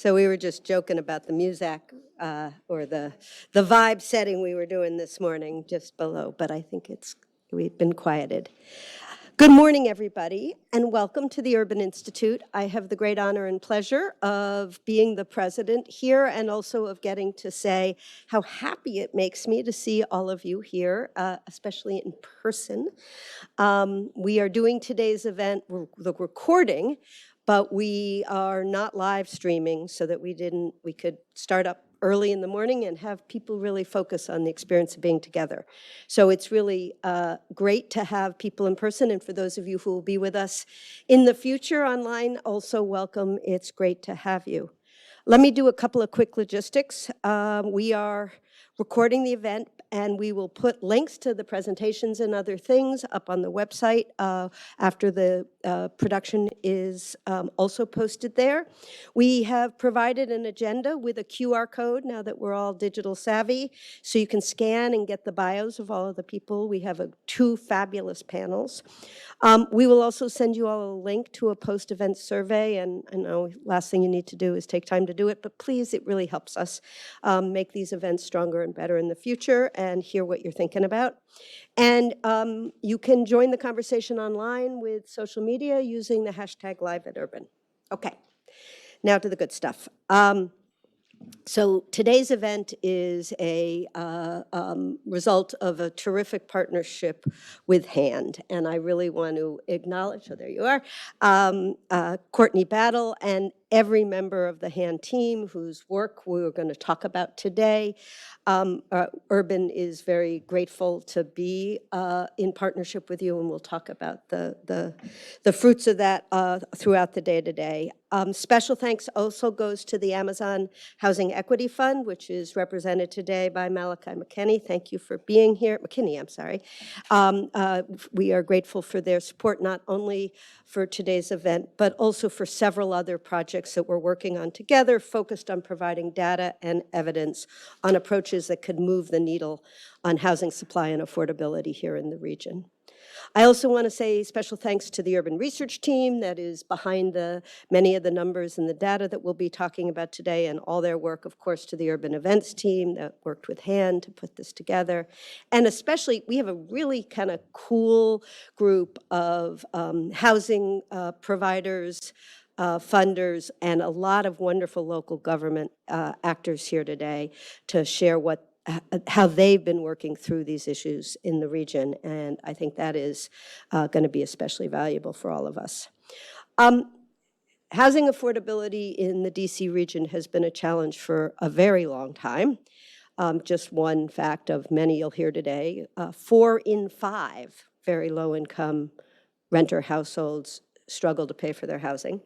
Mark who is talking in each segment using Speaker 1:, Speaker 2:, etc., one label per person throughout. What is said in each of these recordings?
Speaker 1: So we were just joking about the music or the vibe setting we were doing this morning just below, but I think we've been quieted. Good morning, everybody, and welcome to the Urban Institute. I have the great honor and pleasure of being the president here and also of getting to say how happy it makes me to see all of you here, especially in person. We are doing today's event, the recording, but we are not live streaming so that we could start up early in the morning and have people really focus on the experience of being together. So it's really great to have people in person, and for those of you who will be with us in the future online, also welcome. It's great to have you. Let me do a couple of quick logistics. We are recording the event, and we will put links to the presentations and other things up on the website after the production is also posted there. We have provided an agenda with a QR code now that we're all digital savvy, so you can scan and get the bios of all of the people. We have two fabulous panels. We will also send you all a link to a post-event survey, and I know last thing you need to do is take time to do it, but please, it really helps us make these events stronger and better in the future and hear what you're thinking about. And you can join the conversation online with social media using the hashtag #LiveAtUrban. Okay, now to the good stuff. So today's event is a result of a terrific partnership with HAND, and I really want to acknowledge, so there you are, Courtney Battle and every member of the HAND team whose work we're going to talk about today. Urban is very grateful to be in partnership with you, and we'll talk about the fruits of that throughout the day today. Special thanks also goes to the Amazon Housing Equity Fund, which is represented today by Malachi McKinney. Thank you for being here. McKinney, I'm sorry. We are grateful for their support, not only for today's event, but also for several other projects that we're working on together, focused on providing data and evidence on approaches that could move the needle on housing supply and affordability here in the region. I also want to say special thanks to the urban research team that is behind many of the numbers and the data that we'll be talking about today, and all their work, of course, to the urban events team that worked with HAND to put this together. And especially, we have a really kind of cool group of housing providers, funders, and a lot of wonderful local government actors here today to share how they've been working through these issues in the region, and I think that is going to be especially valuable for all of us. Housing affordability in the DC region has been a challenge for a very long time. Just one fact of many you'll hear today, 4 in 5 very low-income renter households struggle to pay for their housing.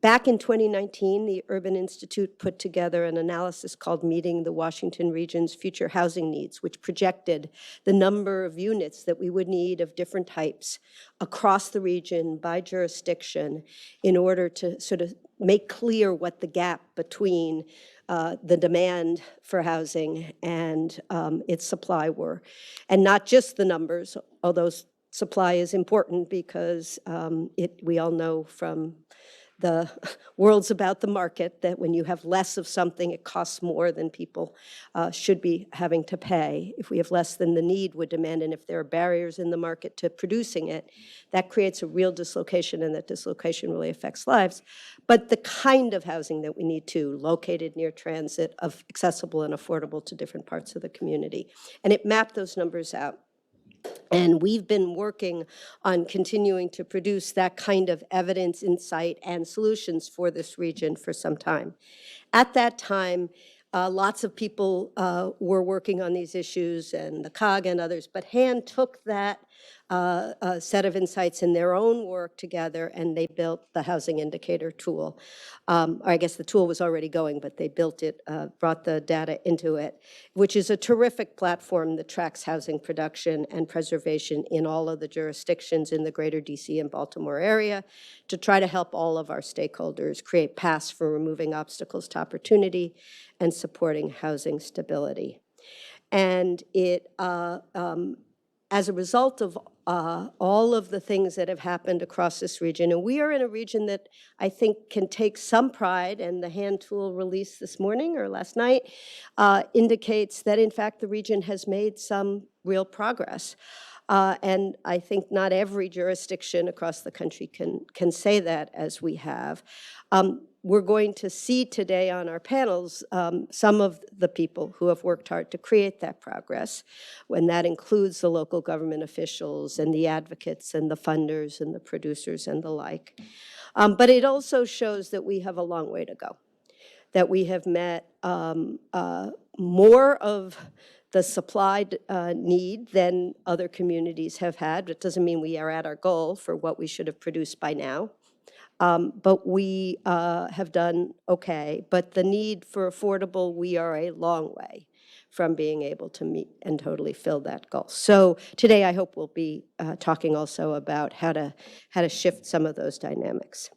Speaker 1: Back in 2019, the Urban Institute put together an analysis called Meeting the Washington Region's Future Housing Needs, which projected the number of units that we would need of different types across the region by jurisdiction in order to sort of make clear what the gap between the demand for housing and its supply were. And not just the numbers, although supply is important because we all know from the world's about the market that when you have less of something, it costs more than people should be having to pay. If we have less than the need would demand, and if there are barriers in the market to producing it, that creates a real dislocation, and that dislocation really affects lives. But the kind of housing that we need too, located near transit, accessible and affordable to different parts of the community. And it mapped those numbers out. And we've been working on continuing to produce that kind of evidence, insight, and solutions for this region for some time. At that time, lots of people were working on these issues, and the COG and others, but HAND took that set of insights in their own work together, and they built the housing indicator tool. Or I guess the tool was already going, but they built it, brought the data into it, which is a terrific platform that tracks housing production and preservation in all of the jurisdictions in the greater DC and Baltimore area to try to help all of our stakeholders create paths for removing obstacles to opportunity and supporting housing stability. And it, as a result of all of the things that have happened across this region. And we are in a region that I think can take some pride, and the hand tool release this morning or last night indicates that, in fact, the region has made some real progress. And I think not every jurisdiction across the country can say that as we have. We're going to see today on our panels some of the people who have worked hard to create that progress, when that includes the local government officials and the advocates and the funders and the producers and the like. But it also shows that we have a long way to go, that we have met more of the supply need than other communities have had. It doesn't mean we are at our goal for what we should have produced by now. But we have done okay. But the need for affordable, we are a long way from being able to meet and totally fill that goal. So today I hope we'll be talking also about how to shift some of those dynamics.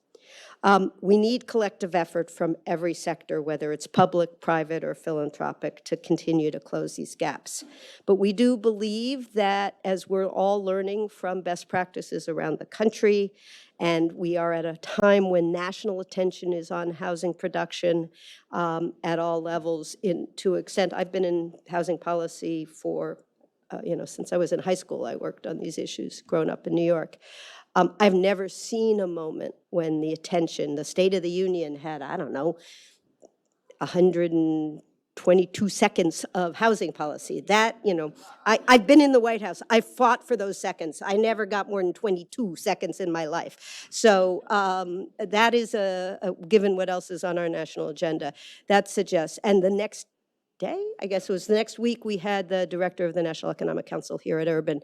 Speaker 1: We need collective effort from every sector, whether it's public, private, or philanthropic, to continue to close these gaps. But we do believe that as we're all learning from best practices around the country, and we are at a time when national attention is on housing production at all levels, to extent, I've been in housing policy for, since I was in high school. I worked on these issues growing up in New York. I've never seen a moment when the attention, the State of the Union had, 122 seconds of housing policy. That, I've been in the White House. I fought for those seconds. I never got more than 22 seconds in my life. So that is given what else is on our national agenda, that suggests, and the next day, I guess it was the next week, we had the director of the National Economic Council here at Urban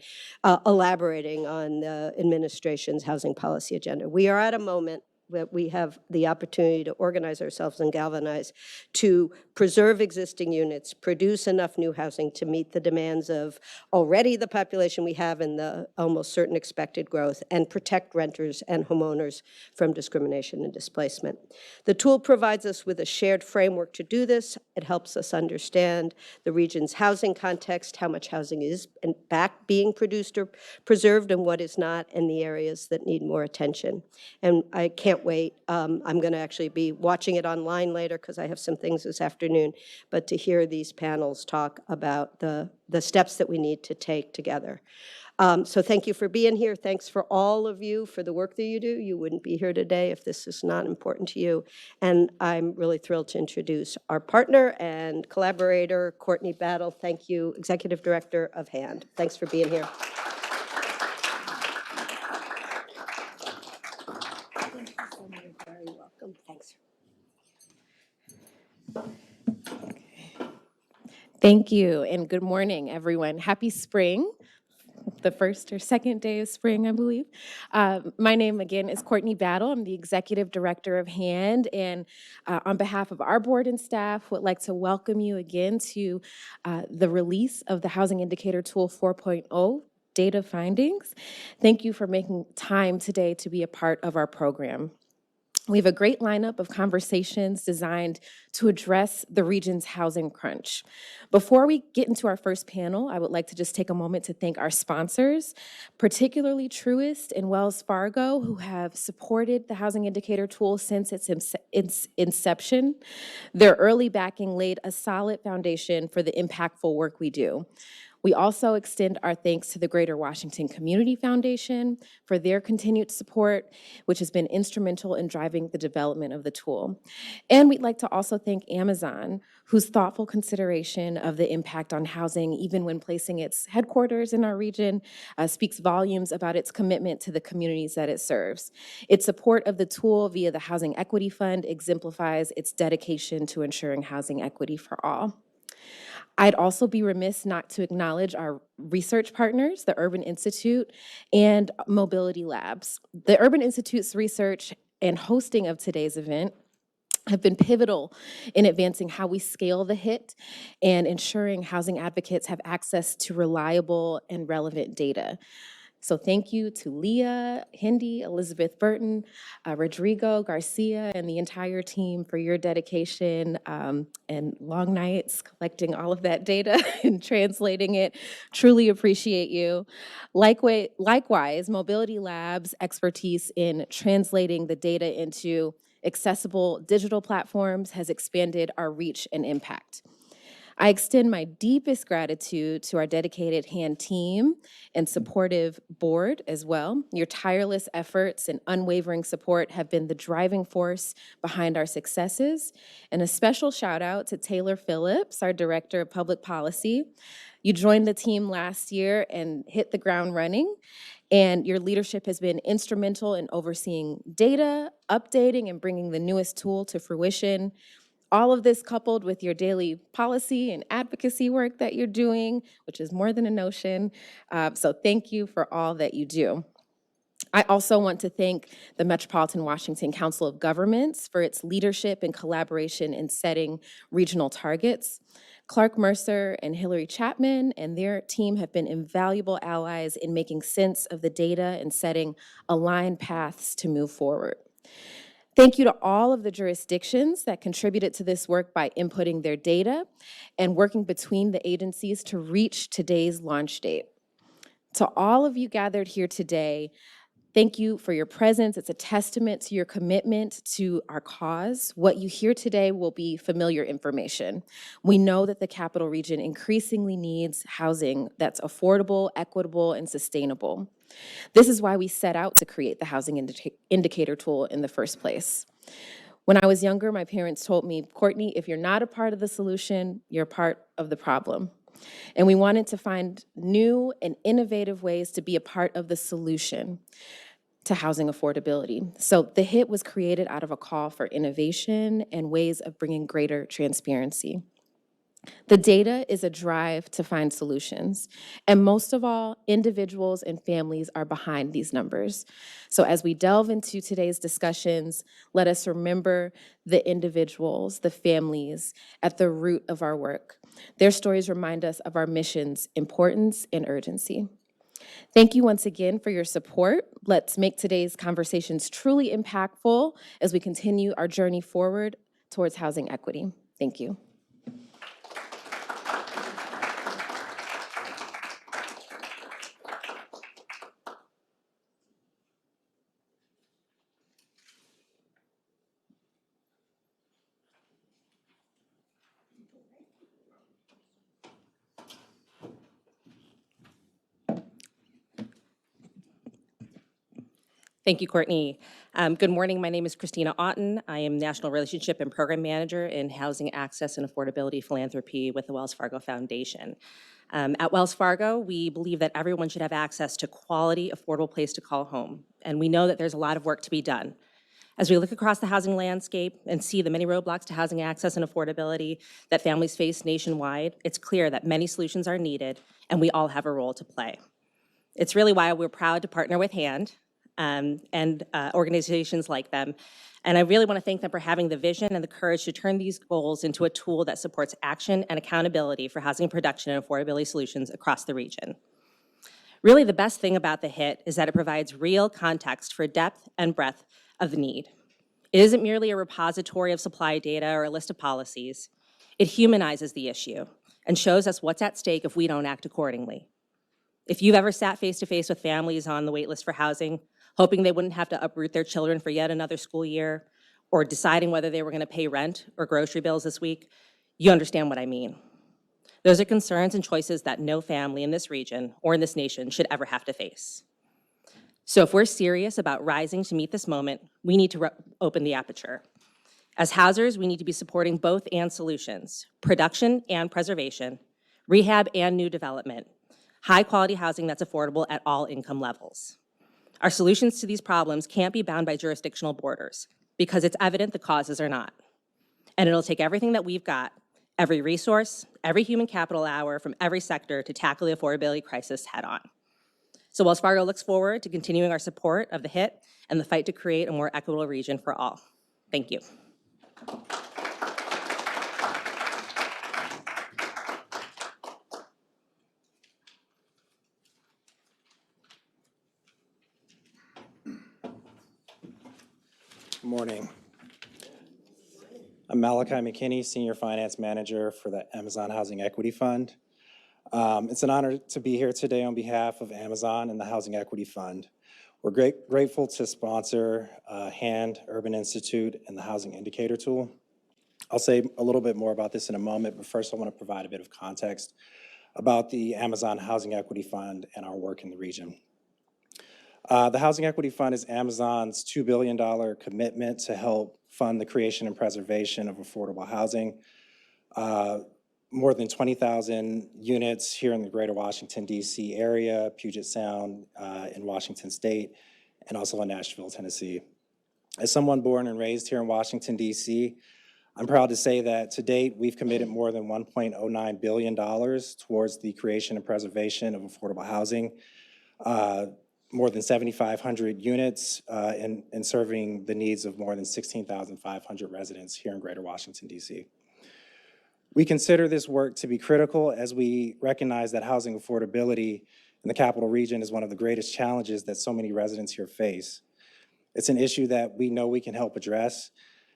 Speaker 1: elaborating on the administration's housing policy agenda. We are at a moment that we have the opportunity to organize ourselves and galvanize to preserve existing units, produce enough new housing to meet the demands of already the population we have and the almost certain expected growth, and protect renters and homeowners from discrimination and displacement. The tool provides us with a shared framework to do this. It helps us understand the region's housing context, how much housing is in fact being produced or preserved and what is not, and the areas that need more attention. And I can't wait. I'm going to actually be watching it online later because I have some things this afternoon, but to hear these panels talk about the steps that we need to take together. So thank you for being here. Thanks for all of you for the work that you do. You wouldn't be here today if this is not important to you. And I'm really thrilled to introduce our partner and collaborator, Courtney Battle. Thank you, Executive Director of HAND. Thanks for being here. Very welcome. Thanks.
Speaker 2: Thank you, and good morning, everyone. Happy spring, the first or second day of spring, I believe. My name, again, is Courtney Battle. I'm the Executive Director of HAND, and on behalf of our board and staff, would like to welcome you again to the release of the Housing Indicator Tool 4.0 data findings. Thank you for making time today to be a part of our program. We have a great lineup of conversations designed to address the region's housing crunch. Before we get into our first panel, I would like to just take a moment to thank our sponsors, particularly Truist and Wells Fargo, who have supported the Housing Indicator Tool since its inception. Their early backing laid a solid foundation for the impactful work we do. We also extend our thanks to the Greater Washington Community Foundation for their continued support, which has been instrumental in driving the development of the tool. And we'd like to also thank Amazon, whose thoughtful consideration of the impact on housing, even when placing its headquarters in our region, speaks volumes about its commitment to the communities that it serves. Its support of the tool via the Housing Equity Fund exemplifies its dedication to ensuring housing equity for all. I'd also be remiss not to acknowledge our research partners, the Urban Institute and Mobility Labs. The Urban Institute's research and hosting of today's event have been pivotal in advancing how we scale the HIT and ensuring housing advocates have access to reliable and relevant data. So thank you to Leah, Hindi, Elizabeth Burton, Rodrigo, Garcia, and the entire team for your dedication and long nights collecting all of that data and translating it. Truly appreciate you. Likewise, Mobility Lab's expertise in translating the data into accessible digital platforms has expanded our reach and impact. I extend my deepest gratitude to our dedicated hand team and supportive board as well. Your tireless efforts and unwavering support have been the driving force behind our successes. And a special shout out to Taylor Phillips, our Director of Public Policy. You joined the team last year and hit the ground running. And your leadership has been instrumental in overseeing data, updating, and bringing the newest tool to fruition. All of this coupled with your daily policy and advocacy work that you're doing, which is more than a notion. So thank you for all that you do. I also want to thank the Metropolitan Washington Council of Governments for its leadership and collaboration in setting regional targets. Clark Mercer and Hillary Chapman and their team have been invaluable allies in making sense of the data and setting aligned paths to move forward. Thank you to all of the jurisdictions that contributed to this work by inputting their data and working between the agencies to reach today's launch date. To all of you gathered here today, thank you for your presence. It's a testament to your commitment to our cause. What you hear today will be familiar information. We know that the Capital Region increasingly needs housing that's affordable, equitable, and sustainable. This is why we set out to create the housing indicator tool in the first place. When I was younger, my parents told me, Courtney, if you're not a part of the solution, you're part of the problem. And we wanted to find new and innovative ways to be a part of the solution to housing affordability. So the HIT was created out of a call for innovation and ways of bringing greater transparency. The data is a drive to find solutions. And most of all, individuals and families are behind these numbers. So as we delve into today's discussions, let us remember the individuals, the families at the root of our work. Their stories remind us of our mission's importance and urgency. Thank you once again for your support. Let's make today's conversations truly impactful as we continue our journey forward towards housing equity. Thank you.
Speaker 3: Thank you, Courtney. Good morning. My name is Christina Otten. I am National Relationship and Program Manager in Housing Access and Affordability Philanthropy with the Wells Fargo Foundation. At Wells Fargo, we believe that everyone should have access to quality, affordable place to call home. And we know that there's a lot of work to be done. As we look across the housing landscape and see the many roadblocks to housing access and affordability that families face nationwide, it's clear that many solutions are needed and we all have a role to play. It's really why we're proud to partner with HAND, and organizations like them. And I really want to thank them for having the vision and the courage to turn these goals into a tool that supports action and accountability for housing production and affordability solutions across the region. Really, the best thing about the HIT is that it provides real context for depth and breadth of the need. It isn't merely a repository of supply data or a list of policies. It humanizes the issue and shows us what's at stake if we don't act accordingly. If you've ever sat face-to-face with families on the wait list for housing, hoping they wouldn't have to uproot their children for yet another school year, or deciding whether they were going to pay rent or grocery bills this week, you understand what I mean. Those are concerns and choices that no family in this region or in this nation should ever have to face. So if we're serious about rising to meet this moment, we need to open the aperture. As housers, we need to be supporting both and solutions, production and preservation, rehab and new development, high-quality housing that's affordable at all income levels. Our solutions to these problems can't be bound by jurisdictional borders because it's evident the causes are not. And it'll take everything that we've got, every resource, every human capital hour from every sector to tackle the affordability crisis head on. So Wells Fargo looks forward to continuing our support of the HIT and the fight to create a more equitable region for all. Thank you.
Speaker 4: Morning. I'm Malachi McKinney, Senior Finance Manager for the Amazon Housing Equity Fund. It's an honor to be here today on behalf of Amazon and the Housing Equity Fund. We're grateful to sponsor HAND, Urban Institute, and the Housing Indicator Tool. I'll say a little bit more about this in a moment, but first I want to provide a bit of context about the Amazon Housing Equity Fund and our work in the region. The Housing Equity Fund is Amazon's $2 billion commitment to help fund the creation and preservation of affordable housing. More than 20,000 units here in the greater Washington, D.C. area, Puget Sound in Washington State, and also in Nashville, Tennessee. As someone born and raised here in Washington, D.C., I'm proud to say that to date, we've committed more than $1.09 billion towards the creation and preservation of affordable housing. More than 7,500 units in serving the needs of more than 16,500 residents here in greater Washington, D.C. We consider this work to be critical as we recognize that housing affordability in the capital region is one of the greatest challenges that so many residents here face. It's an issue that we know we can help address,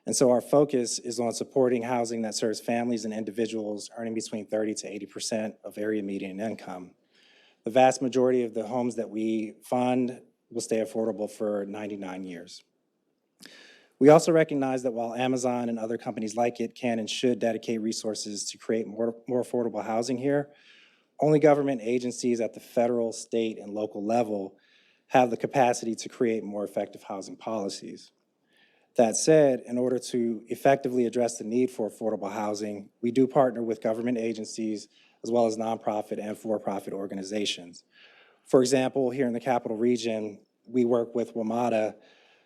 Speaker 4: and so our focus is on supporting housing that serves families and individuals earning between 30 to 80% of area median income. The vast majority of the homes that we fund will stay affordable for 99 years. We also recognize that while Amazon and other companies like it can and should dedicate resources to create more affordable housing here, only government agencies at the federal, state, and local level have the capacity to create more effective housing policies. That said, in order to effectively address the need for affordable housing, we do partner with government agencies as well as nonprofit and for-profit organizations. For example, here in the Capital Region, we work with WMATA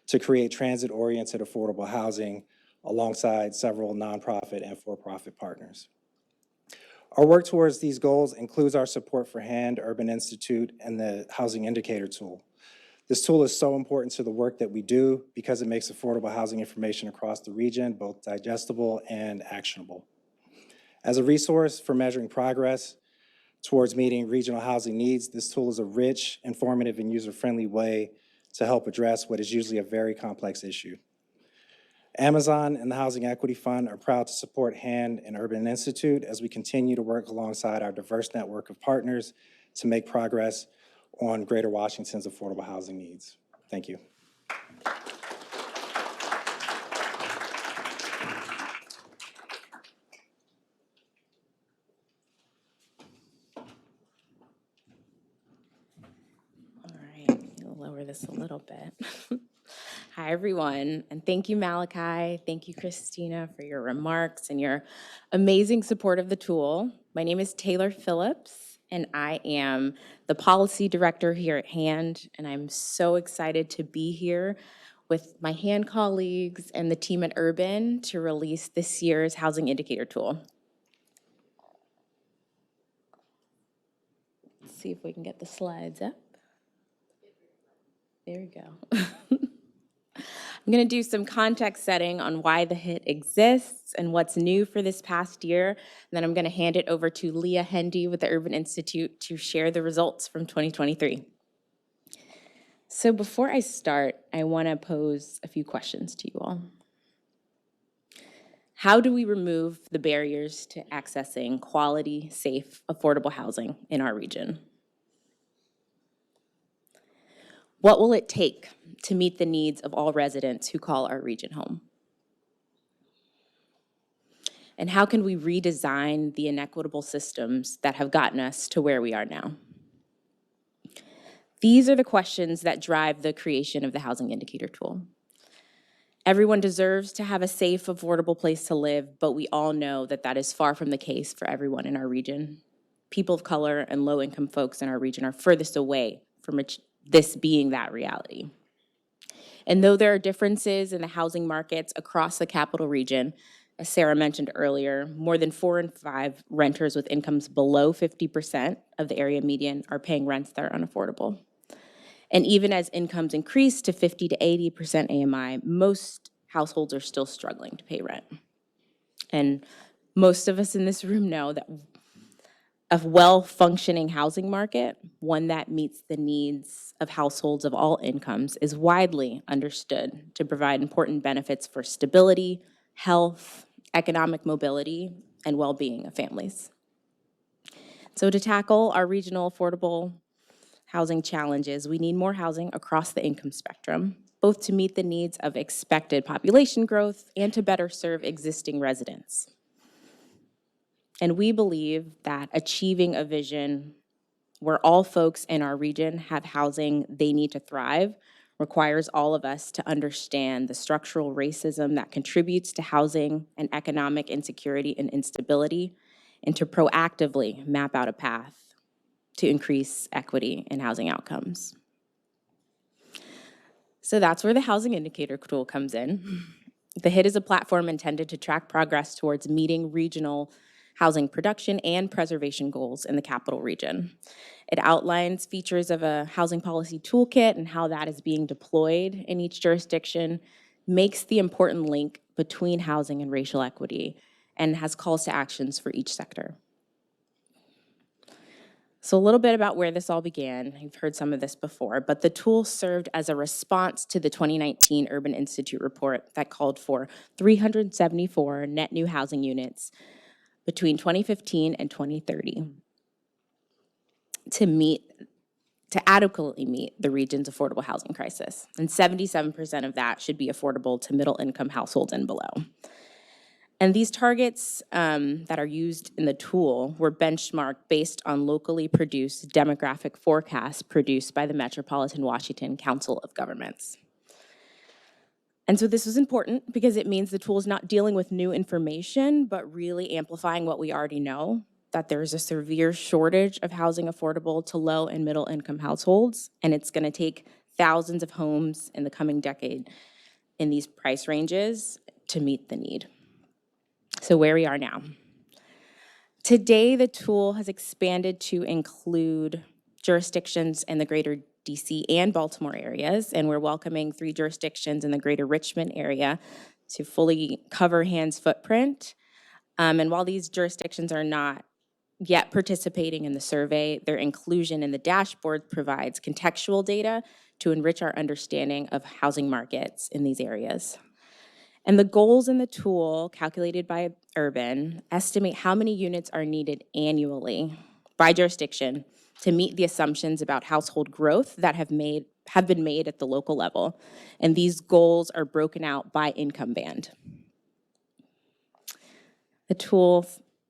Speaker 4: to create transit-oriented affordable housing alongside several nonprofit and for-profit partners. Our work towards these goals includes our support for HAND, Urban Institute, and the Housing Indicator Tool. This tool is so important to the work that we do because it makes affordable housing information across the region both digestible and actionable. As a resource for measuring progress towards meeting regional housing needs, this tool is a rich, informative, and user-friendly way to help address what is usually a very complex issue. Amazon and the Housing Equity Fund are proud to support HAND and Urban Institute as we continue to work alongside our diverse network of partners to make progress on Greater Washington's affordable housing needs. Thank you.
Speaker 2: Lower this a little bit. Hi, everyone, and thank you, Malachi. Thank you, Christina, for your remarks and your amazing support of the tool. My name is Taylor Phillips, and I am the policy director here at HAND, and I'm so excited to be here with my HAND colleagues and the team at Urban to release this year's Housing Indicator Tool. Let's see if we can get the slides up. There we go. I'm going to do some context setting on why the HIT exists and what's new for this past year. And then I'm going to hand it over to Leah Hendy with the Urban Institute to share the results from 2023. So before I start, I want to pose a few questions to you all. How do we remove the barriers to accessing quality, safe, affordable housing in our region? What will it take to meet the needs of all residents who call our region home? And how can we redesign the inequitable systems that have gotten us to where we are now? These are the questions that drive the creation of the Housing Indicator Tool. Everyone deserves to have a safe, affordable place to live, but we all know that that is far from the case for everyone in our region. People of color and low-income folks in our region are furthest away from this being that reality. And though there are differences in the housing markets across the capital region, as Sarah mentioned earlier, more than 4 in 5 renters with incomes below 50% of the area median are paying rents that are unaffordable. And even as incomes increase to 50 to 80% AMI, most households are still struggling to pay rent. And most of us in this room know that
Speaker 3: a well-functioning housing market, one that meets the needs of households of all incomes, is widely understood to provide important benefits for stability, health, economic mobility, and well-being of families. So to tackle our regional affordable housing challenges, we need more housing across the income spectrum, both to meet the needs of expected population growth and to better serve existing residents. And we believe that achieving a vision where all folks in our region have housing they need to thrive requires all of us to understand the structural racism that contributes to housing and economic insecurity and instability, and to proactively map out a path to increase equity in housing outcomes. So that's where the housing indicator tool comes in. The HIT is a platform intended to track progress towards meeting regional housing production and preservation goals in the capital region. It outlines features of a housing policy toolkit and how that is being deployed in each jurisdiction, makes the important link between housing and racial equity, and has calls to actions for each sector. So a little bit about where this all began. You've heard some of this before, but the tool served as a response to the 2019 Urban Institute report that called for 374 net new housing units between 2015 and 2030 to adequately meet the region's affordable housing crisis. And 77% of that should be affordable to middle income households and below. And these targets that are used in the tool were benchmarked based on locally produced demographic forecasts produced by the Metropolitan Washington Council of Governments. And so this is important because it means the tool is not dealing with new information, but really amplifying what we already know, that there's a severe shortage of housing affordable to low and middle income households, and it's going to take thousands of homes in the coming decade in these price ranges to meet the need. So where we are now. Today, the tool has expanded to include jurisdictions in the greater DC and Baltimore areas, and we're welcoming 3 jurisdictions in the greater Richmond area to fully cover HAND's footprint. And while these jurisdictions are not yet participating in the survey, their inclusion in the dashboard provides contextual data to enrich our understanding of housing markets in these areas. And the goals in the tool, calculated by Urban, estimate how many units are needed annually by jurisdiction to meet the assumptions about household growth that have been made at the local level. And these goals are broken out by income band. The tool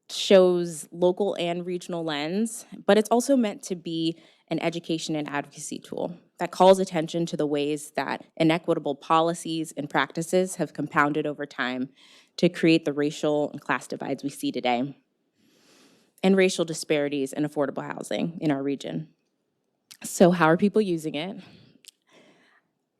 Speaker 3: shows local and regional lens, but it's also meant to be an education and advocacy tool that calls attention to the ways that inequitable policies and practices have compounded over time to create the racial and class divides we see today, and racial disparities in affordable housing in our region. So how are people using it?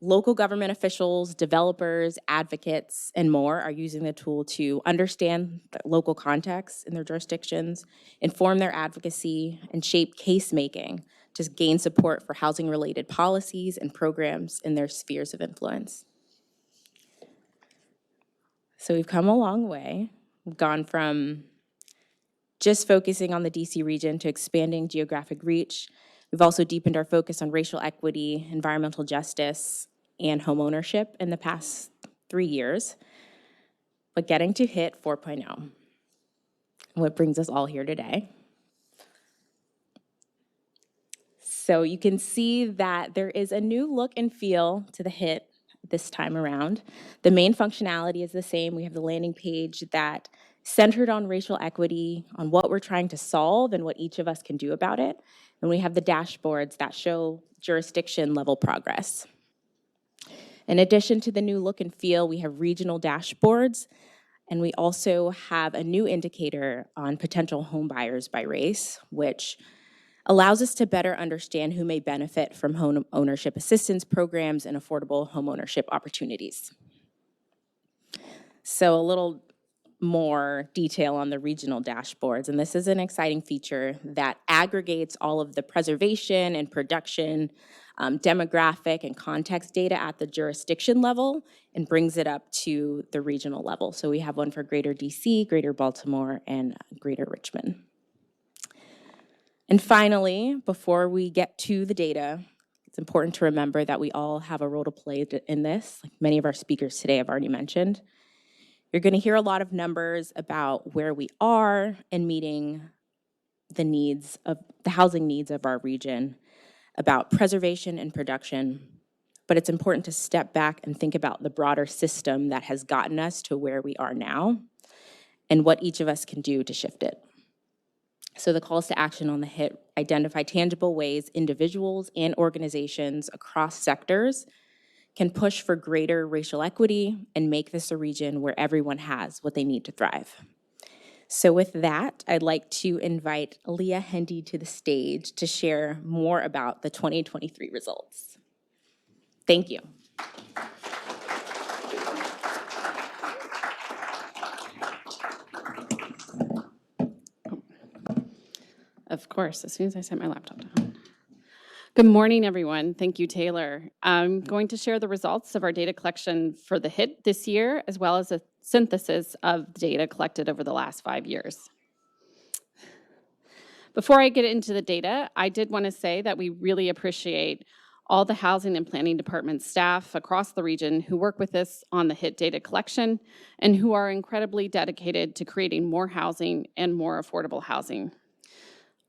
Speaker 3: Local government officials, developers, advocates, and more are using the tool to understand the local context in their jurisdictions, inform their advocacy, and shape case-making to gain support for housing-related policies and programs in their spheres of influence. So we've come a long way. We've gone from just focusing on the DC region to expanding geographic reach. We've also deepened our focus on racial equity, environmental justice, and homeownership in the past 3 years, but getting to HIT 4.0, what brings us all here today. So you can see that there is a new look and feel to the HIT this time around. The main functionality is the same. We have the landing page that centered on racial equity, on what we're trying to solve and what each of us can do about it. And we have the dashboards that show jurisdiction level progress. In addition to the new look and feel, we have regional dashboards, and we also have a new indicator on potential home buyers by race, which allows us to better understand who may benefit from home ownership assistance programs and affordable home ownership opportunities. So a little more detail on the regional dashboards, and this is an exciting feature that aggregates all of the preservation and production, demographic and context data at the jurisdiction level and brings it up to the regional level. So we have one for Greater DC, Greater Baltimore, and Greater Richmond. And finally, before we get to the data, it's important to remember that we all have a role to play in this, like many of our speakers today have already mentioned. You're going to hear a lot of numbers about where we are in meeting the housing needs of our region, about preservation and production, but it's important to step back and think about the broader system that has gotten us to where we are now and what each of us can do to shift it. So the calls to action on the HIT identify tangible ways individuals and organizations across sectors can push for greater racial equity and make this a region where everyone has what they need to thrive. So with that, I'd like to invite Leah Hendy to the stage to share more about the 2023 results. Thank you.
Speaker 5: Of course, as soon as I set my laptop down. Good morning, everyone. Thank you, Taylor. I'm going to share the results of our data collection for the HIT this year, as well as a synthesis of data collected over the last 5 years. Before I get into the data, I did want to say that we really appreciate all the housing and planning department staff across the region who work with us on the HIT data collection and who are incredibly dedicated to creating more housing and more affordable housing.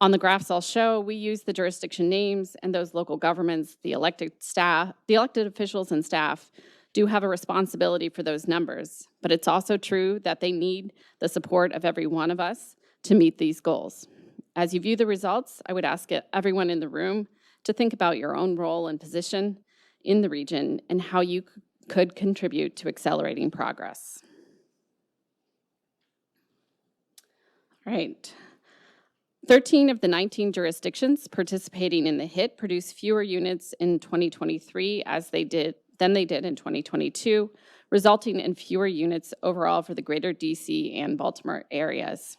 Speaker 5: On the graphs I'll show, we use the jurisdiction names and those local governments, the elected officials and staff do have a responsibility for those numbers, but it's also true that they need the support of every one of us to meet these goals. As you view the results, I would ask everyone in the room to think about your own role and position in the region and how you could contribute to accelerating progress. All right. 13 of the 19 jurisdictions participating in the HIT produced fewer units in 2023 than they did in 2022, resulting in fewer units overall for the greater DC and Baltimore areas.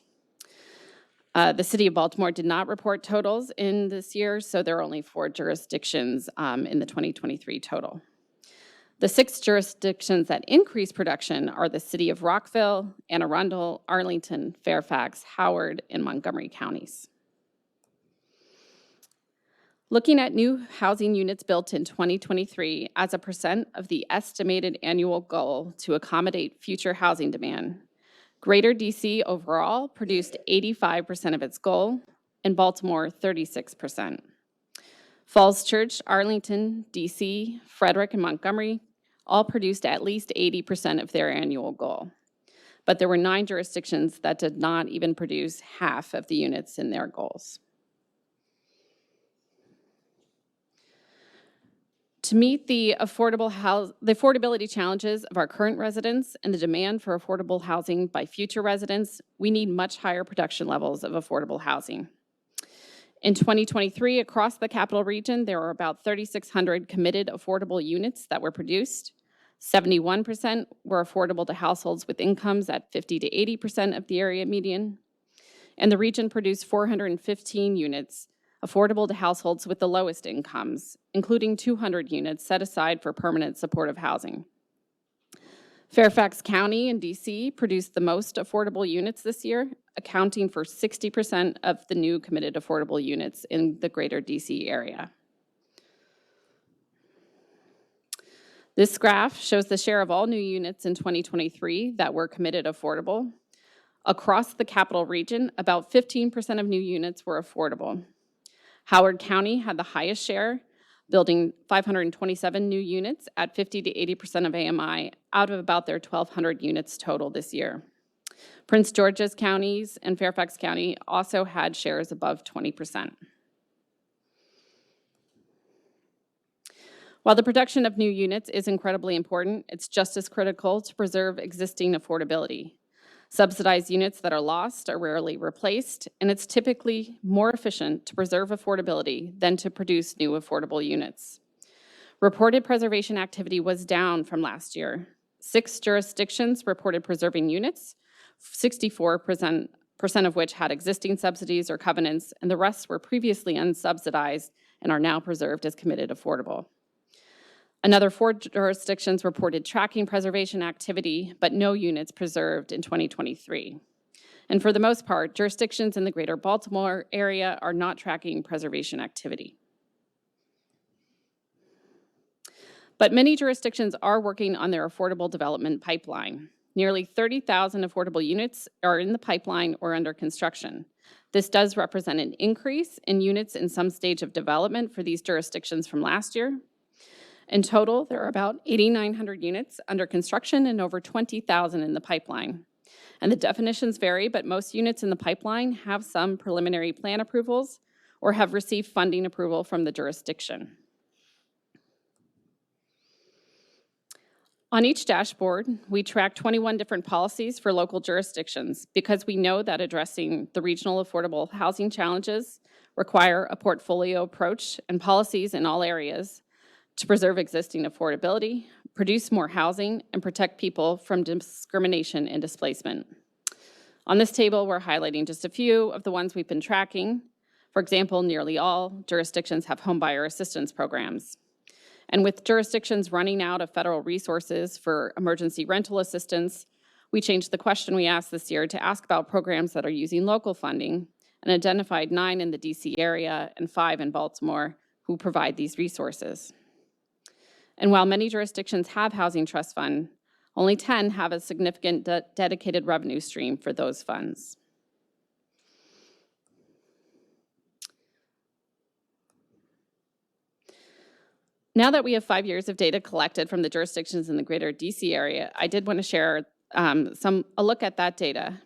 Speaker 5: The city of Baltimore did not report totals in this year, so there are only 4 jurisdictions in the 2023 total. The 6 jurisdictions that increased production are the city of Rockville, Anne Arundel, Arlington, Fairfax, Howard, and Montgomery counties. Looking at new housing units built in 2023 as a percent of the estimated annual goal to accommodate future housing demand, Greater DC overall produced 85% of its goal, and Baltimore 36%. Falls Church, Arlington, DC, Frederick, and Montgomery all produced at least 80% of their annual goal. But there were 9 jurisdictions that did not even produce half of the units in their goals. To meet the affordability challenges of our current residents and the demand for affordable housing by future residents, we need much higher production levels of affordable housing. In 2023, across the capital region, there were about 3,600 committed affordable units that were produced. 71% were affordable to households with incomes at 50 to 80% of the area median. And the region produced 415 units affordable to households with the lowest incomes, including 200 units set aside for permanent supportive housing. Fairfax County and DC produced the most affordable units this year, accounting for 60% of the new committed affordable units in the greater DC area. This graph shows the share of all new units in 2023 that were committed affordable. Across the capital region, about 15% of new units were affordable. Howard County had the highest share, building 527 new units at 50 to 80% of AMI out of about their 1,200 units total this year. Prince George's counties and Fairfax County also had shares above 20%. While the production of new units is incredibly important, it's just as critical to preserve existing affordability. Subsidized units that are lost are rarely replaced, and it's typically more efficient to preserve affordability than to produce new affordable units. Reported preservation activity was down from last year. 6 jurisdictions reported preserving units, 64% of which had existing subsidies or covenants, and the rest were previously unsubsidized and are now preserved as committed affordable. Another 4 jurisdictions reported tracking preservation activity, but no units preserved in 2023. And for the most part, jurisdictions in the greater Baltimore area are not tracking preservation activity. But many jurisdictions are working on their affordable development pipeline. Nearly 30,000 affordable units are in the pipeline or under construction. This does represent an increase in units in some stage of development for these jurisdictions from last year. In total, there are about 8,900 units under construction and over 20,000 in the pipeline. And the definitions vary, but most units in the pipeline have some preliminary plan approvals or have received funding approval from the jurisdiction. On each dashboard, we track 21 different policies for local jurisdictions because we know that addressing the regional affordable housing challenges require a portfolio approach and policies in all areas to preserve existing affordability, produce more housing, and protect people from discrimination and displacement. On this table, we're highlighting just a few of the ones we've been tracking. For example, nearly all jurisdictions have homebuyer assistance programs. And with jurisdictions running out of federal resources for emergency rental assistance, we changed the question we asked this year to ask about programs that are using local funding and identified 9 in the DC area and 5 in Baltimore who provide these resources. And while many jurisdictions have housing trust fund, only 10 have a significant dedicated revenue stream for those funds. Now that we have 5 years of data collected from the jurisdictions in the greater DC area, I did want to share a look at that data.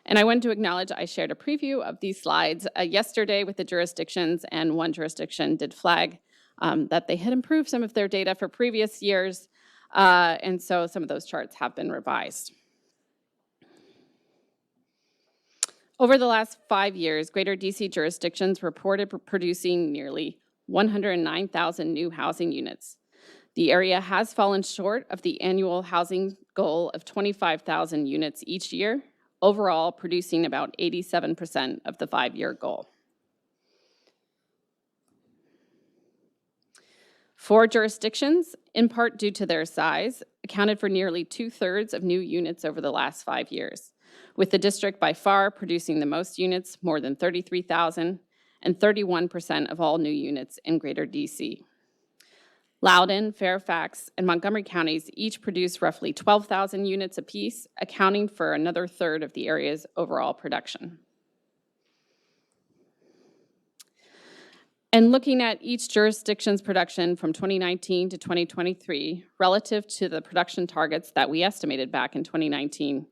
Speaker 5: And I wanted to acknowledge I shared a preview of these slides yesterday with the jurisdictions, and one jurisdiction did flag that they had improved some of their data for previous years, and so some of those charts have been revised. Over the last 5 years, greater DC jurisdictions reported producing nearly 109,000 new housing units. The area has fallen short of the annual housing goal of 25,000 units each year, overall producing about 87% of the 5-year goal. 4 jurisdictions, in part due to their size, accounted for nearly 2/3 of new units over the last 5 years, with the district by far producing the most units, more than 33,000, and 31% of all new units in greater DC. Loudoun, Fairfax, and Montgomery counties each produce roughly 12,000 units apiece, accounting for another 1/3 of the area's overall production. And looking at each jurisdiction's production from 2019 to 2023 relative to the production targets that we estimated back in 2019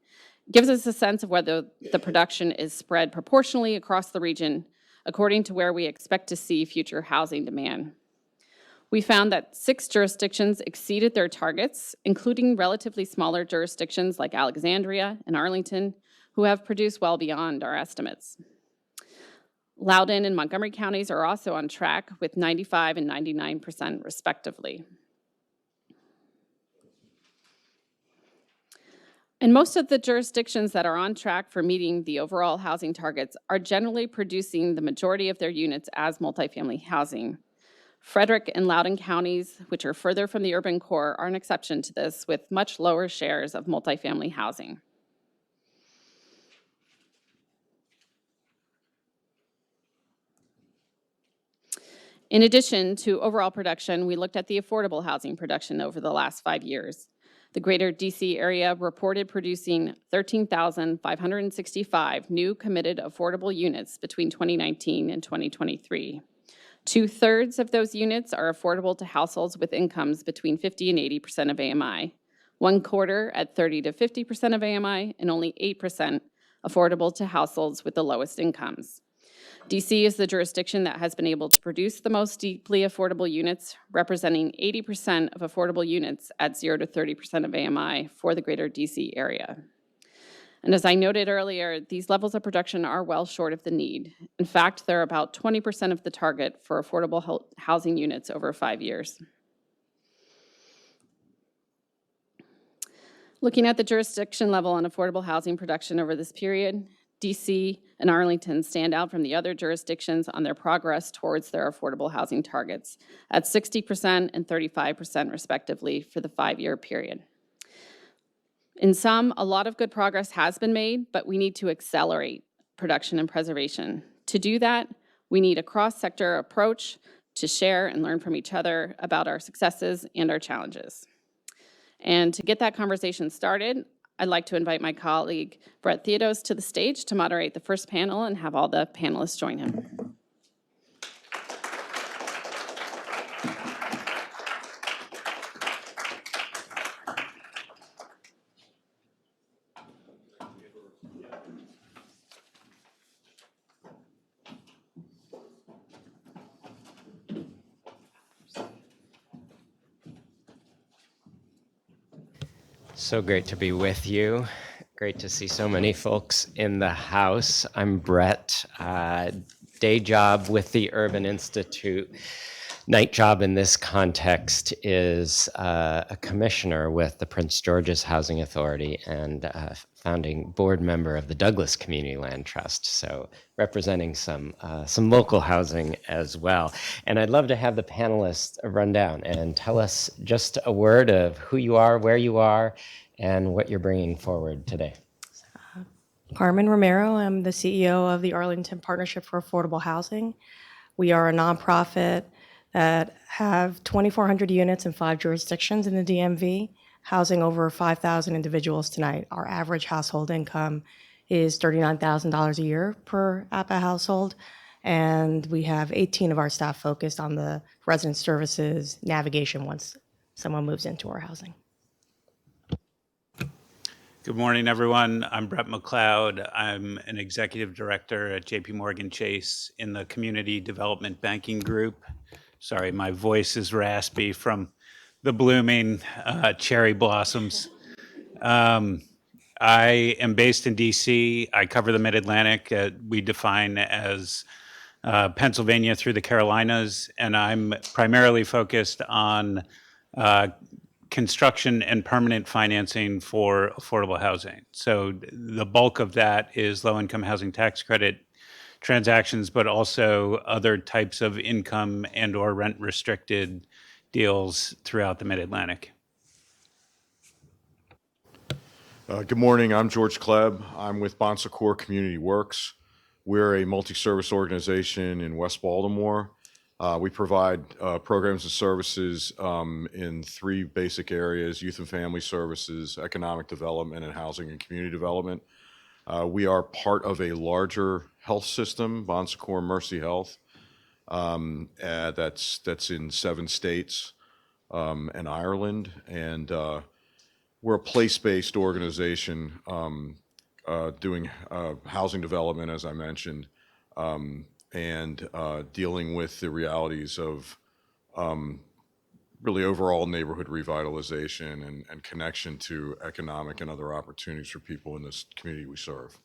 Speaker 5: gives us a sense of whether the production is spread proportionally across the region according to where we expect to see future housing demand. We found that 6 jurisdictions exceeded their targets, including relatively smaller jurisdictions like Alexandria and Arlington, who have produced well beyond our estimates. Loudoun and Montgomery counties are also on track with 95% and 99% respectively. And most of the jurisdictions that are on track for meeting the overall housing targets are generally producing the majority of their units as multifamily housing. Frederick and Loudoun counties, which are further from the urban core, are an exception to this, with much lower shares of multifamily housing. In addition to overall production, we looked at the affordable housing production over the last 5 years. The greater DC area reported producing 13,565 new committed affordable units between 2019 and 2023. 2/3 of those units are affordable to households with incomes between 50% and 80% of AMI, 1/4 at 30% to 50% of AMI, and only 8% affordable to households with the lowest incomes. DC is the jurisdiction that has been able to produce the most deeply affordable units, representing 80% of affordable units at 0 to 30% of AMI for the greater DC area. And as I noted earlier, these levels of production are well short of the need. In fact, they're about 20% of the target for affordable housing units over 5 years. Looking at the jurisdiction level on affordable housing production over this period, DC and Arlington stand out from the other jurisdictions on their progress towards their affordable housing targets at 60% and 35% respectively for the 5-year period. In sum, a lot of good progress has been made, but we need to accelerate production and preservation. To do that, we need a cross-sector approach to share and learn from each other about our successes and our challenges. And to get that conversation started, I'd like to invite my colleague, Brett Theodos, to the stage to moderate the first panel and have all the panelists join him.
Speaker 6: So great to be with you. Great to see so many folks in the house. I'm Brett, day job with the Urban Institute. Night job in this context is a commissioner with the Prince George's Housing Authority and founding board member of the Douglas Community Land Trust. So representing some local housing as well. And I'd love to have the panelists run down and tell us just a word of who you are, where you are, and what you're bringing forward today.
Speaker 7: Carmen Romero. I'm the CEO of the Arlington Partnership for Affordable Housing. We are a nonprofit that have 2,400 units in 5 jurisdictions in the DMV, housing over 5,000 individuals tonight. Our average household income is $39,000 a year per APA household, and we have 18 of our staff focused on the resident services navigation once someone moves into our housing.
Speaker 8: Good morning, everyone. I'm Brett McLeod. I'm an executive director at JP Morgan Chase in the Community Development Banking Group. Sorry, my voice is raspy from the blooming cherry blossoms. I am based in DC. I cover the Mid-Atlantic. We define as Pennsylvania through the Carolinas, and I'm primarily focused on construction and permanent financing for affordable housing. So the bulk of that is low-income housing tax credit transactions, but also other types of income and or rent-restricted deals throughout the Mid-Atlantic.
Speaker 9: Good morning, I'm George Klebb. I'm with Bon Secours Community Works. We're a multi-service organization in West Baltimore. We provide programs and services in 3 basic areas: youth and family services, economic development, and housing and community development. We are part of a larger health system, Bon Secours Mercy Health, that's in 7 states and Ireland. And we're a place-based organization doing housing development, as I mentioned, and dealing with the realities of really overall neighborhood revitalization and connection to economic and other opportunities for people in this community we serve.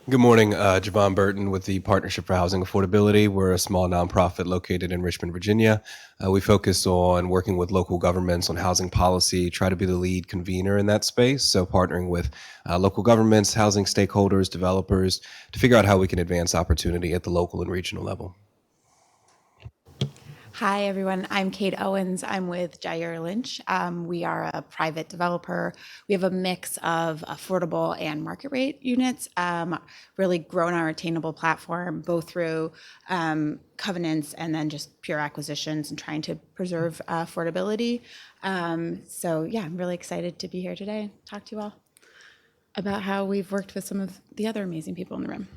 Speaker 10: Good morning, Javon Burton with the Partnership for Housing Affordability. We're a small nonprofit located in Richmond, Virginia. We focus on working with local governments on housing policy, try to be the lead convener in that space. So partnering with local governments, housing stakeholders, developers to figure out how we can advance opportunity at the local and regional level.
Speaker 11: Hi, everyone. I'm Kate Owens. I'm with Jair Lynch. We are a private developer. We have a mix of affordable and market rate units, really grown our attainable platform, both through covenants and then just pure acquisitions and trying to preserve affordability. So yeah, I'm really excited to be here today and talk to you all about how we've worked with some of the other amazing people in the room.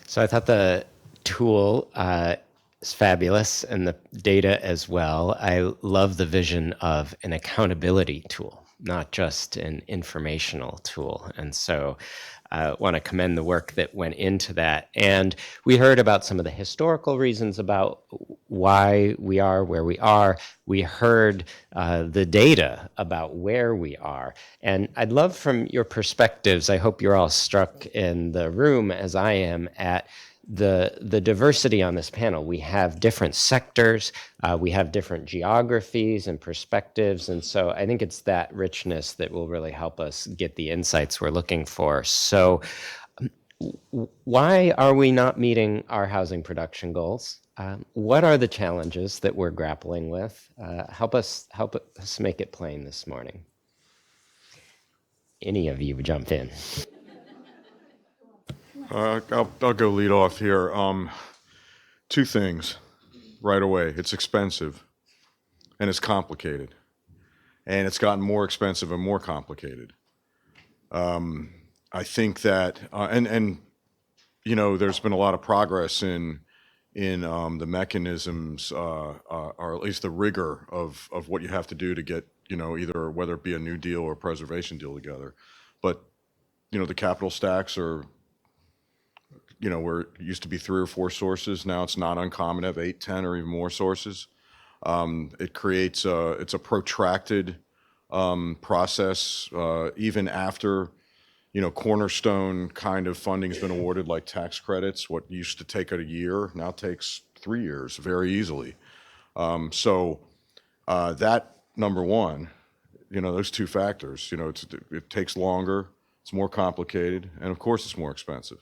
Speaker 6: So I thought the tool is fabulous and the data as well. I love the vision of an accountability tool, not just an informational tool. And so I want to commend the work that went into that. And we heard about some of the historical reasons about why we are where we are. We heard the data about where we are. And I'd love from your perspectives, I hope you're all struck in the room as I am at the diversity on this panel. We have different sectors, we have different geographies and perspectives, and so I think it's that richness that will really help us get the insights we're looking for. So Why are we not meeting our housing production goals? What are the challenges that we're grappling with? Help us make it plain this morning. Any of you jump in.
Speaker 9: I'll go lead off here. Two things right away. It's expensive and it's complicated. And it's gotten more expensive and more complicated. I think that, you know, there's been a lot of progress in the mechanisms, or at least the rigor of what you have to do to get, you know, either whether it be a new deal or a preservation deal together. But, you know, the capital stacks are, you know, where it used to be 3 or 4 sources. Now it's not uncommon to have 8, 10, or even more sources. It creates it's a protracted process, even after, you know, cornerstone kind of funding has been awarded, like tax credits. What used to take a year now takes 3 years very easily. So that, number one, you know, those two factors, you know, it takes longer, it's more complicated, and of course it's more expensive.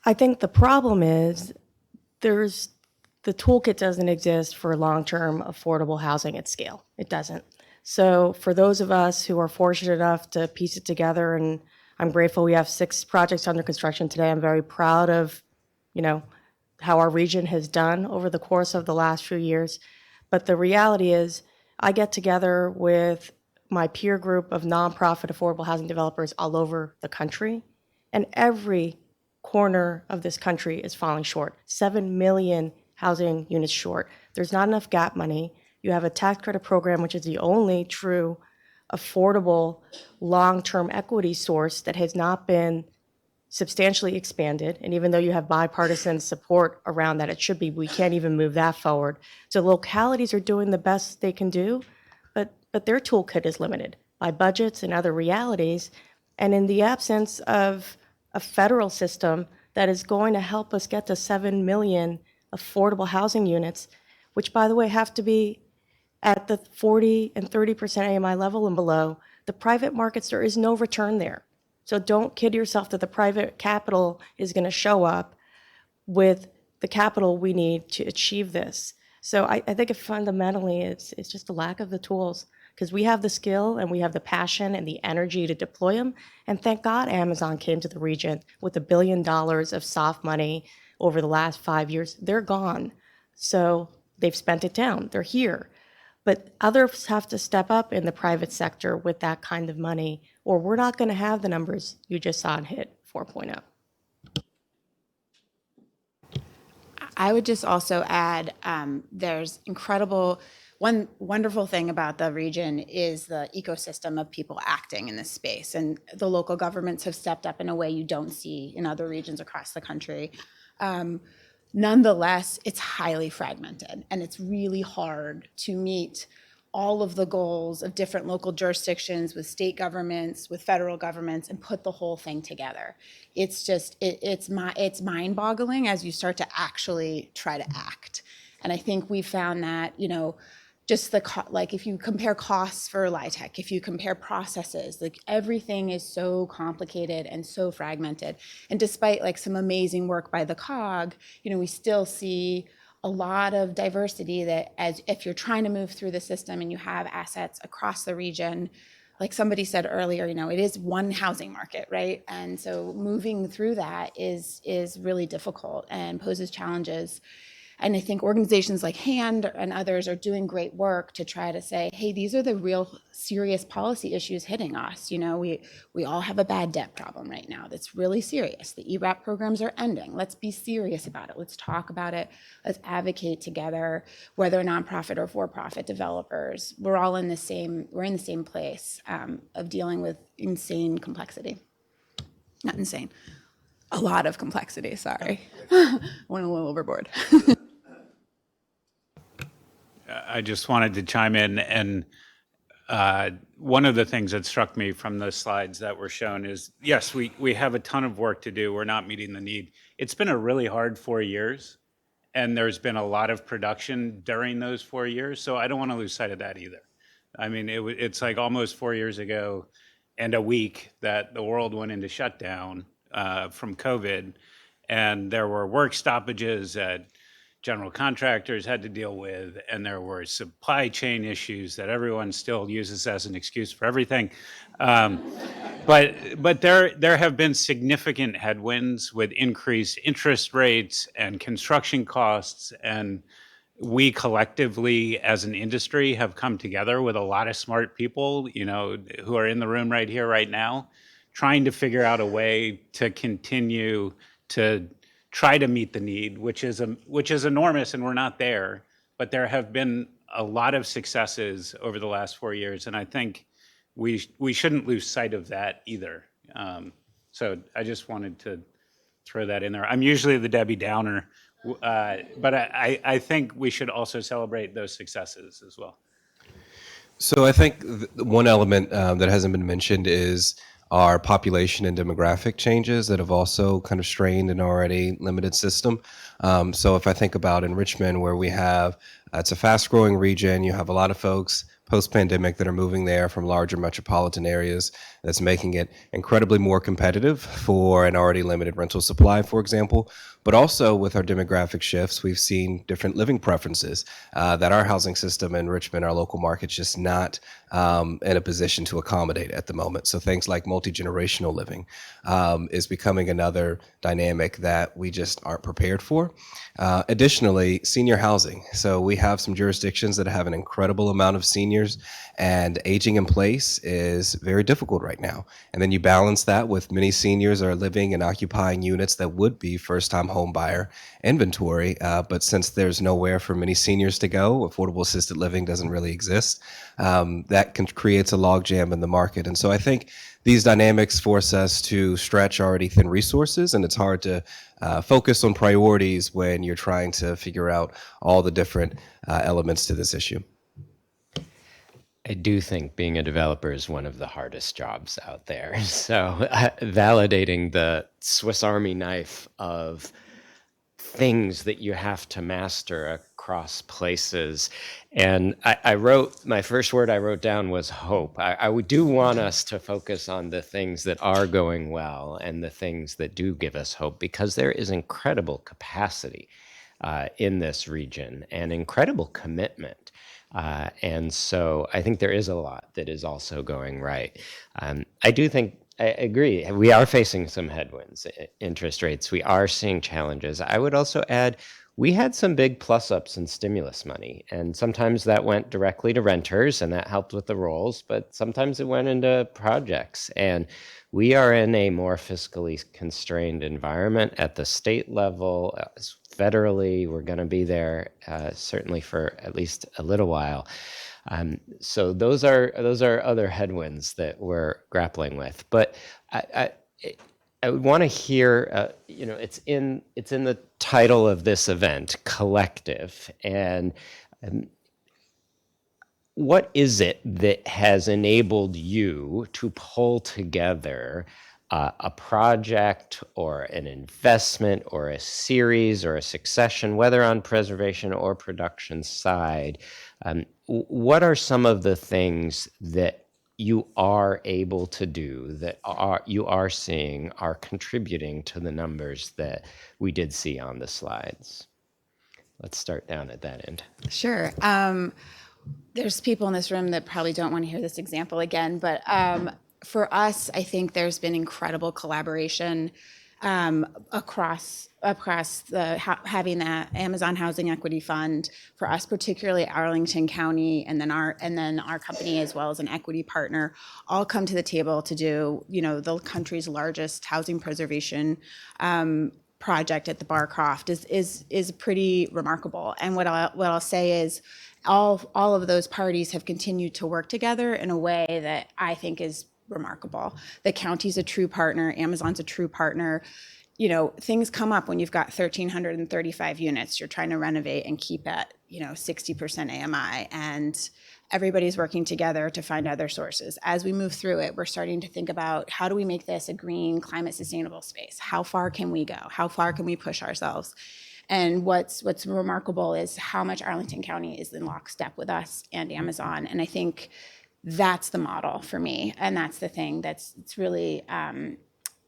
Speaker 7: I think the problem is the toolkit doesn't exist for long-term affordable housing at scale. It doesn't. So for those of us who are fortunate enough to piece it together, and I'm grateful we have 6 projects under construction today. I'm very proud of, you know, how our region has done over the course of the last few years. But the reality is I get together with my peer group of nonprofit affordable housing developers all over the country, and every corner of this country is falling short. 7 million housing units short. There's not enough gap money. You have a tax credit program, which is the only true affordable long-term equity source that has not been substantially expanded. And even though you have bipartisan support around that, it should be, we can't even move that forward. So localities are doing the best they can do, but their toolkit is limited by budgets and other realities. And in the absence of a federal system that is going to help us get to 7 million affordable housing units, which, by the way, have to be at the 40 and 30% AMI level and below. The private markets, there is no return there. So don't kid yourself that the private capital is going to show up with the capital we need to achieve this. So I think fundamentally it's just a lack of the tools, because we have the skill and we have the passion and the energy to deploy them. And thank God Amazon came to the region with $1 billion of soft money over the last 5 years. They're gone. So they've spent it down. They're here. But others have to step up in the private sector with that kind of money, or we're not going to have the numbers you just saw in HIT 4.0.
Speaker 11: I would just also add, there's one wonderful thing about the region is the ecosystem of people acting in this space. And the local governments have stepped up in a way you don't see in other regions across the country. Nonetheless, it's highly fragmented, and it's really hard to meet all of the goals of different local jurisdictions with state governments, with federal governments, and put the whole thing together. It's just, it's mind-boggling as you start to actually try to act. And I think we found that, you know, just like if you compare costs for LIHTC, if you compare processes, like everything is so complicated and so fragmented. And despite like some amazing work by the COG, you know, we still see a lot of diversity that as if you're trying to move through the system and you have assets across the region, like somebody said earlier, you know, it is one housing market, right? And so moving through that is really difficult and poses challenges. And I think organizations like HAND and others are doing great work to try to say, hey, these are the real serious policy issues hitting us. You know, we all have a bad debt problem right now that's really serious. The ERAP programs are ending. Let's be serious about it. Let's talk about it. Let's advocate together, whether nonprofit or for-profit developers. We're all in the same place of dealing with insane complexity. Not insane, a lot of complexity, sorry. Went a little overboard.
Speaker 8: I just wanted to chime in, and one of the things that struck me from the slides that were shown is, yes, we have a ton of work to do. We're not meeting the need. It's been a really hard 4 years, and there's been a lot of production during those 4 years, so I don't want to lose sight of that either. I mean, it's like almost 4 years ago, and a week that the world went into shutdown from COVID, and there were work stoppages that general contractors had to deal with, and there were supply chain issues that everyone still uses as an excuse for everything. But there have been significant headwinds with increased interest rates and construction costs, and we collectively as an industry have come together with a lot of smart people, who are in the room right here, right now, trying to figure out a way to continue to try to meet the need, which is enormous, and we're not there. But there have been a lot of successes over the last 4 years, and I think we shouldn't lose sight of that either. So I just wanted to throw that in there. I'm usually the Debbie Downer, but I think we should also celebrate those successes as well.
Speaker 10: So I think one element that hasn't been mentioned is our population and demographic changes that have also kind of strained an already limited system. So if I think about in Richmond, where we have, it's a fast growing region, you have a lot of folks post-pandemic that are moving there from larger metropolitan areas. That's making it incredibly more competitive for an already limited rental supply, for example. But also with our demographic shifts, we've seen different living preferences that our housing system in Richmond, our local market's just not in a position to accommodate at the moment. So things like multi-generational living is becoming another dynamic that we just aren't prepared for. Additionally, senior housing. So we have some jurisdictions that have an incredible amount of seniors, and aging in place is very difficult right now. And then you balance that with many seniors are living and occupying units that would be first-time home buyer inventory. But since there's nowhere for many seniors to go, affordable assisted living doesn't really exist. That creates a logjam in the market. And so I think these dynamics force us to stretch already thin resources, and it's hard to focus on priorities when you're trying to figure out all the different elements to this issue.
Speaker 6: I do think being a developer is one of the hardest jobs out there. So validating the Swiss Army knife of things that you have to master across places. And I wrote, my first word I wrote down was hope. I do want us to focus on the things that are going well and the things that do give us hope, because there is incredible capacity in this region and incredible commitment. And so I think there is a lot that is also going right. I do think, I agree, we are facing some headwinds, interest rates, we are seeing challenges. I would also add, we had some big plus-ups in stimulus money, and sometimes that went directly to renters, and that helped with the rolls, but sometimes it went into projects. And we are in a more fiscally constrained environment at the state level. Federally, we're going to be there certainly for at least a little while. So those are other headwinds that we're grappling with. But I would want to hear, it's in the title of this event, collective, and what is it that has enabled you to pull together a project or an investment or a series or a succession, whether on preservation or production side? What are some of the things that you are able to do that you are seeing are contributing to the numbers that we did see on the slides? Let's start down at that end.
Speaker 11: Sure. There's people in this room that probably don't want to hear this example again, but for us, I think there's been incredible collaboration across having the Amazon Housing Equity Fund, for us, particularly Arlington County, and then our company, as well as an equity partner, all come to the table to do, the country's largest housing preservation project at the Barcroft is pretty remarkable. And what I'll say is, all of those parties have continued to work together in a way that I think is remarkable. The county's a true partner. Amazon's a true partner. Things come up when you've got 1,335 units you're trying to renovate and keep at, 60% AMI, and everybody's working together to find other sources. As we move through it, we're starting to think about, how do we make this a green, climate sustainable space? How far can we go? How far can we push ourselves? And what's remarkable is how much Arlington County is in lockstep with us and Amazon. And I think that's the model for me, and that's the thing it's really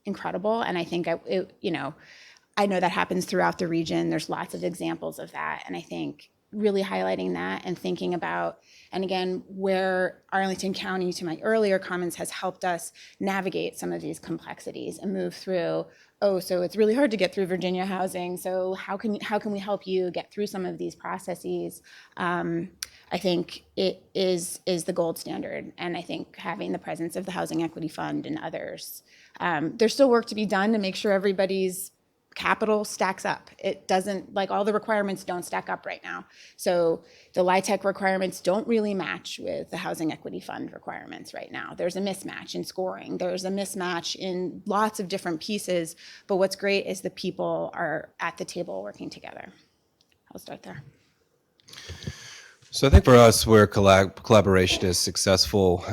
Speaker 11: incredible. And I think I know that happens throughout the region. There's lots of examples of that, and I think really highlighting that and thinking about, and again, where Arlington County, to my earlier comments, has helped us navigate some of these complexities and move through, so it's really hard to get through Virginia housing, so how can we help you get through some of these processes? I think it is the gold standard, and I think having the presence of the Housing Equity Fund and others, there's still work to be done to make sure everybody's capital stacks up. It doesn't, like, all the requirements don't stack up right now. So the LIHTC requirements don't really match with the Housing Equity Fund requirements right now. There's a mismatch in scoring. There's a mismatch in lots of different pieces. But what's great is the people are at the table working together. I'll start there.
Speaker 10: So I think for us, where collaboration is successful,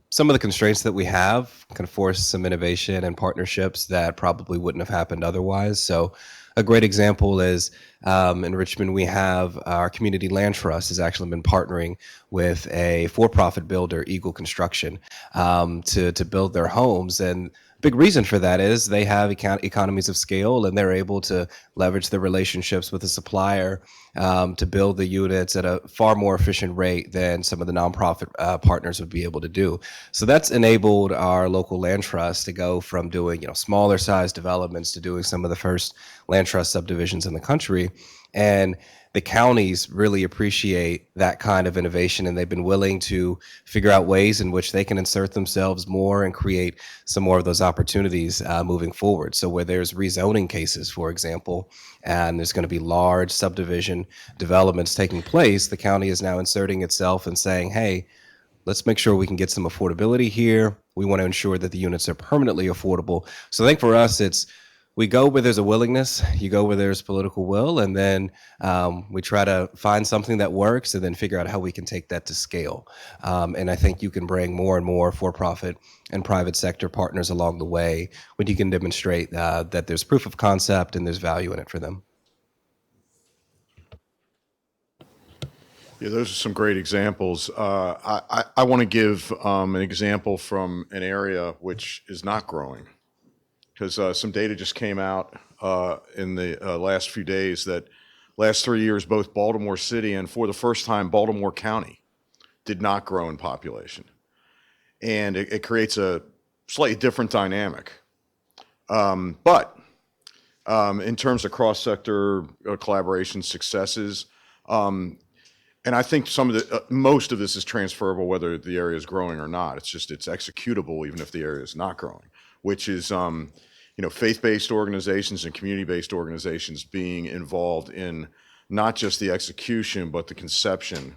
Speaker 10: some of the constraints that we have can force some innovation and partnerships that probably wouldn't have happened otherwise. So a great example is in Richmond, we have our community land trust has actually been partnering with a for-profit builder, Eagle Construction, to build their homes. And big reason for that is they have economies of scale, and they're able to leverage their relationships with the supplier to build the units at a far more efficient rate than some of the nonprofit partners would be able to do. So that's enabled our local land trust to go from doing smaller size developments to doing some of the first land trust subdivisions in the country. And the counties really appreciate that kind of innovation, and they've been willing to figure out ways in which they can insert themselves more and create some more of those opportunities moving forward. So where there's rezoning cases, for example, and there's going to be large subdivision developments taking place, the county is now inserting itself and saying, hey, let's make sure we can get some affordability here. We want to ensure that the units are permanently affordable. So I think for us, we go where there's a willingness, you go where there's political will, and then we try to find something that works and then figure out how we can take that to scale. And I think you can bring more and more for-profit and private sector partners along the way when you can demonstrate that there's proof of concept and there's value in it for them.
Speaker 9: Yeah, those are some great examples. I want to give an example from an area which is not growing, because some data just came out in the last few days that last 3 years, both Baltimore City and, for the first time, Baltimore County did not grow in population. And it creates a slightly different dynamic. But in terms of cross-sector collaboration successes, and I think most of this is transferable whether the area is growing or not. It's executable even if the area is not growing, which is faith-based organizations and community-based organizations being involved in not just the execution, but the conception,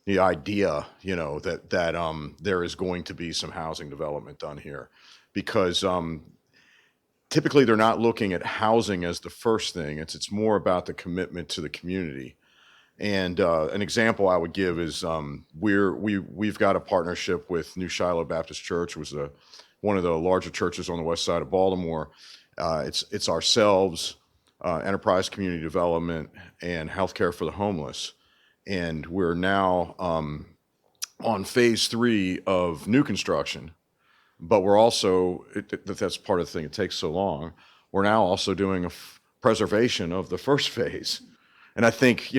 Speaker 9: the idea, that there is going to be some housing development done here. Because typically they're not looking at housing as the first thing. It's more about the commitment to the community. And an example I would give is we've got a partnership with New Shiloh Baptist Church, which was one of the larger churches on the west side of Baltimore. It's ourselves, Enterprise Community Development, and Healthcare for the Homeless. And we're now on phase 3 of new construction, but we're also, that's part of the thing, it takes so long, we're now also doing a preservation of the first phase. And I think,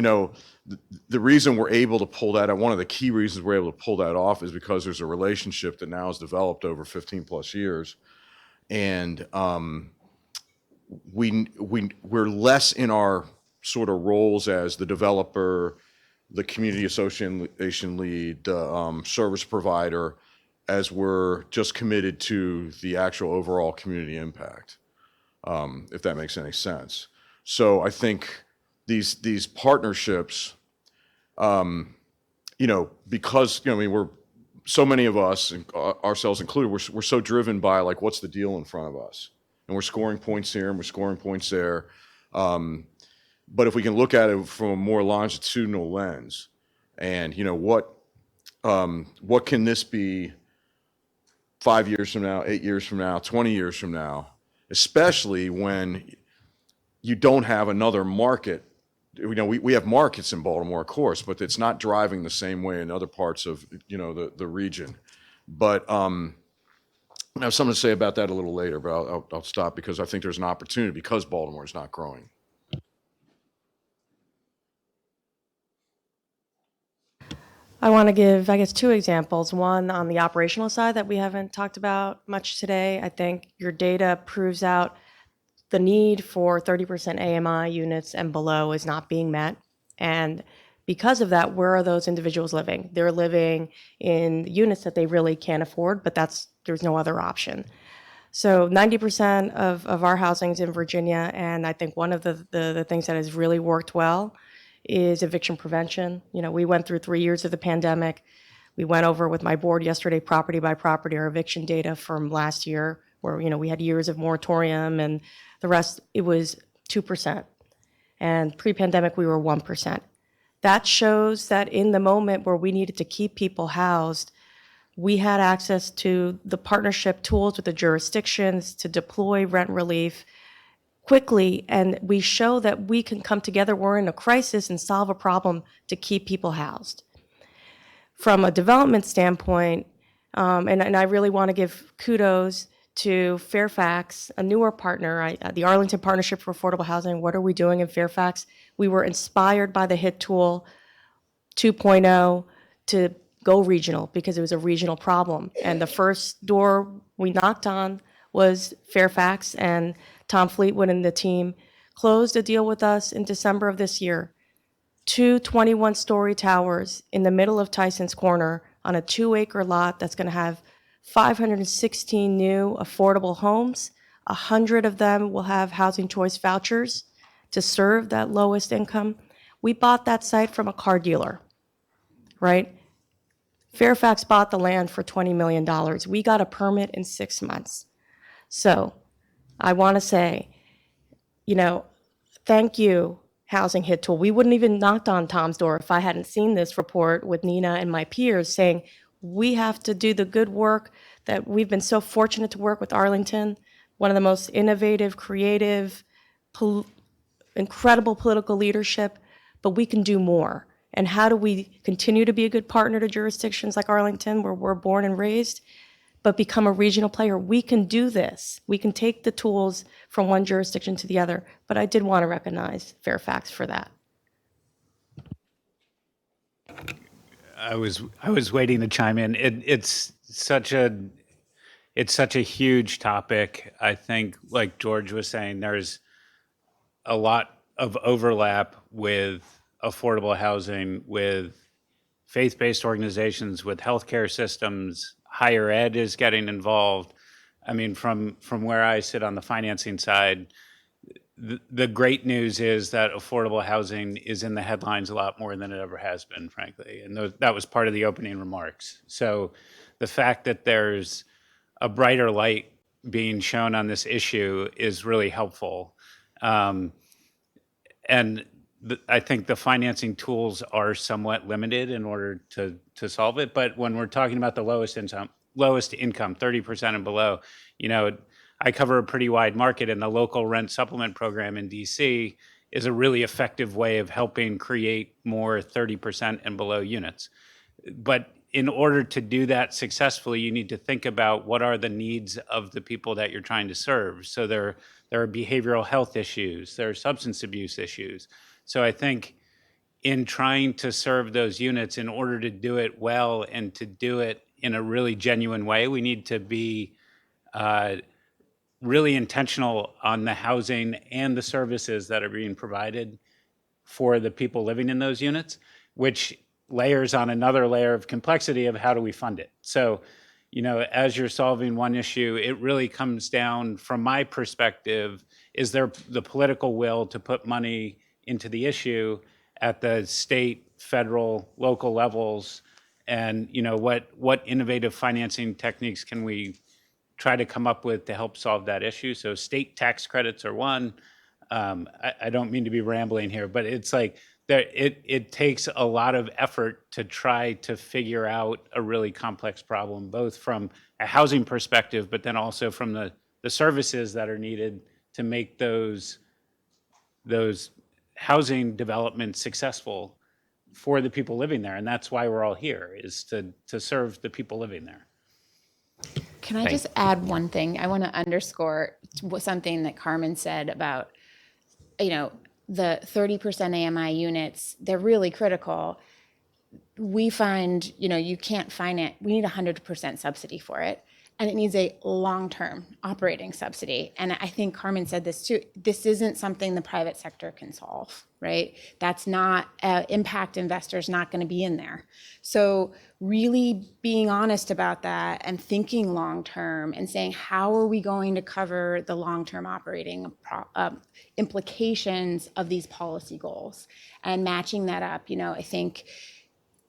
Speaker 9: the reason we're able to pull that, one of the key reasons we're able to pull that off is because there's a relationship that now has developed over 15 plus years. And we're less in our sort of roles as the developer, the community association lead, the service provider, as we're just committed to the actual overall community impact, if that makes any sense. So I think these partnerships, because we're so many of us, ourselves included, we're so driven by what's the deal in front of us, and we're scoring points here and we're scoring points there. But if we can look at it from a more longitudinal lens, and what can this be 5 years from now, 8 years from now, 20 years from now, especially when you don't have another market we have markets in Baltimore, of course, but it's not driving the same way in other parts of, the region. But I have something to say about that a little later, but I'll stop because I think there's an opportunity because Baltimore is not growing.
Speaker 7: I want to give, I guess, two examples. One on the operational side that we haven't talked about much today. I think your data proves out the need for 30% AMI units and below is not being met. And because of that, where are those individuals living? They're living in units that they really can't afford, but there's no other option. So 90% of our housing is in Virginia, and I think one of the things that has really worked well is eviction prevention. We went through 3 years of the pandemic. We went over with my board yesterday, property by property, our eviction data from last year, where we had years of moratorium, and the rest, it was 2%. And pre-pandemic, we were 1%. That shows that in the moment where we needed to keep people housed, we had access to the partnership tools with the jurisdictions to deploy rent relief quickly, and we show that we can come together, we're in a crisis, and solve a problem to keep people housed. From a development standpoint, and I really want to give kudos to Fairfax, a newer partner, the Arlington Partnership for Affordable Housing. What are we doing in Fairfax? We were inspired by the HIT tool 2.0 to go regional because it was a regional problem. And the first door we knocked on was Fairfax, and Tom Fleetwood and the team closed a deal with us in December of this year. 2 21-story towers in the middle of Tyson's Corner on a 2-acre lot that's going to have 516 new affordable homes. 100 of them will have housing choice vouchers to serve that lowest income. We bought that site from a car dealer, right? Fairfax bought the land for $20 million. We got a permit in 6 months. So I want to say, thank you, Housing HIT Tool. We wouldn't even knocked on Tom's door if I hadn't seen this report with Nina and my peers saying, we have to do the good work that we've been so fortunate to work with Arlington, one of the most innovative, creative, incredible political leadership, but we can do more. And how do we continue to be a good partner to jurisdictions like Arlington, where we're born and raised, but become a regional player? We can do this. We can take the tools from one jurisdiction to the other, but I did want to recognize Fairfax for that.
Speaker 8: I was waiting to chime in. It's such a huge topic. I think, like George was saying, there's a lot of overlap with affordable housing, with faith-based organizations, with healthcare systems. Higher ed is getting involved. I mean, from where I sit on the financing side, the great news is that affordable housing is in the headlines a lot more than it ever has been, frankly. And that was part of the opening remarks. So the fact that there's a brighter light being shown on this issue is really helpful. And I think the financing tools are somewhat limited in order to solve it. But when we're talking about the lowest income, 30% and below, I cover a pretty wide market, and the local rent supplement program in DC is a really effective way of helping create more 30% and below units. But in order to do that successfully, you need to think about what are the needs of the people that you're trying to serve. So there are behavioral health issues, there are substance abuse issues. So I think in trying to serve those units, in order to do it well and to do it in a really genuine way, we need to be really intentional on the housing and the services that are being provided for the people living in those units, which layers on another layer of complexity of how do we fund it. So, as you're solving one issue, it really comes down, from my perspective, is there the political will to put money into the issue at the state, federal, local levels, and what innovative financing techniques can we try to come up with to help solve that issue. So state tax credits are one. I don't mean to be rambling here, but it's like it takes a lot of effort to try to figure out a really complex problem, both from a housing perspective, but then also from the services that are needed to make those housing development successful for the people living there. And that's why we're all here, is to serve the people living there.
Speaker 11: Can I just add one thing? I want to underscore something that Carmen said about, the 30% AMI units. They're really critical. We find, you can't finance, we need 100% subsidy for it. And it needs a long-term operating subsidy. And I think Carmen said this too, this isn't something the private sector can solve, right? That's not, impact investors not going to be in there. So really being honest about that and thinking long-term and saying, how are we going to cover the long-term operating implications of these policy goals and matching that up? I think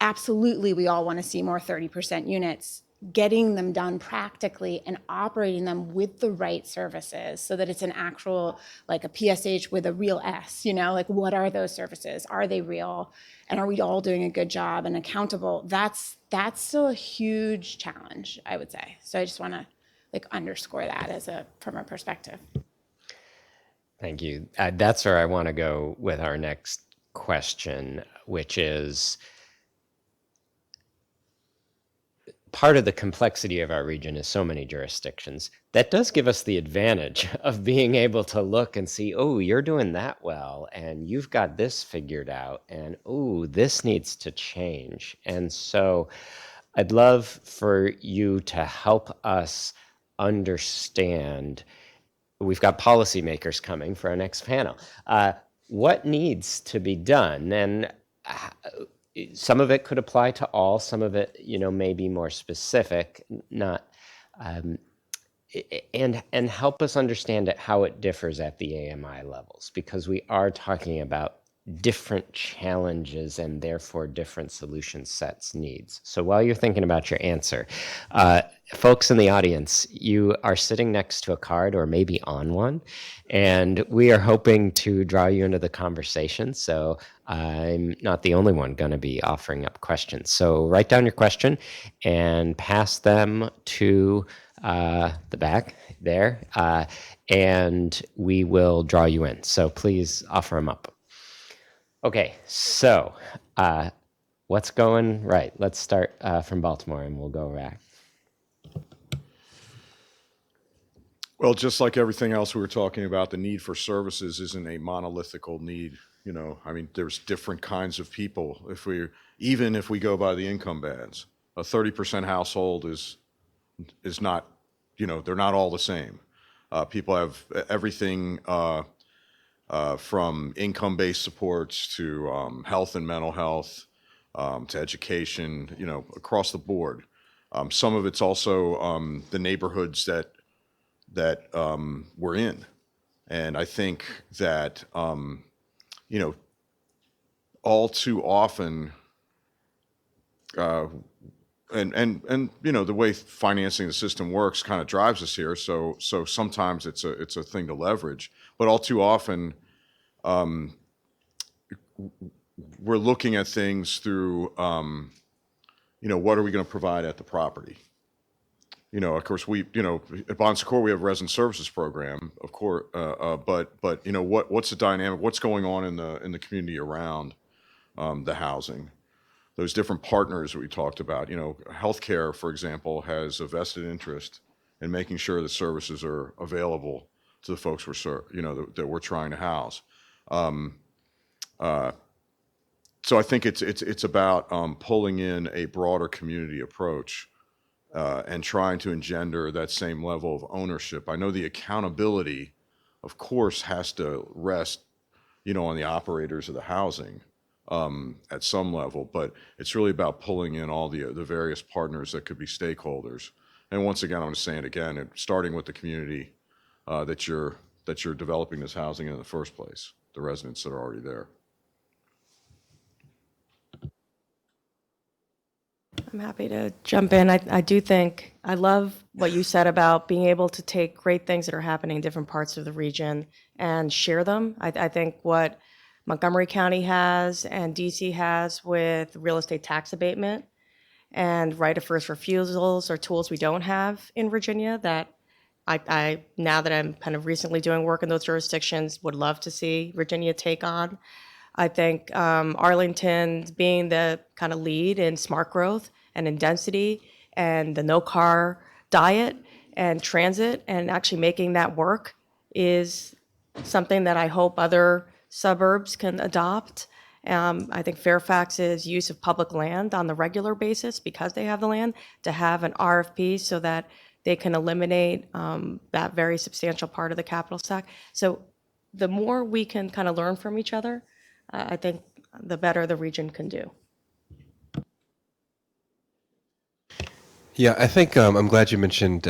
Speaker 11: absolutely we all want to see more 30% units. Getting them done practically and operating them with the right services so that it's an actual, like a PSH with a real S, like what are those services? Are they real? And are we all doing a good job and accountable? That's still a huge challenge, I would say. So I just want to underscore that from a perspective.
Speaker 6: Thank you. That's where I want to go with our next question, which is, part of the complexity of our region is so many jurisdictions. That does give us the advantage of being able to look and see, oh, you're doing that well, and you've got this figured out, and oh, this needs to change. And so I'd love for you to help us understand, we've got policymakers coming for our next panel. What needs to be done? And some of it could apply to all, some of it, may be more specific, not, and help us understand how it differs at the AMI levels, because we are talking about different challenges and therefore different solution sets needs. So while you're thinking about your answer, folks in the audience, you are sitting next to a card or maybe on one, and we are hoping to draw you into the conversation. So I'm not the only one going to be offering up questions. So write down your question and pass them to the back there, and we will draw you in. So please offer them up. Okay, so what's going right? Let's start from Baltimore and we'll go back.
Speaker 9: Well, just like everything else we were talking about, the need for services isn't a monolithical need. There's different kinds of people. Even if we go by the income bands, a 30% household is not, they're not all the same. People have everything from income-based supports to health and mental health, to education, across the board. Some of it's also the neighborhoods that we're in. And I think that, all too often, and the way financing the system works kind of drives us here. So sometimes it's a thing to leverage, but all too often, we're looking at things through, what are we going to provide at the property? Of course, at Bon Secours, we have a resident services program, of course, but what's the dynamic? What's going on in the community around the housing? Those different partners that we talked about. Healthcare, for example, has a vested interest in making sure the services are available to the folks that we're trying to house. So I think it's about pulling in a broader community approach and trying to engender that same level of ownership. I know the accountability, of course, has to rest, on the operators of the housing at some level, but it's really about pulling in all the various partners that could be stakeholders. And once again, I'm going to say it again, starting with the community that you're developing this housing in the first place, the residents that are already there.
Speaker 7: I'm happy to jump in. I do think, I love what you said about being able to take great things that are happening in different parts of the region and share them. I think what Montgomery County has and DC has with real estate tax abatement and right of first refusals are tools we don't have in Virginia that I now that I'm kind of recently doing work in those jurisdictions, would love to see Virginia take on. I think Arlington being the kind of lead in smart growth and in density and the no car diet and transit and actually making that work is something that I hope other suburbs can adopt. I think Fairfax's use of public land on the regular basis, because they have the land, to have an RFP so that they can eliminate that very substantial part of the capital stack. So the more we can kind of learn from each other, I think the better the region can do.
Speaker 10: Yeah, I think I'm glad you mentioned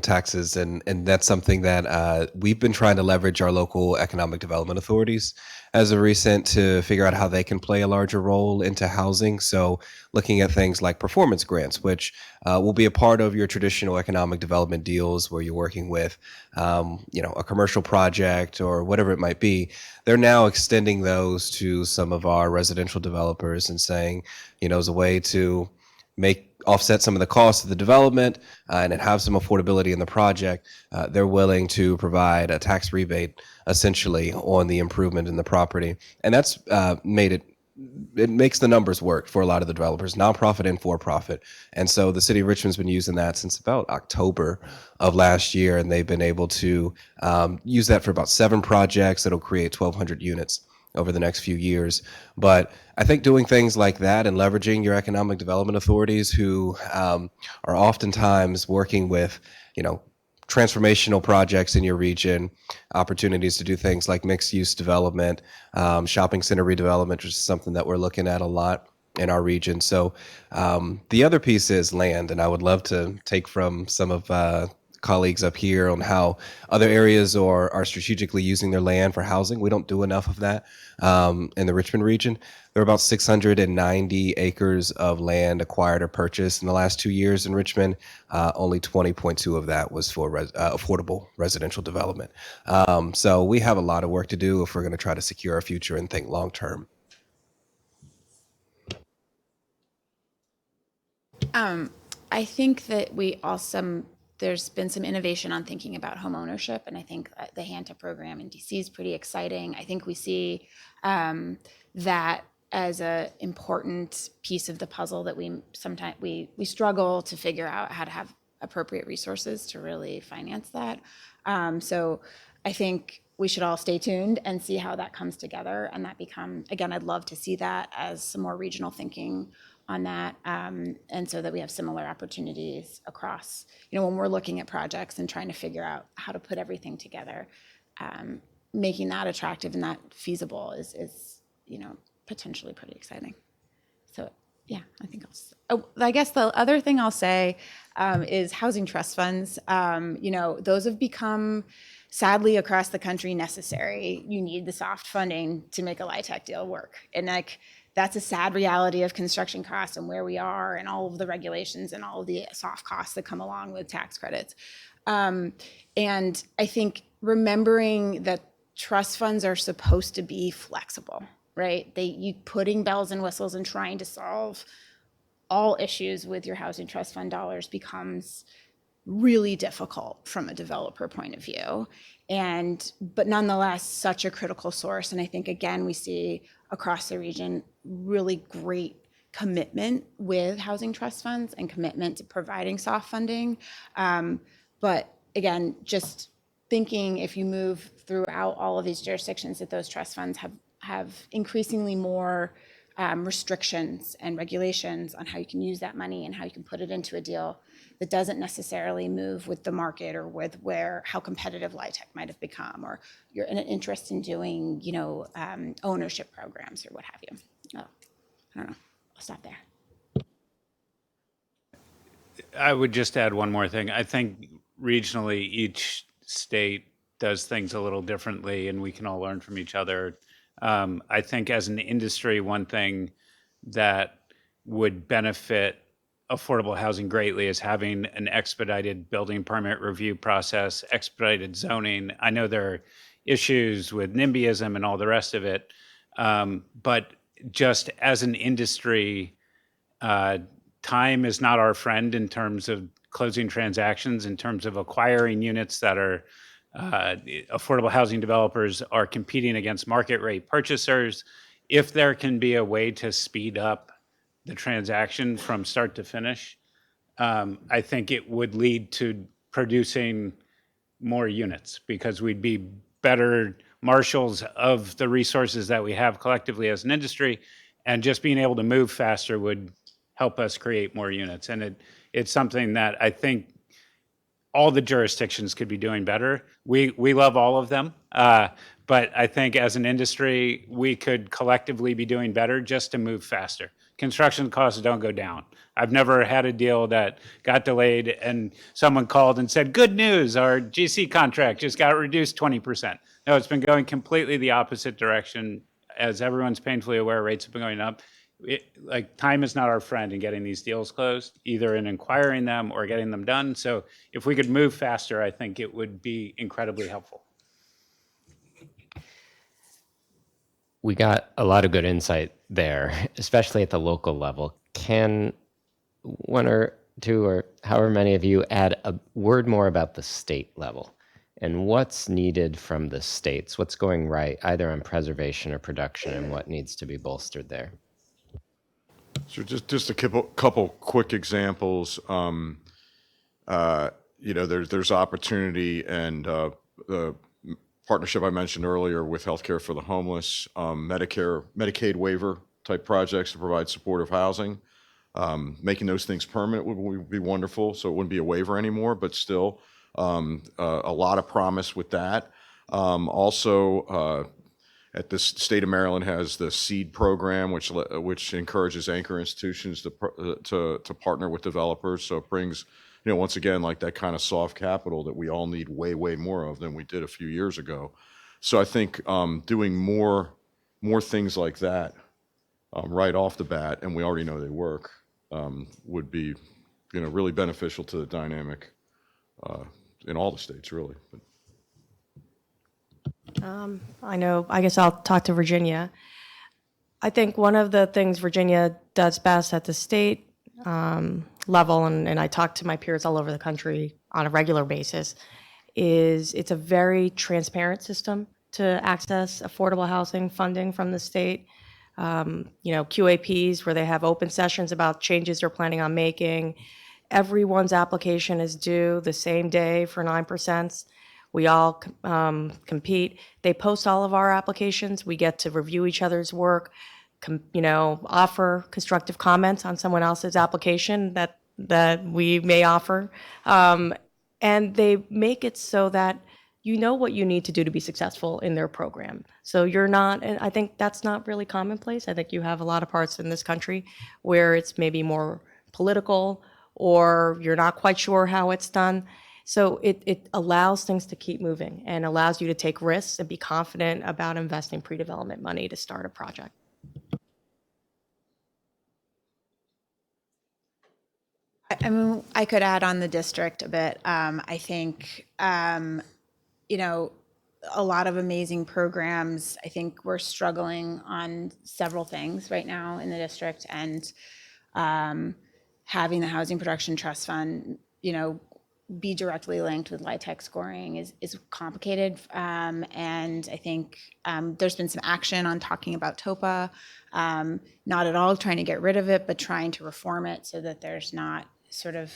Speaker 10: taxes, and that's something that we've been trying to leverage our local economic development authorities as of recent to figure out how they can play a larger role into housing. So looking at things like performance grants, which will be a part of your traditional economic development deals where you're working with a commercial project or whatever it might be. They're now extending those to some of our residential developers and saying, as a way to offset some of the costs of the development and have some affordability in the project, they're willing to provide a tax rebate essentially on the improvement in the property. And that's it makes the numbers work for a lot of the developers, nonprofit and for-profit. And so the city of Richmond's been using that since about October of last year, and they've been able to use that for about 7 projects that'll create 1,200 units over the next few years. But I think doing things like that and leveraging your economic development authorities who are oftentimes working with, transformational projects in your region, opportunities to do things like mixed use development, shopping center redevelopment, which is something that we're looking at a lot in our region. So the other piece is land, and I would love to take from some of colleagues up here on how other areas are strategically using their land for housing. We don't do enough of that in the Richmond region. There are about 690 acres of land acquired or purchased in the last 2 years in Richmond. Only 20.2 of that was for affordable residential development. So we have a lot of work to do if we're going to try to secure our future and think long term.
Speaker 11: I think that there's been some innovation on thinking about home ownership, and I think the HANTA program in DC is pretty exciting. I think we see that as an important piece of the puzzle that we sometimes struggle to figure out how to have appropriate resources to really finance that. So I think we should all stay tuned and see how that comes together, and that again, I'd love to see that as some more regional thinking on that, and so that we have similar opportunities across, when we're looking at projects and trying to figure out how to put everything together, making that attractive and that feasible is potentially pretty exciting. So yeah, I think I guess the other thing I'll say is housing trust funds. Those have become, sadly, across the country, necessary. You need the soft funding to make a LIHTC deal work, and that's a sad reality of construction costs and where we are and all of the regulations and all of the soft costs that come along with tax credits. And I think remembering that trust funds are supposed to be flexible, right? You putting bells and whistles and trying to solve all issues with your housing trust fund dollars becomes really difficult from a developer point of view. But nonetheless, such a critical source. And I think, again, we see across the region really great commitment with housing trust funds and commitment to providing soft funding. But again, just thinking if you move throughout all of these jurisdictions that those trust funds have increasingly more restrictions and regulations on how you can use that money and how you can put it into a deal that doesn't necessarily move with the market or with how competitive LIHTC might have become, or you're in an interest in doing, ownership programs or what have you. Oh, I don't know. I'll stop there.
Speaker 8: I would just add one more thing. I think regionally, each state does things a little differently, and we can all learn from each other. I think as an industry, one thing that would benefit affordable housing greatly is having an expedited building permit review process, expedited zoning. I know there are issues with NIMBYism and all the rest of it, but just as an industry, time is not our friend in terms of closing transactions in terms of acquiring units that are affordable housing developers are competing against market rate purchasers. If there can be a way to speed up the transaction from start to finish, I think it would lead to producing more units because we'd be better marshals of the resources that we have collectively as an industry, and just being able to move faster would help us create more units. And it's something that I think all the jurisdictions could be doing better. We love all of them, but I think as an industry, we could collectively be doing better just to move faster. Construction costs don't go down. I've never had a deal that got delayed and someone called and said, good news, our GC contract just got reduced 20%. No, it's been going completely the opposite direction. As everyone's painfully aware, rates have been going up. Time is not our friend in getting these deals closed, either in acquiring them or getting them done. So if we could move faster, I think it would be incredibly helpful.
Speaker 6: We got a lot of good insight there, especially at the local level. Can one or two or however many of you add a word more about the state level and what's needed from the states? What's going right, either on preservation or production, and what needs to be bolstered there?
Speaker 9: So just a couple quick examples. There's opportunity, and the partnership I mentioned earlier with Healthcare for the Homeless, Medicaid waiver type projects to provide supportive housing. Making those things permanent would be wonderful, so it wouldn't be a waiver anymore, but still a lot of promise with that. Also, at the state of Maryland has the SEED program, which encourages anchor institutions to partner with developers. So it brings, once again, like that kind of soft capital that we all need way, way more of than we did a few years ago. So I think doing more things like that right off the bat, and we already know they work, would be, really beneficial to the dynamic in all the states, really.
Speaker 7: I guess I'll talk to Virginia. I think one of the things Virginia does best at the state level, and I talk to my peers all over the country on a regular basis, is it's a very transparent system to access affordable housing funding from the state. QAPs where they have open sessions about changes they're planning on making. Everyone's application is due the same day for 9%. We all compete. They post all of our applications. We get to review each other's work, offer constructive comments on someone else's application that we may offer. And they make it so that you know what you need to do to be successful in their program. So you're not, and I think that's not really commonplace. I think you have a lot of parts in this country where it's maybe more political or you're not quite sure how it's done. So it allows things to keep moving and allows you to take risks and be confident about investing pre-development money to start a project.
Speaker 11: I mean, I could add on the district a bit. I think, a lot of amazing programs. I think we're struggling on several things right now in the district, and having the Housing Production Trust Fund, be directly linked with LIHTC scoring is complicated. And I think there's been some action on talking about TOPA, not at all trying to get rid of it, but trying to reform it so that there's not sort of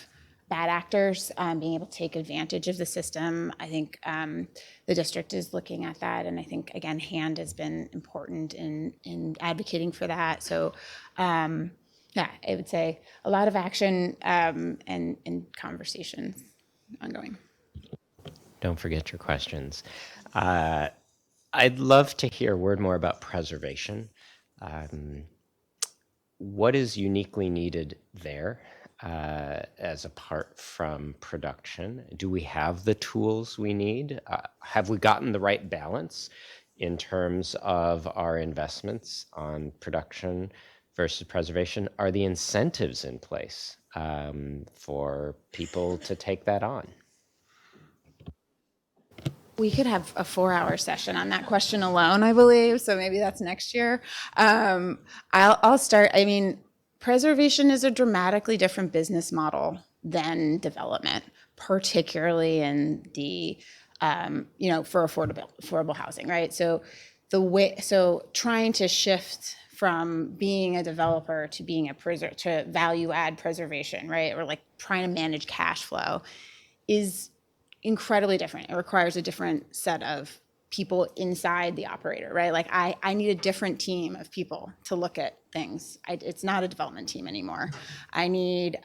Speaker 11: bad actors being able to take advantage of the system. I think the district is looking at that, and I think, again, HAND has been important in advocating for that. So yeah, I would say a lot of action and conversations ongoing.
Speaker 6: Don't forget your questions. I'd love to hear a word more about preservation. What is uniquely needed there as apart from production? Do we have the tools we need? Have we gotten the right balance in terms of our investments on production versus preservation? Are the incentives in place for people to take that on?
Speaker 11: We could have a 4-hour session on that question alone, I believe. So maybe that's next year. I'll start. I mean, preservation is a dramatically different business model than development, particularly in the, for affordable housing, right? So trying to shift from being a developer to being to value add preservation, right? Or like trying to manage cash flow is incredibly different. It requires a different set of people inside the operator, right? Like I need a different team of people to look at things. It's not a development team anymore. I need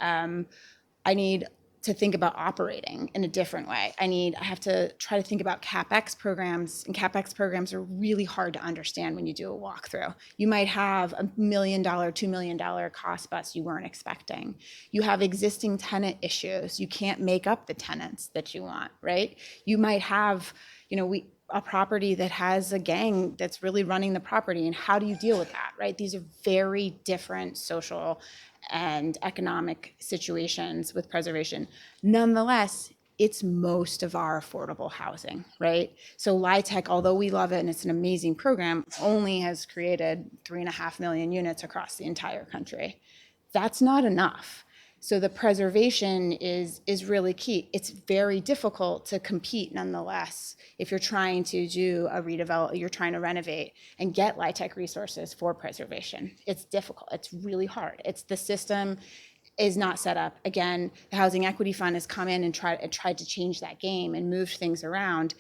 Speaker 11: to think about operating in a different way. I have to try to think about CapEx programs, and CapEx programs are really hard to understand when you do a walkthrough. You might have $1 million, $2 million cost bust you weren't expecting. You have existing tenant issues. You can't make up the tenants that you want, right? You might have, a property that has a gang that's really running the property, and how do you deal with that, right? These are very different social and economic situations with preservation. Nonetheless, it's most of our affordable housing, right? So LIHTC, although we love it and it's an amazing program, only has created 3.5 million units across the entire country. That's not enough. So the preservation is really key. It's very difficult to compete nonetheless if you're trying to do a redevelop, you're trying to renovate and get LIHTC resources for preservation. It's difficult. It's really hard. The system is not set up. Again, the Housing Equity Fund has come in and tried to change that game and moved things around.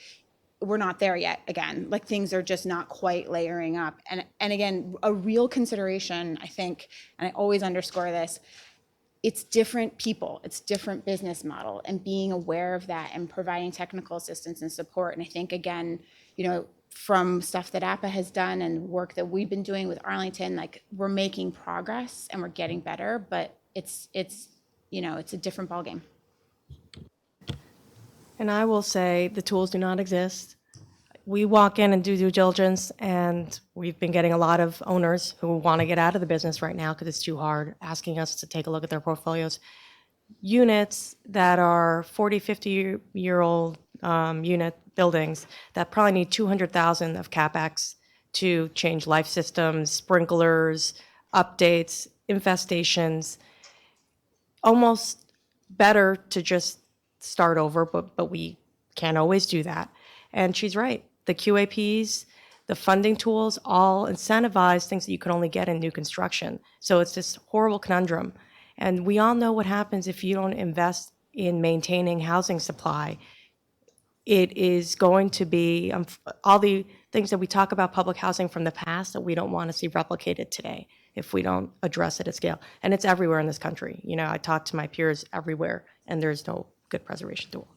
Speaker 11: We're not there yet. Again, like things are just not quite layering up. And again, a real consideration, I think, and I always underscore this, it's different people, it's different business model, and being aware of that and providing technical assistance and support. And I think, again, from stuff that APA has done and work that we've been doing with Arlington, like we're making progress and we're getting better, but it's a different ballgame.
Speaker 7: And I will say the tools do not exist. We walk in and do due diligence, and we've been getting a lot of owners who want to get out of the business right now because it's too hard, asking us to take a look at their portfolios. Units that are 40, 50-year-old unit buildings that probably need $200,000 of CapEx to change life systems, sprinklers, updates, infestations. Almost better to just start over, but we can't always do that. And she's right. The QAPs, the funding tools, all incentivize things that you can only get in new construction. So it's this horrible conundrum. And we all know what happens if you don't invest in maintaining housing supply. It is going to be all the things that we talk about public housing from the past that we don't want to see replicated today if we don't address it at scale. And it's everywhere in this country. I talk to my peers everywhere, and there's no good preservation tool.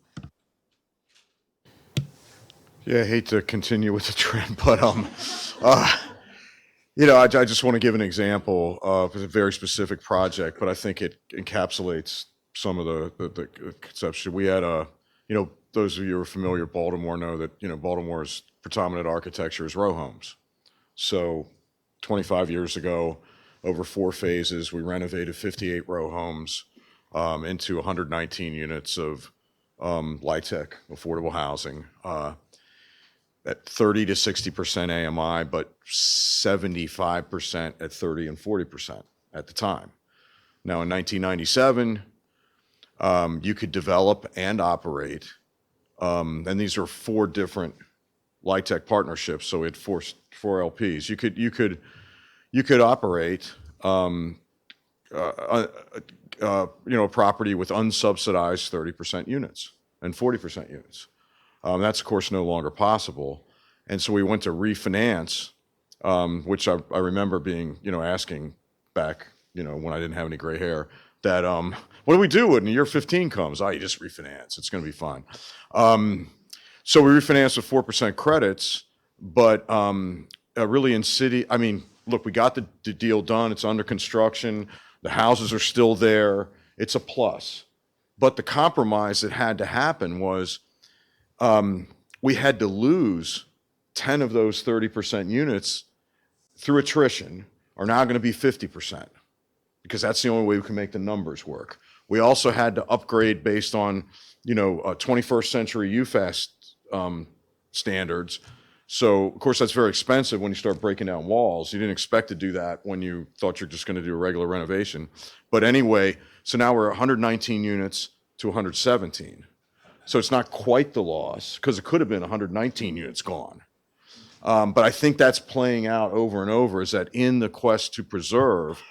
Speaker 9: Yeah, I hate to continue with the trend, but I just want to give an example of a very specific project, but I think it encapsulates some of the conception. We had those of you who are familiar with Baltimore know that Baltimore's predominant architecture is row homes. So 25 years ago, over 4 phases, we renovated 58 row homes into 119 units of LIHTC, affordable housing. At 30 to 60% AMI, but 75% at 30 and 40% at the time. Now in 1997, you could develop and operate, and these are 4 different LIHTC partnerships, so it forced 4 LPs. You could operate a property with unsubsidized 30% units and 40% units. That's, of course, no longer possible. And so we went to refinance, which I remember being, asking back, when I didn't have any gray hair, that, what do we do when year 15 comes? You just refinance. It's going to be fine. So we refinanced with 4% credits, but really in city, look, we got the deal done. It's under construction. The houses are still there. It's a plus. But the compromise that had to happen was, we had to lose 10 of those 30% units through attrition are now going to be 50% because that's the only way we can make the numbers work. We also had to upgrade based on, 21st century UFAS standards So, of course, that's very expensive when you start breaking down walls. You didn't expect to do that when you thought you're just going to do a regular renovation. But anyway, so now we're 119 units to 117. So it's not quite the loss, because it could have been 119 units gone. But I think that's playing out over and over, is that in the quest to preserve,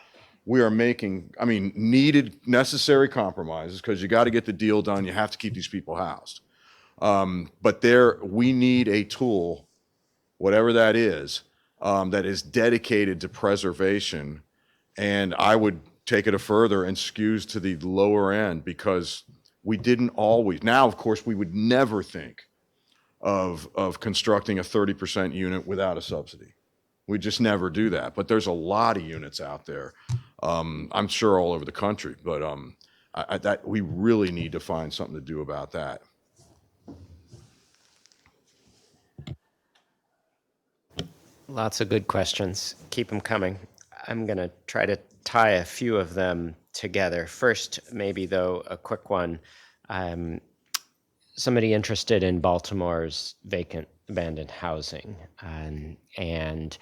Speaker 9: we are making, I mean, needed, necessary compromises, because you got to get the deal done. You have to keep these people housed. But we need a tool, whatever that is dedicated to preservation. And I would take it a further and skews to the lower end, because we didn't always. Now, of course, we would never think of constructing a 30% unit without a subsidy. We just never do that. But there's a lot of units out there, I'm sure all over the country. But that we really need to find something to do about that.
Speaker 6: Lots of good questions. Keep them coming. I'm going to try to tie a few of them together. First, maybe though, a quick one. Somebody interested in Baltimore's vacant abandoned housing, and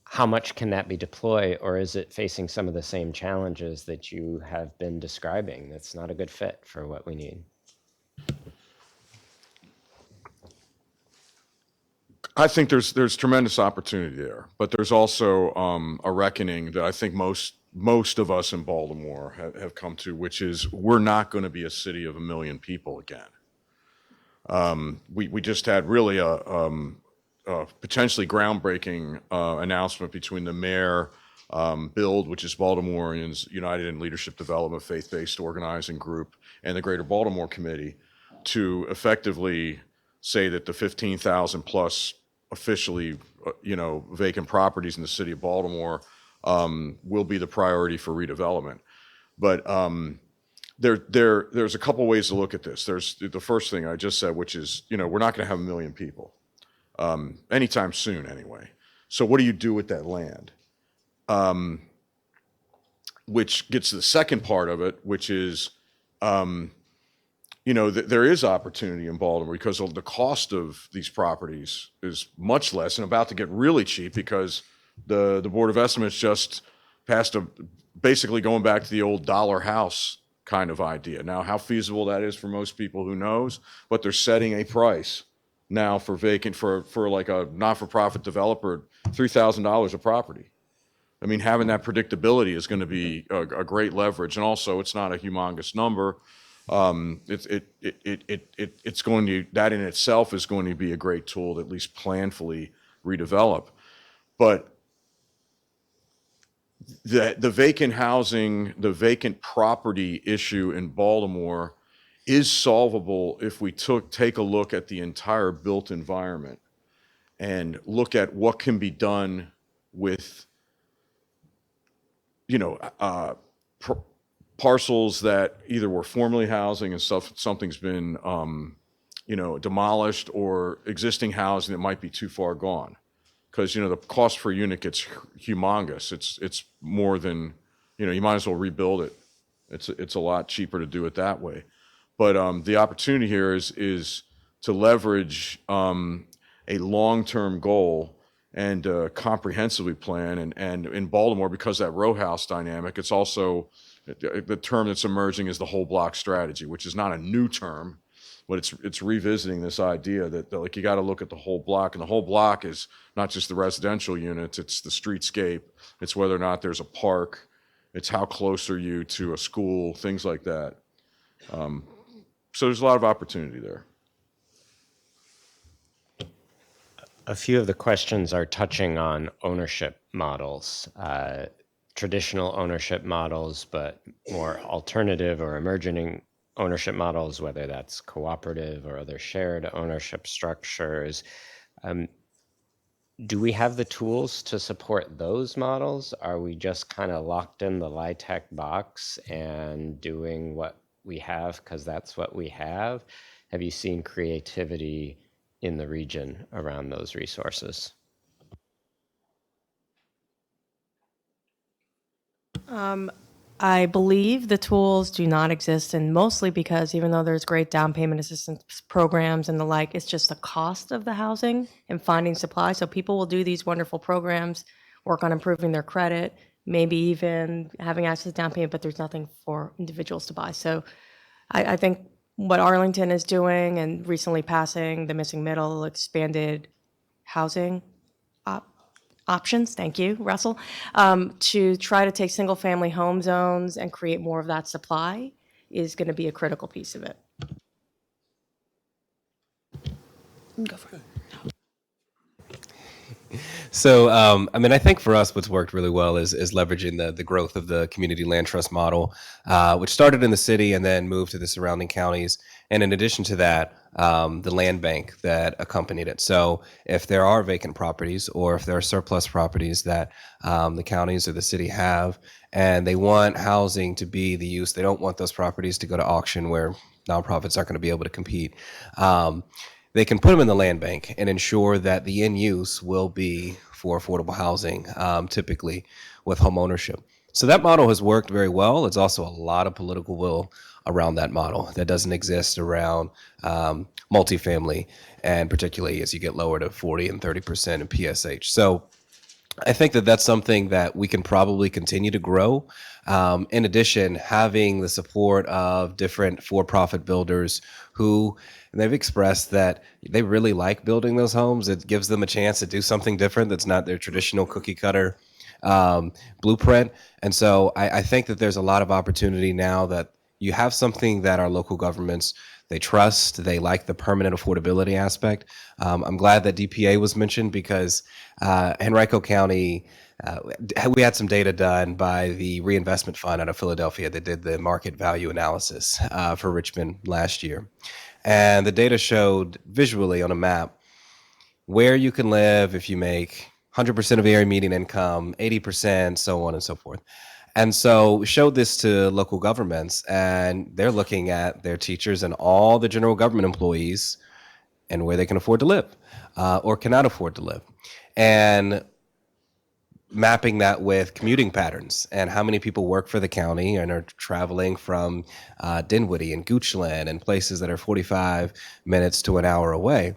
Speaker 6: how much can that be deployed, or is it facing some of the same challenges that you have been describing? That's not a good fit for what we need.
Speaker 9: I think there's tremendous opportunity there, but there's also a reckoning that I think most of us in Baltimore have come to, which is we're not going to be a city of 1 million people again. We just had really a potentially groundbreaking announcement between the mayor, BUILD, which is Baltimoreans United in Leadership Development, faith-based organizing group, and the Greater Baltimore Committee, to effectively say that the 15,000 plus officially, vacant properties in the city of Baltimore will be the priority for redevelopment. But there's a couple ways to look at this. There's the first thing I just said, which is, we're not going to have 1 million people anytime soon anyway. So what do you do with that land? Which gets to the second part of it, which is, there is opportunity in Baltimore because the cost of these properties is much less and about to get really cheap, because the Board of Estimates just passed basically going back to the old dollar house kind of idea. Now, how feasible that is for most people, who knows? But they're setting a price now for vacant, for like a not-for-profit developer, $3,000 a property. I mean, having that predictability is going to be a great leverage, and also it's not a humongous number. It's going to, that in itself is going to be a great tool to at least planfully redevelop. But the vacant housing, the vacant property issue in Baltimore is solvable if we take a look at the entire built environment and look at what can be done with, parcels that either were formerly housing and something's been, demolished, or existing housing that might be too far gone. Because, the cost per unit gets humongous. It's more than, you might as well rebuild it. It's a lot cheaper to do it that way. But the opportunity here is to leverage a long-term goal and comprehensively plan. And in Baltimore, because that row house dynamic, it's also, the term that's emerging is the whole block strategy, which is not a new term, but it's revisiting this idea that like you got to look at the whole block, and the whole block is not just the residential units, it's the streetscape, it's whether or not there's a park, it's how close are you to a school, things like that. So there's a lot of opportunity there.
Speaker 6: A few of the questions are touching on ownership models, traditional ownership models, but more alternative or emerging ownership models, whether that's cooperative or other shared ownership structures. Do we have the tools to support those models? Are we just kind of locked in the LIHTC box and doing what we have because that's what we have? Have you seen creativity in the region around those resources?
Speaker 7: I believe the tools do not exist, and mostly because even though there's great down payment assistance programs and the like, it's just the cost of the housing and finding supply. So people will do these wonderful programs, work on improving their credit, maybe even having access to down payment, but there's nothing for individuals to buy. So I think what Arlington is doing and recently passing the missing middle expanded housing options, thank you, Russell, to try to take single-family home zones and create more of that supply is going to be a critical piece of it. Go for it.
Speaker 10: So, I mean, I think for us, what's worked really well is leveraging the growth of the community land trust model, which started in the city and then moved to the surrounding counties. And in addition to that, the land bank that accompanied it. So, if there are vacant properties or if there are surplus properties that the counties or the city have, and they want housing to be the use, they don't want those properties to go to auction where nonprofits aren't going to be able to compete. They can put them in the land bank and ensure that the end use will be for affordable housing, typically with home ownership. So that model has worked very well. It's also a lot of political will around that model that doesn't exist around multifamily, and particularly as you get lower to 40 and 30% in PSH. So I think that that's something that we can probably continue to grow. In addition, having the support of different for-profit builders who they've expressed that they really like building those homes. It gives them a chance to do something different that's not their traditional cookie cutter blueprint. And so I think that there's a lot of opportunity now that you have something that our local governments, they trust, they like the permanent affordability aspect. I'm glad that DPA was mentioned because Henrico County, we had some data done by the Reinvestment Fund out of Philadelphia that did the market value analysis for Richmond last year. And the data showed visually on a map where you can live if you make 100% of area median income, 80%, so on and so forth. And so we showed this to local governments, and they're looking at their teachers and all the general government employees and where they can afford to live or cannot afford to live. And mapping that with commuting patterns and how many people work for the county and are traveling from Dinwiddie and Goochland and places that are 45 minutes to an hour away.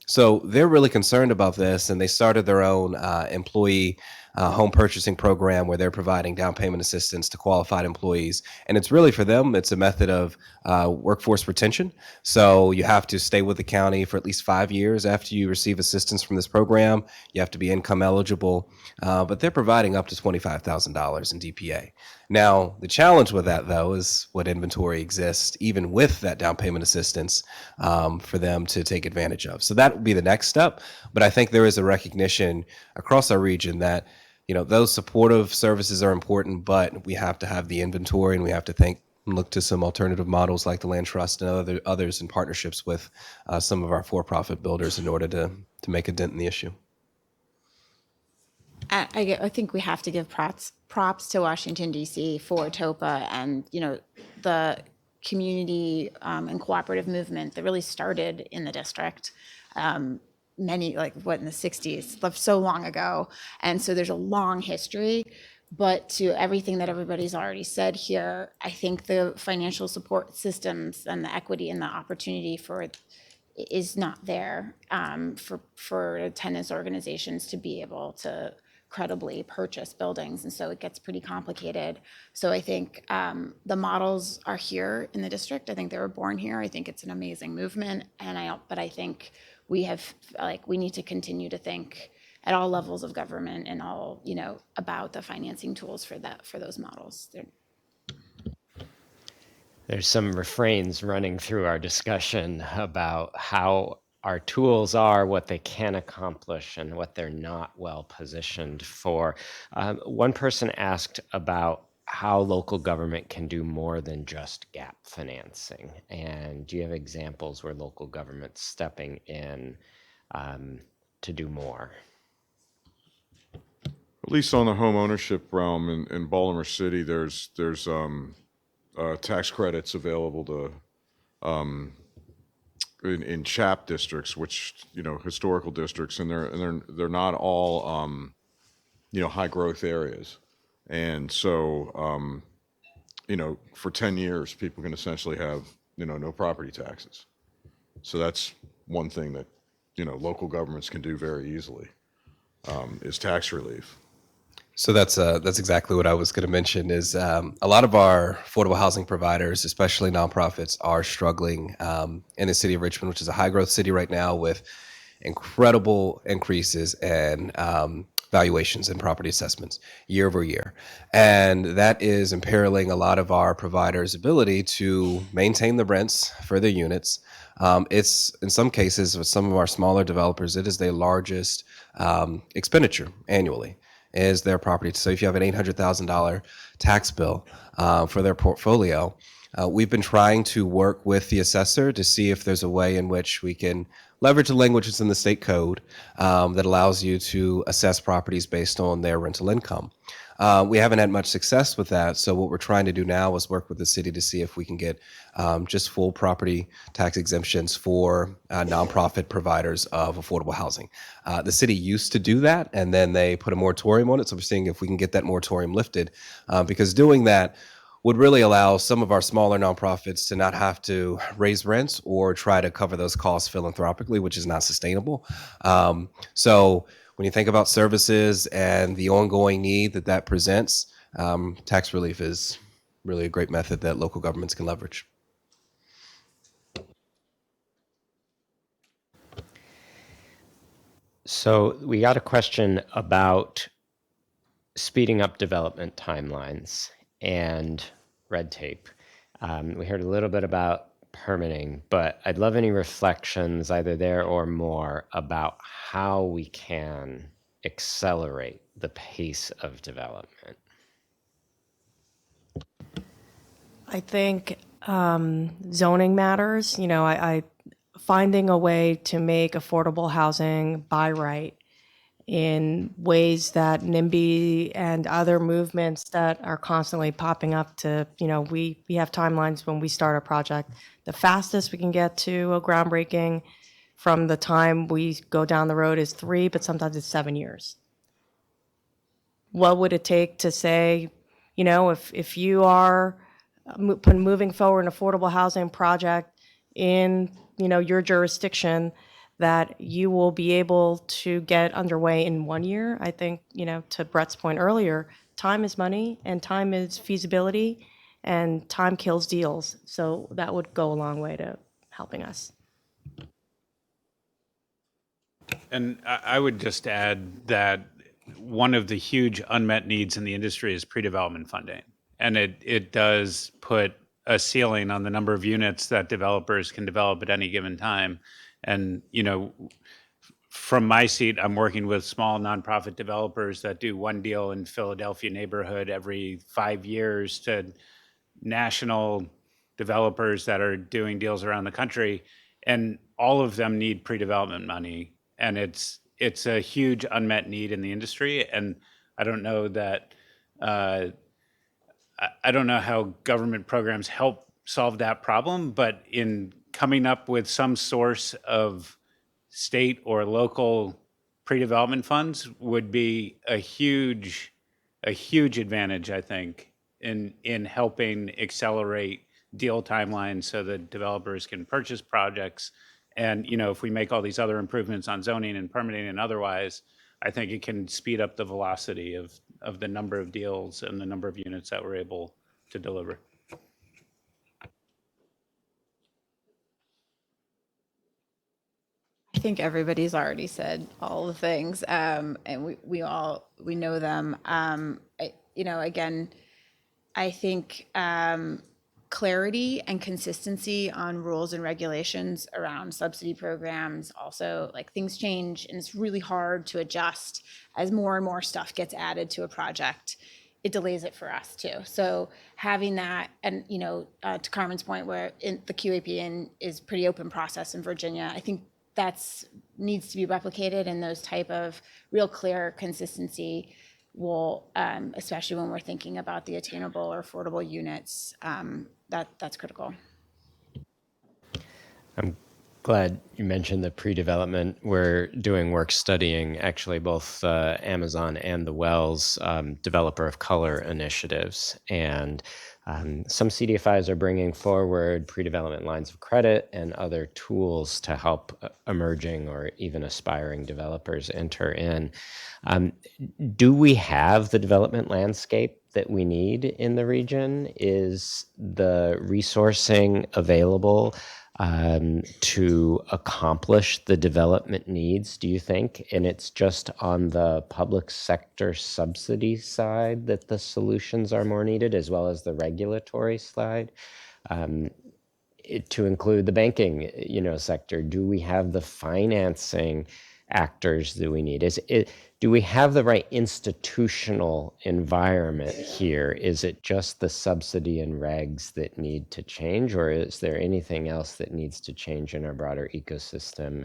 Speaker 10: So they're really concerned about this, and they started their own employee home purchasing program where they're providing down payment assistance to qualified employees. And it's really for them, it's a method of workforce retention. So you have to stay with the county for at least 5 years after you receive assistance from this program. You have to be income eligible, but they're providing up to $25,000 in DPA. Now, the challenge with that, though, is what inventory exists, even with that down payment assistance, for them to take advantage of. So that would be the next step. But I think there is a recognition across our region that, you know, those supportive services are important, but we have to have the inventory, and we have to look to some alternative models like the Land Trust and others in partnerships with some of our for-profit builders in order to make a dent in the issue.
Speaker 11: I think we have to give props to Washington, D.C. for TOPA and, you know, the community and cooperative movement that really started in the district. In the 60s, so long ago. And so there's a long history, but to everything that everybody's already said here, I think the financial support systems and the equity and the opportunity for it is not there for tenants organizations to be able to credibly purchase buildings. And so it gets pretty complicated. So I think the models are here in the district. I think they were born here. I think it's an amazing movement. But I think we need to continue to think at all levels of government and all, you know, about the financing tools for those models.
Speaker 6: There's some refrains running through our discussion about how our tools are, what they can accomplish, and what they're not well positioned for. One person asked about how local government can do more than just gap financing. And do you have examples where local government's stepping in to do more?
Speaker 9: At least on the home ownership realm in Baltimore City, there's tax credits available to in CHAP districts, which, you know, historical districts, and they're not all high growth areas. And so, for 10 years, people can essentially have, no property taxes. So that's one thing that, local governments can do very easily, is tax relief.
Speaker 10: So that's exactly what I was going to mention. Is a lot of our affordable housing providers, especially nonprofits, are struggling in the city of Richmond, which is a high growth city right now, with incredible increases in valuations and property assessments year over year, and that is imperiling a lot of our providers' ability to maintain the rents for their units. It's in some cases with some of our smaller developers, it is their largest expenditure annually, is their property. So if you have an $800,000 tax bill for their portfolio, we've been trying to work with the assessor to see if there's a way in which we can leverage the language that's in the state code that allows you to assess properties based on their rental income. We haven't had much success with that, so what we're trying to do now is work with the city to see if we can get just full property tax exemptions for nonprofit providers of affordable housing. The city used to do that, and then they put a moratorium on it, so we're seeing if we can get that moratorium lifted, because doing that would really allow some of our smaller nonprofits to not have to raise rents or try to cover those costs philanthropically, which is not sustainable. So when you think about services and the ongoing need that presents, tax relief is really a great method that local governments can leverage.
Speaker 6: So we got a question about speeding up development timelines and red tape. We heard a little bit about permitting, but I'd love any reflections, either there or more, about how we can accelerate the pace of development.
Speaker 7: I think zoning matters. I finding a way to make affordable housing by right in ways that NIMBY and other movements that are constantly popping up to, we have timelines when we start a project. The fastest we can get to a groundbreaking from the time we go down the road is 3, but sometimes it's 7 years. What would it take to say, if you are moving forward an affordable housing project in, your jurisdiction, that you will be able to get underway in 1 year? I think, to Brett's point earlier, time is money and time is feasibility and time kills deals. So that would go a long way to helping us.
Speaker 8: And I would just add that one of the huge unmet needs in the industry is pre-development funding. And it does put a ceiling on the number of units that developers can develop at any given time. And, from my seat, I'm working with small nonprofit developers that do one deal in Philadelphia neighborhood every 5 years to national developers that are doing deals around the country. And all of them need pre-development money. And it's a huge unmet need in the industry. And I don't know that, I don't know how government programs help solve that problem, but in coming up with some source of state or local pre-development funds would be a huge advantage, I think, in helping accelerate deal timelines so that developers can purchase projects. And, if we make all these other improvements on zoning and permitting and otherwise, I think it can speed up the velocity of the number of deals and the number of units that we're able to deliver.
Speaker 11: I think everybody's already said all the things, and we know them. Again, I think clarity and consistency on rules and regulations around subsidy programs. Also, like, things change, and it's really hard to adjust as more and more stuff gets added to a project. It delays it for us too. So having that, and to Carmen's point, where the QAP is pretty open process in Virginia, I think that's needs to be replicated, and those type of real clear consistency will, especially when we're thinking about the attainable or affordable units, that's critical.
Speaker 6: I'm Glad you mentioned the pre-development. We're doing work studying actually both Amazon and the Wells developer of color initiatives. And some CDFIs are bringing forward pre-development lines of credit and other tools to help emerging or even aspiring developers enter in. Do we have the development landscape that we need in the region? Is the resourcing available to accomplish the development needs, do you think? And it's just on the public sector subsidy side that the solutions are more needed, as well as the regulatory side? To include the banking, sector, do we have the financing actors that we need? Do we have the right institutional environment here? Is it just the subsidy and regs that need to change, or is there anything else that needs to change in our broader ecosystem?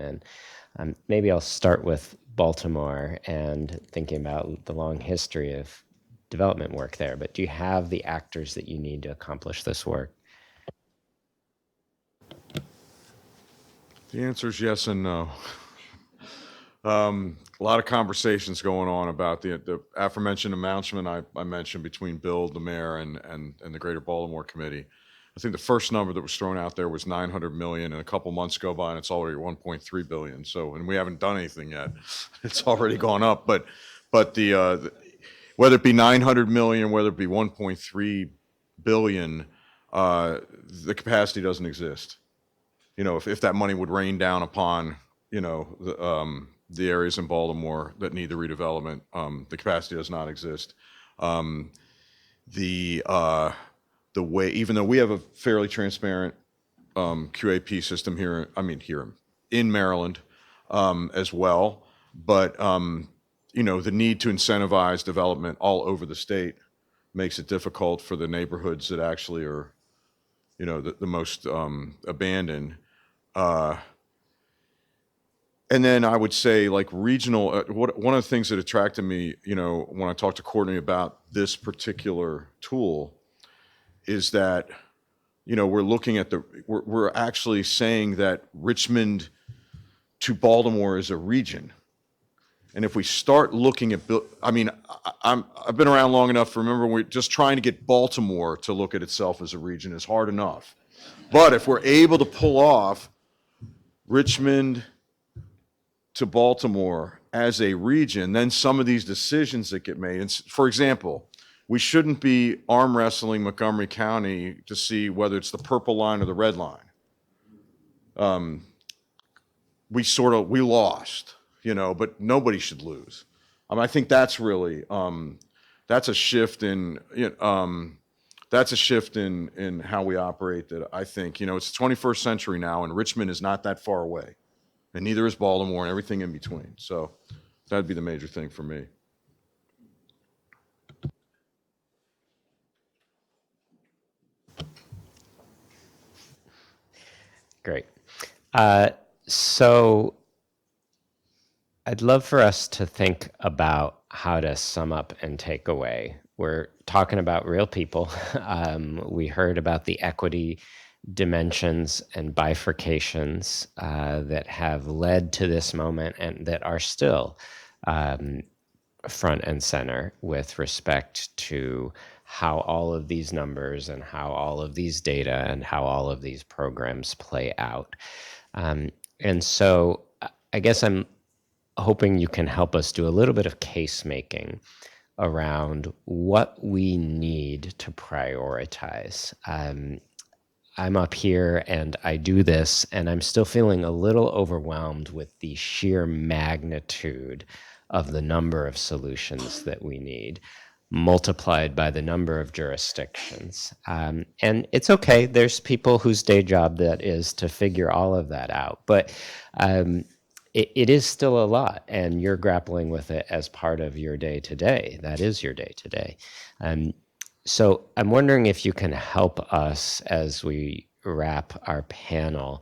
Speaker 6: And maybe I'll start with Baltimore and thinking about the long history of development work there. But do you have the actors that you need to accomplish this work?
Speaker 9: The answer is yes and no. A lot of conversations going on about the aforementioned announcement I mentioned between Bill, the mayor, and the Greater Baltimore Committee. I think the first number that was thrown out there was 900 million, and a couple months go by and it's already 1.3 billion. So, and we haven't done anything yet. It's already gone up. But the whether it be 900 million, whether it be 1.3 billion, the capacity doesn't exist. If that money would rain down upon, the areas in Baltimore that need the redevelopment, the capacity does not exist. The way, even though we have a fairly transparent QAP system here in Maryland as well, but the need to incentivize development all over the state makes it difficult for the neighborhoods that actually are, the most abandoned. And then I would say, like, regional, one of the things that attracted me, when I talked to Courtney about this particular tool is that, we're looking at we're actually saying that Richmond to Baltimore is a region. And if we start looking at, I've been around long enough to remember we're just trying to get Baltimore to look at itself as a region is hard enough. But if we're able to pull off Richmond to Baltimore as a region, then some of these decisions that get made, and for example, we shouldn't be arm wrestling Montgomery County to see whether it's the purple line or the red line. We lost, but nobody should lose. I think that's really, that's a shift in, that's a shift in how we operate that I think, it's the 21st century now, and Richmond is not that far away. And neither is Baltimore and everything in between. So that'd be the major thing for me.
Speaker 6: Great. So I'd love for us to think about how to sum up and take away. We're talking about real people. We heard about the equity dimensions and bifurcations that have led to this moment and that are still front and center with respect to how all of these numbers and how all of these data and how all of these programs play out. And so I guess I'm hoping you can help us do a little bit of case making around what we need to prioritize. I'm up here and I do this, and I'm still feeling a little overwhelmed with the sheer magnitude of the number of solutions that we need, multiplied by the number of jurisdictions. And it's okay, there's people whose day job that is to figure all of that out, but it is still a lot, and you're grappling with it as part of your day-to-day. That is your day-to-day. So I'm wondering if you can help us as we wrap our panel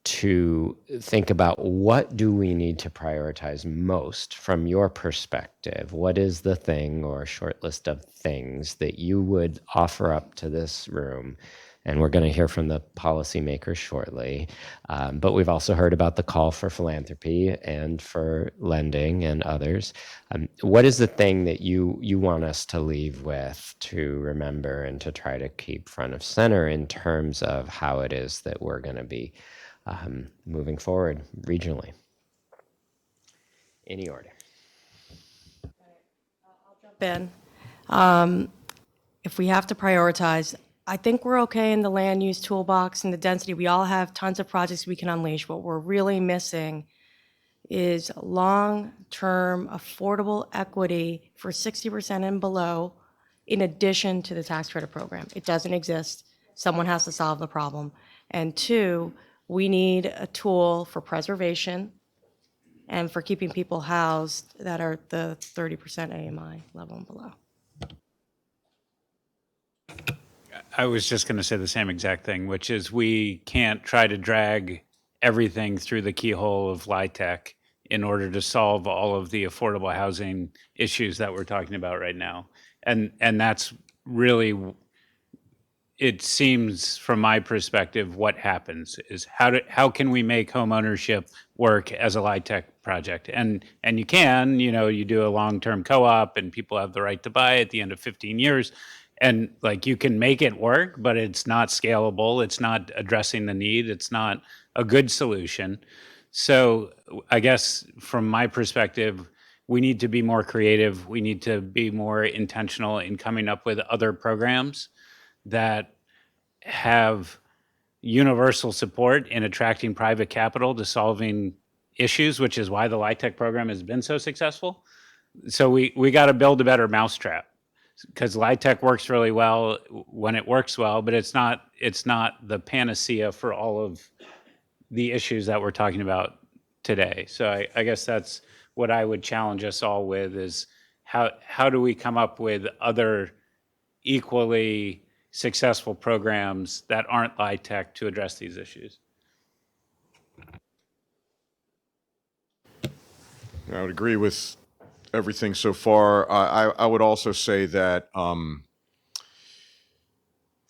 Speaker 6: to think about what do we need to prioritize most from your perspective. What is the thing or short list of things that you would offer up to this room and we're going to hear from the policymakers shortly. But we've also heard about the call for philanthropy and for lending and others. What is the thing that you want us to leave with, to remember and to try to keep front of center in terms of how it is that we're going to be moving forward regionally? Any order.
Speaker 7: Ben, if we have to prioritize, I think we're okay in the land use toolbox and the density. We all have tons of projects we can unleash. What we're really missing is long-term affordable equity for 60% and below, in addition to the tax credit program. It doesn't exist. Someone has to solve the problem. And two, we need a tool for preservation and for keeping people housed that are the 30% AMI level and below.
Speaker 8: I was just going to say the same exact thing, which is we can't try to drag everything through the keyhole of LIHTC in order to solve all of the affordable housing issues that we're talking about right now. And that's really, it seems from my perspective, what happens is how can we make home ownership work as a LIHTC project? And you can, you do a long-term co-op and people have the right to buy at the end of 15 years. And like you can make it work, but it's not scalable. It's not addressing the need. It's not a good solution. So I guess from my perspective, we need to be more creative. We need to be more intentional in coming up with other programs that have universal support in attracting private capital to solving issues, which is why the LIHTC program has been so successful. So we got to build a better mousetrap, because LIHTC works really well when it works well, but it's not the panacea for all of the issues that we're talking about today. So I guess that's what I would challenge us all with, is how do we come up with other equally successful programs that aren't LIHTC to address these issues?
Speaker 9: I would agree with everything so far. I would also say that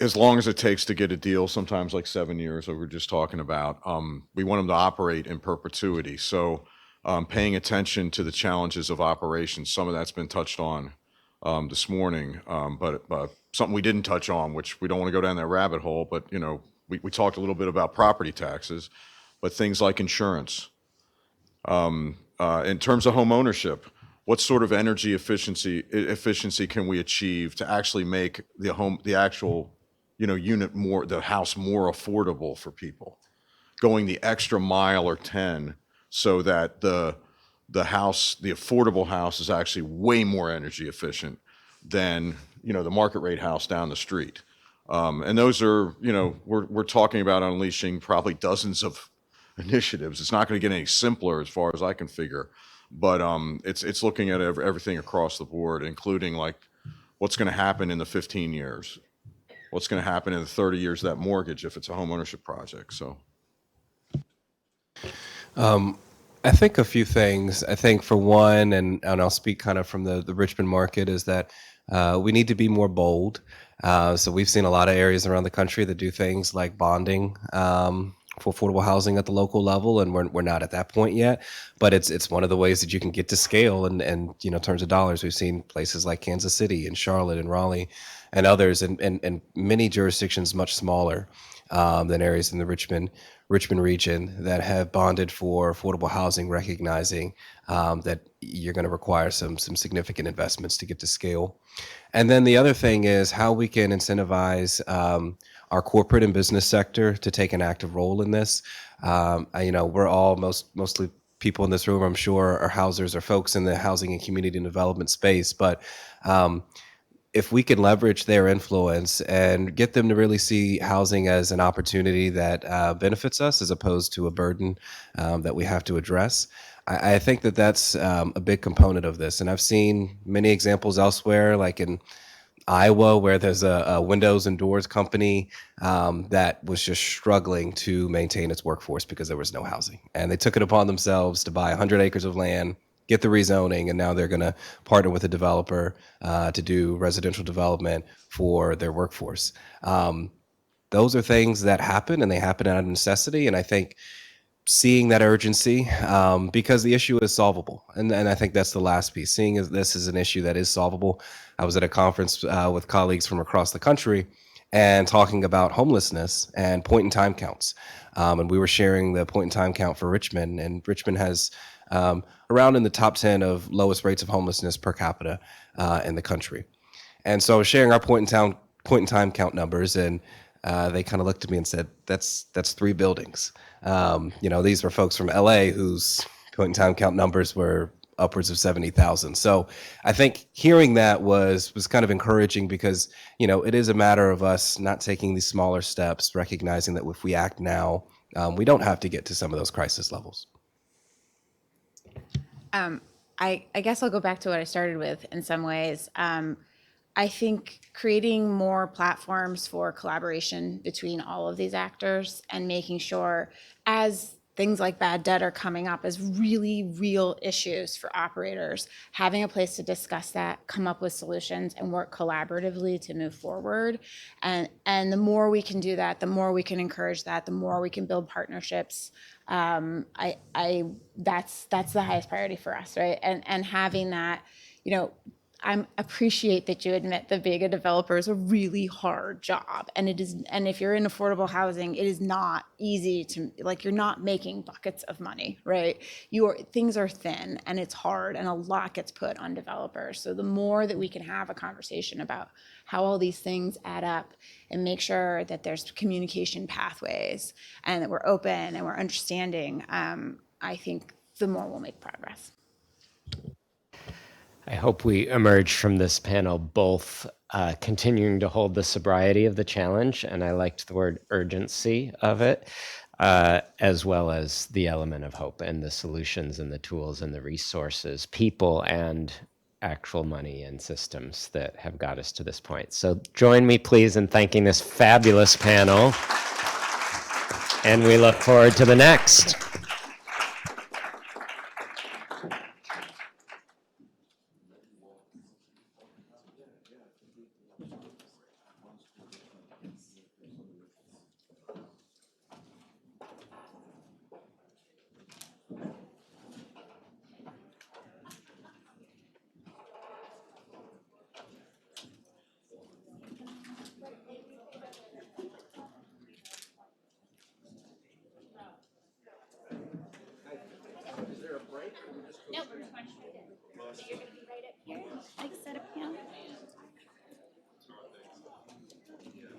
Speaker 9: as long as it takes to get a deal, sometimes like 7 years, that we were just talking about, we want them to operate in perpetuity. So paying attention to the challenges of operations, some of that's been touched on this morning, but something we didn't touch on, which we don't want to go down that rabbit hole, but we talked a little bit about property taxes, but things like insurance. In terms of home ownership, what sort of energy efficiency can we achieve to actually make the actual unit the house more affordable for people? Going the extra mile or 10 so that the affordable house is actually way more energy efficient than the market rate house down the street. And those are, we're talking about unleashing probably dozens of initiatives. It's not going to get any simpler as far as I can figure, but it's looking at everything across the board, including like what's going to happen in the 15 years, what's going to happen in the 30 years of that mortgage if it's a home ownership project. So
Speaker 10: I think a few things. I think for one, and I'll speak kind of from the Richmond market, is that we need to be more bold. So we've seen a lot of areas around the country that do things like bonding for affordable housing at the local level, and we're not at that point yet. But it's one of the ways that you can get to scale, and in terms of dollars, we've seen places like Kansas City and Charlotte and Raleigh and others, and many jurisdictions much smaller than areas in the Richmond region that have bonded for affordable housing, recognizing that you're going to require some significant investments to get to scale. And then the other thing is how we can incentivize our corporate and business sector to take an active role in this. We're all mostly people in this room, I'm sure, are housers or folks in the housing and community development space. But if we can leverage their influence and get them to really see housing as an opportunity that benefits us as opposed to a burden that we have to address, I think that that's a big component of this. And I've seen many examples elsewhere, like in Iowa, where there's a windows and doors company that was just struggling to maintain its workforce because there was no housing. And they took it upon themselves to buy 100 acres of land, get the rezoning, and now they're going to partner with a developer to do residential development for their workforce. The those are things that happen, and they happen out of necessity. And I think seeing that urgency, because the issue is solvable. And I think that's the last piece, seeing as this is an issue that is solvable. I was at a conference with colleagues from across the country and talking about homelessness and point-in-time counts. And we were sharing the point-in-time count for Richmond, and Richmond has around in the top 10 of lowest rates of homelessness per capita in the country. And so sharing our point-in-time count numbers, and they kind of looked at me and said, that's 3 buildings. These were folks from LA whose point-in-time count numbers were upwards of 70,000. So I think hearing that was kind of encouraging, because, it is a matter of us not taking these smaller steps, recognizing that if we act now, we don't have to get to some of those crisis levels.
Speaker 11: I guess I'll go back to what I started with in some ways. I think creating more platforms for collaboration between all of these actors and making sure, as things like bad debt are coming up as really real issues for operators, having a place to discuss that, come up with solutions, and work collaboratively to move forward. And the more we can do that, the more we can encourage that, the more we can build partnerships. That's the highest priority for us, right? And having that, I appreciate that you admit that being a developer is a really hard job, and if you're in affordable housing, it is not easy to, you're not making buckets of money, right? Things are thin, and it's hard, and a lot gets put on developers. So the more that we can have a conversation about how all these things add up and make sure that there's communication pathways and that we're open and we're understanding, I think the more we'll make progress.
Speaker 6: I hope we emerge from this panel both continuing to hold the sobriety of the challenge, and I liked the word urgency of it, as well as the element of hope and the solutions and the tools and the resources, people and actual money and systems that have got us to this point. So join me, please, in thanking this fabulous panel, and we look forward to the next.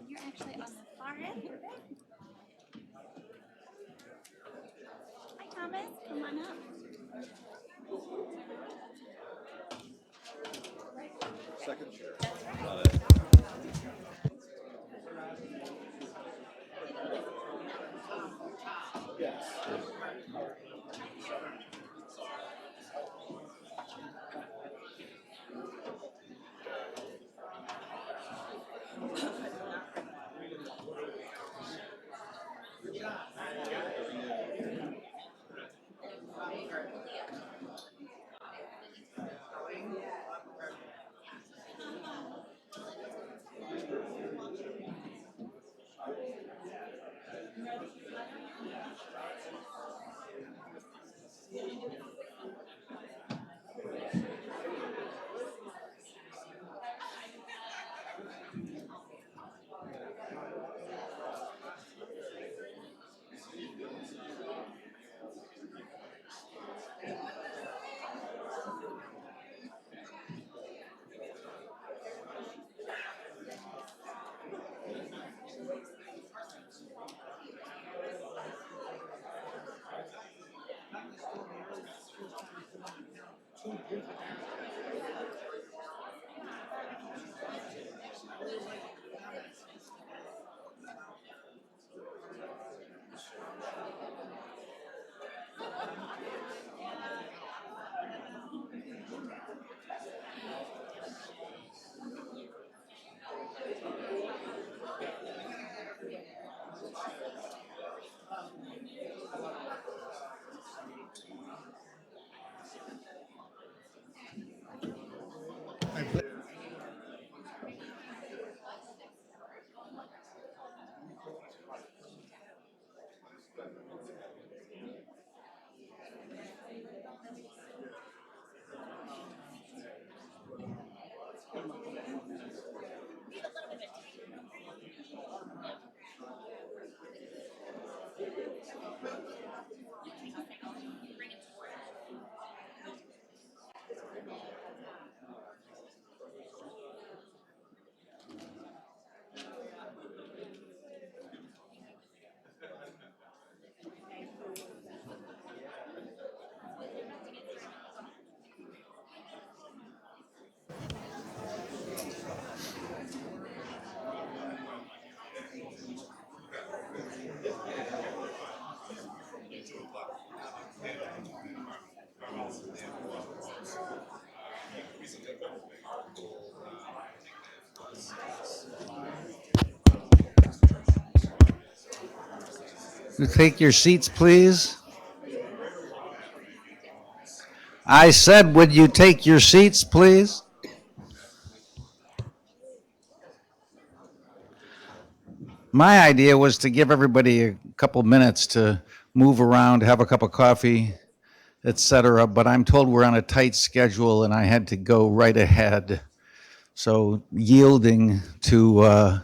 Speaker 12: You're actually on the far end. Hi, Thomas. Come on up.
Speaker 9: Second chair.
Speaker 13: Take your seats, please. I said, would you take your seats, please? My idea was to give everybody a couple minutes to move around, have a cup of coffee, etc. But I'm told we're on a tight schedule and I had to go right ahead. So yielding to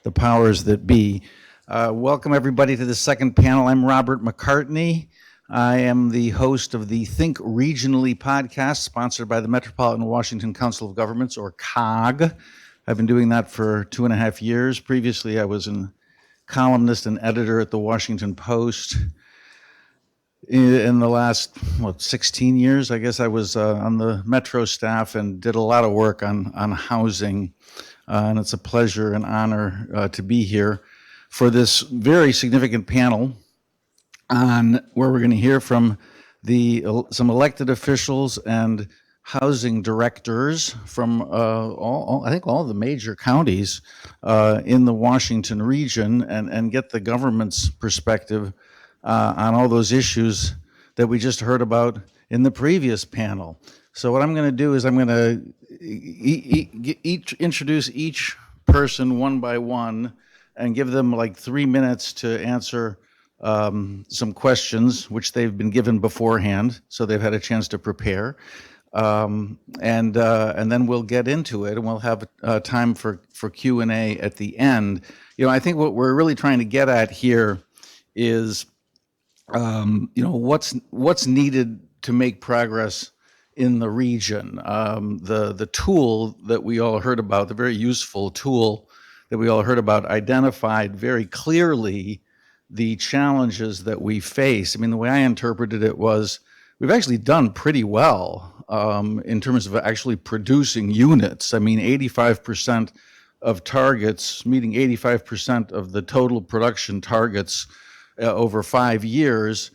Speaker 13: the powers that be. Welcome everybody to the second panel. I'm Robert McCartney. I am the host of the Think Regionally podcast, sponsored by the Metropolitan Washington Council of Governments, or COG. I've been doing that for 2.5 years. Previously, I was a columnist and editor at the Washington Post. In the last, 16 years, I guess I was on the Metro staff and did a lot of work on housing. And it's a pleasure and honor to be here for this very significant panel on where we're going to hear from some elected officials and housing directors from I think all the major counties in the Washington region and get the government's perspective on all those issues that we just heard about in the previous panel. So what I'm going to do is I'm going to introduce each person one by one and give them like 3 minutes to answer some questions which they've been given beforehand, so they've had a chance to prepare. And then we'll get into it, and we'll have time for Q&A at the end. I think what we're really trying to get at here is, what's needed to make progress in the region. The tool that we all heard about, the very useful tool that we all heard about, identified very clearly the challenges that we face. I mean, the way I interpreted it was, we've actually done pretty well in terms of actually producing units. I mean, 85% of targets, meeting 85% of the total production targets over 5 years,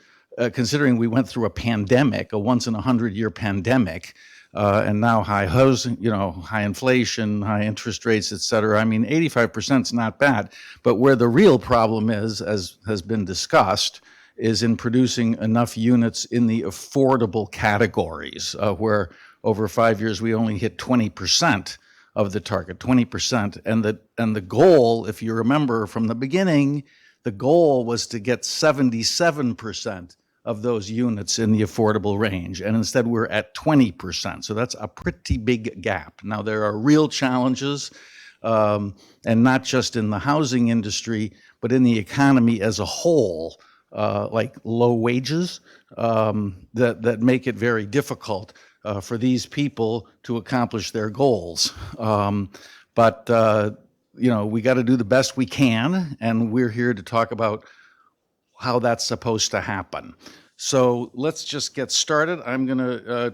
Speaker 13: considering we went through a pandemic, a once in 100-year pandemic, and now high housing, high inflation, high interest rates, et cetera. I mean, 85% is not bad. But where the real problem is, as has been discussed, is in producing enough units in the affordable categories, where over 5 years we only hit 20% of the target, 20%. And the goal, if you remember from the beginning, the goal was to get 77% of those units in the affordable range, and instead we're at 20%. So that's a pretty big gap. Now, there are real challenges, and not just in the housing industry, but in the economy as a whole, like low wages, that make it very difficult for these people to accomplish their goals. But we got to do the best we can, and we're here to talk about how that's supposed to happen. So let's just get started. I'm going to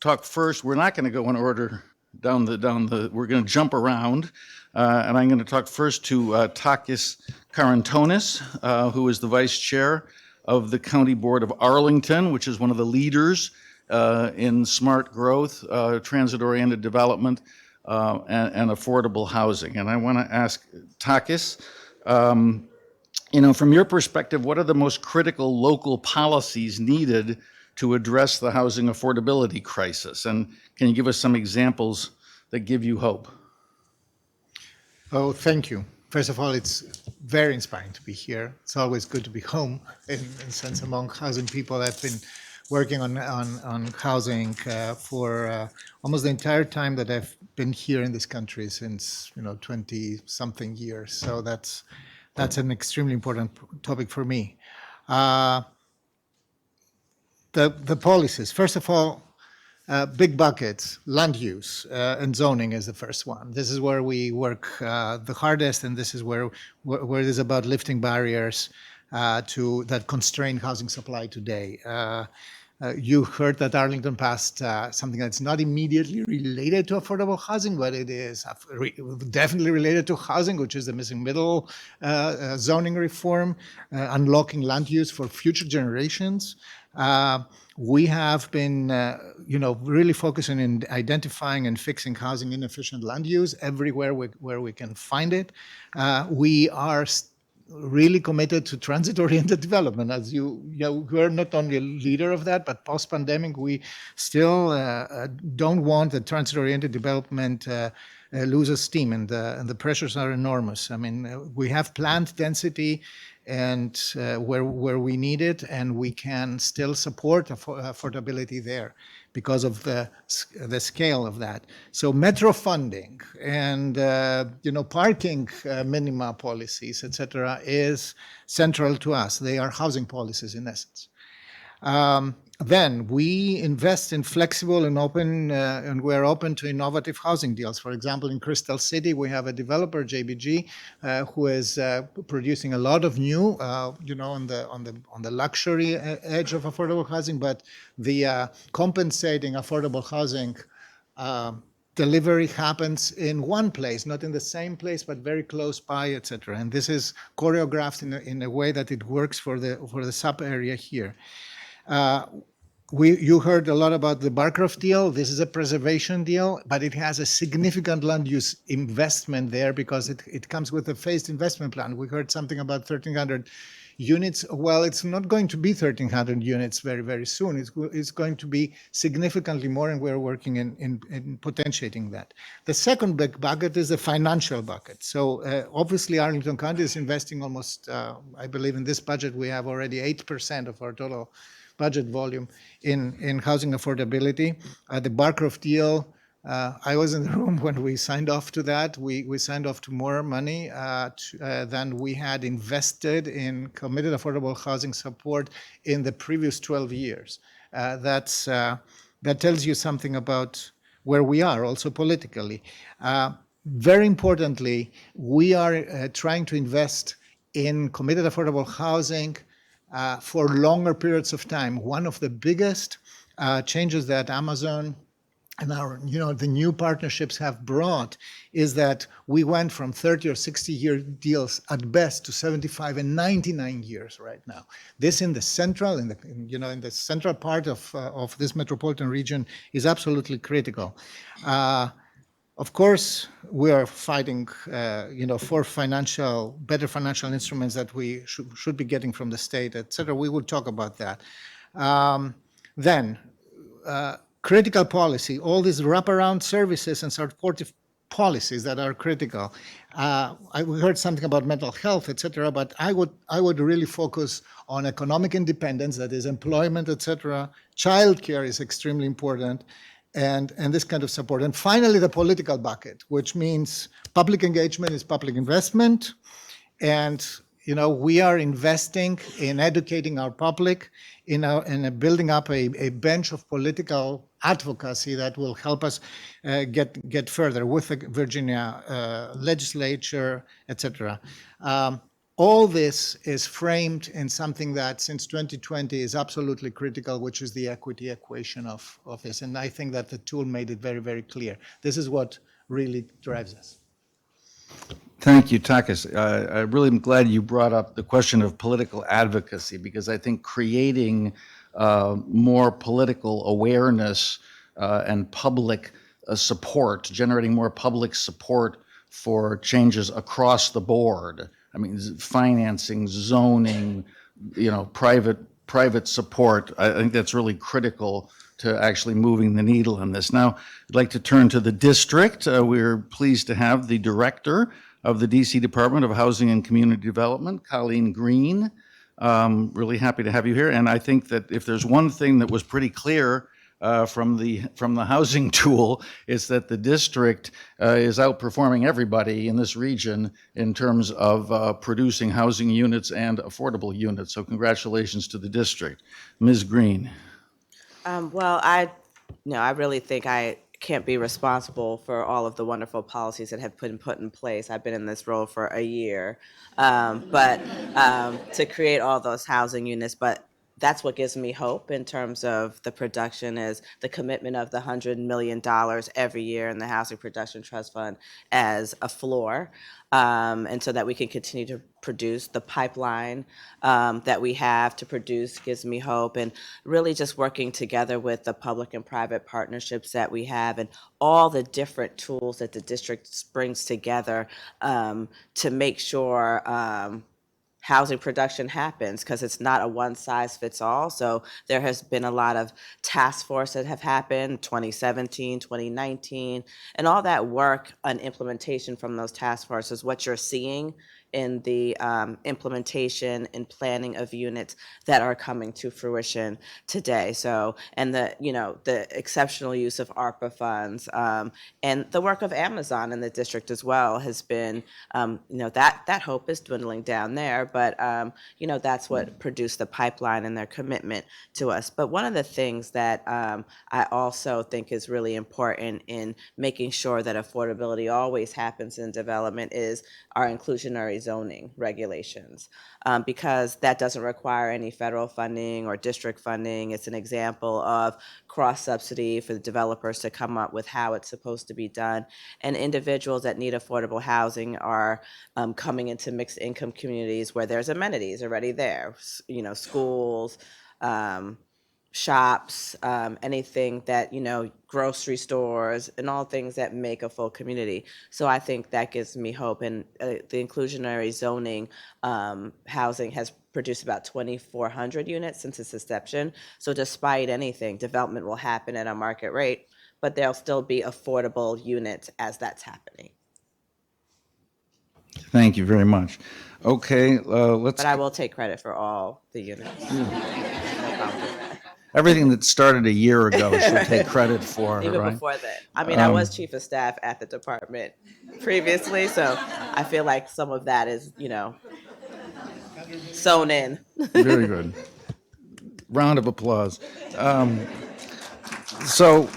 Speaker 13: talk first. We're not going to go in order down the. We're going to jump around, and I'm going to talk first to Takis Karantonis, who is the vice chair of the County Board of Arlington, which is one of the leaders in smart growth, transit-oriented development, and affordable housing. And I want to ask Takis, from your perspective, what are the most critical local policies needed to address the housing affordability crisis? And can you give us some examples that give you hope?
Speaker 14: Oh, thank you. First of all, it's very inspiring to be here. It's always good to be home, in a sense, among housing people. I've been working on housing for almost the entire time that I've been here in this country, since 20-something years. So that's an extremely important topic for me. The policies, first of all, big buckets, land use and zoning is the first one. This is where we work the hardest, and this is where it is about lifting barriers that constrain housing supply today. You heard that Arlington passed something that's not immediately related to affordable housing, but it is definitely related to housing, which is the missing middle zoning reform, unlocking land use for future generations. We have been, really focusing on identifying and fixing housing inefficient land use everywhere where we can find it. We are really committed to transit-oriented development. As we're not only a leader of that, but post-pandemic, we still don't want the transit-oriented development loses steam, and the pressures are enormous. I mean, we have planned density and where we need it, and we can still support affordability there because of the scale of that. So metro funding and parking minima policies, etc., is central to us. They are housing policies in essence. Then we invest in flexible and open, and we're open to innovative housing deals. For example, in Crystal City, we have a developer, JBG, who is producing a lot of new, on the luxury edge of affordable housing, but the compensating affordable housing delivery happens in one place, not in the same place, but very close by, etc. And this is choreographed in a way that it works for the sub area here. You heard a lot about the Barcroft deal. This is a preservation deal, but it has a significant land use investment there because it comes with a phased investment plan. We heard something about 1,300 units. Well, it's not going to be 1,300 units very, very soon. It's going to be significantly more, and we're working in potentiating that. The second big bucket is the financial bucket. So obviously, Arlington County is investing almost, I believe in this budget, we have already 8% of our total budget volume in housing affordability. The Barcroft deal, I was in the room when we signed off to that. We signed off to more money than we had invested in committed affordable housing support in the previous 12 years. That tells you something about where we are also politically. Very importantly, we are trying to invest in committed affordable housing for longer periods of time. One of the biggest changes that Amazon and the new partnerships have brought is that we went from 30 or 60-year deals at best to 75 and 99 years right now. This in the central, in the central part of this metropolitan region is absolutely critical. Of course, we are fighting, for better financial instruments that we should be getting from the state, et cetera. We will talk about that. Then, critical policy, all these wraparound services and supportive policies that are critical. We heard something about mental health, et cetera, but I would really focus on economic independence, that is employment, et cetera. Childcare is extremely important. And this kind of support. And finally, the political bucket, which means public engagement is public investment. And, we are investing in educating our public, in building up a bench of political advocacy that will help us get further with the Virginia legislature, et cetera. All this is framed in something that since 2020 is absolutely critical, which is the equity equation of this. And I think that the tool made it very, very clear. This is what really drives us.
Speaker 13: Thank you, Takis. I really am glad you brought up the question of political advocacy, because I think creating more political awareness and public support, generating more public support for changes across the board. I mean, financing, zoning, private support. I think that's really critical to actually moving the needle on this. Now, I'd like to turn to the district. We're pleased to have the director of the DC Department of Housing and Community Development, Colleen Green. Really happy to have you here. And I think that if there's one thing that was pretty clear from the housing tool, is that the district is outperforming everybody in this region in terms of producing housing units and affordable units. So congratulations to the district. Ms. Green.
Speaker 15: Well, I really think I can't be responsible for all of the wonderful policies that have been put in place. I've been in this role for a year, but to create all those housing units. But that's what gives me hope in terms of the production, is the commitment of the $100 million every year in the Housing Production Trust Fund as a floor, and so that we can continue to produce. The pipeline that we have to produce gives me hope, and really just working together with the public and private partnerships that we have and all the different tools that the district brings together to make sure housing production happens, because it's not a one size fits all. So there has been a lot of task force that have happened, 2017, 2019, and all that work and implementation from those task forces, what you're seeing in the implementation and planning of units that are coming to fruition today. So, and the exceptional use of ARPA funds, and the work of Amazon in the district as well has been, that hope is dwindling down there, but that's what produced the pipeline and their commitment to us. But one of the things that I also think is really important in making sure that affordability always happens in development is our inclusionary zoning regulations, because that doesn't require any federal funding or district funding. It's an example of cross-subsidy for the developers to come up with how it's supposed to be done. And individuals that need affordable housing are coming into mixed income communities where there's amenities already there, schools, shops, anything that, grocery stores, and all things that make a full community. So I think that gives me hope. And the inclusionary zoning housing has produced about 2,400 units since its inception. So despite anything, development will happen at a market rate, but there'll still be affordable units as that's happening.
Speaker 13: Thank you very much. Okay, let's.
Speaker 15: But I will take credit for all the units. No problem with that.
Speaker 13: Everything that started a year ago she'll take credit for,
Speaker 15: Even
Speaker 13: right?
Speaker 15: before that. I mean, I was chief of staff at the department previously, so I feel like some of that is, sewn in.
Speaker 13: Very good. Round of applause. So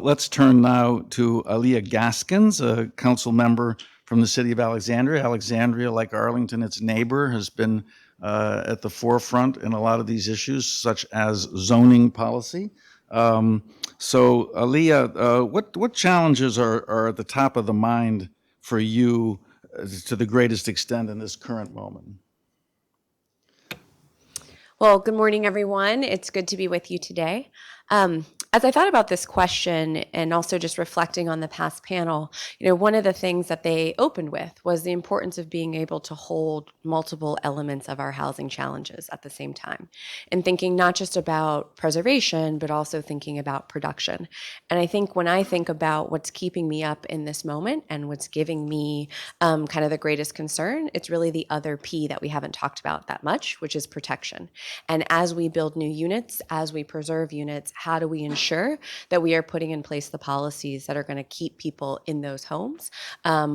Speaker 13: let's turn now to Aaliyah Gaskins, a council member from the city of Alexandria. Alexandria, like Arlington, its neighbor, has been at the forefront in a lot of these issues, such as zoning policy. So Aaliyah, what challenges are at the top of the mind for you to the greatest extent in this current moment?
Speaker 16: Well, good morning, everyone. It's good to be with you today. As I thought about this question and also just reflecting on the past panel, one of the things that they opened with was the importance of being able to hold multiple elements of our housing challenges at the same time, and thinking not just about preservation, but also thinking about production. And I think when I think about what's keeping me up in this moment and what's giving me kind of the greatest concern, it's really the other P that we haven't talked about that much, which is protection. And as we build new units, as we preserve units, how do we ensure that we are putting in place the policies that are going to keep people in those homes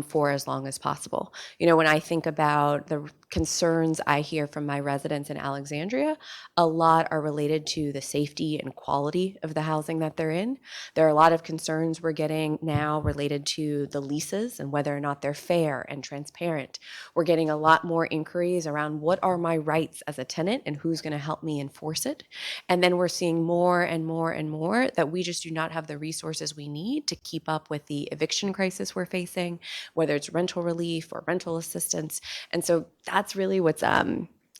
Speaker 16: for as long as possible? When I think about the concerns I hear from my residents in Alexandria, a lot are related to the safety and quality of the housing that they're in. There are a lot of concerns we're getting now related to the leases and whether or not they're fair and transparent. We're getting a lot more inquiries around what are my rights as a tenant and who's going to help me enforce it. And then we're seeing more and more and more that we just do not have the resources we need to keep up with the eviction crisis we're facing, whether it's rental relief or rental assistance. And so that's really what's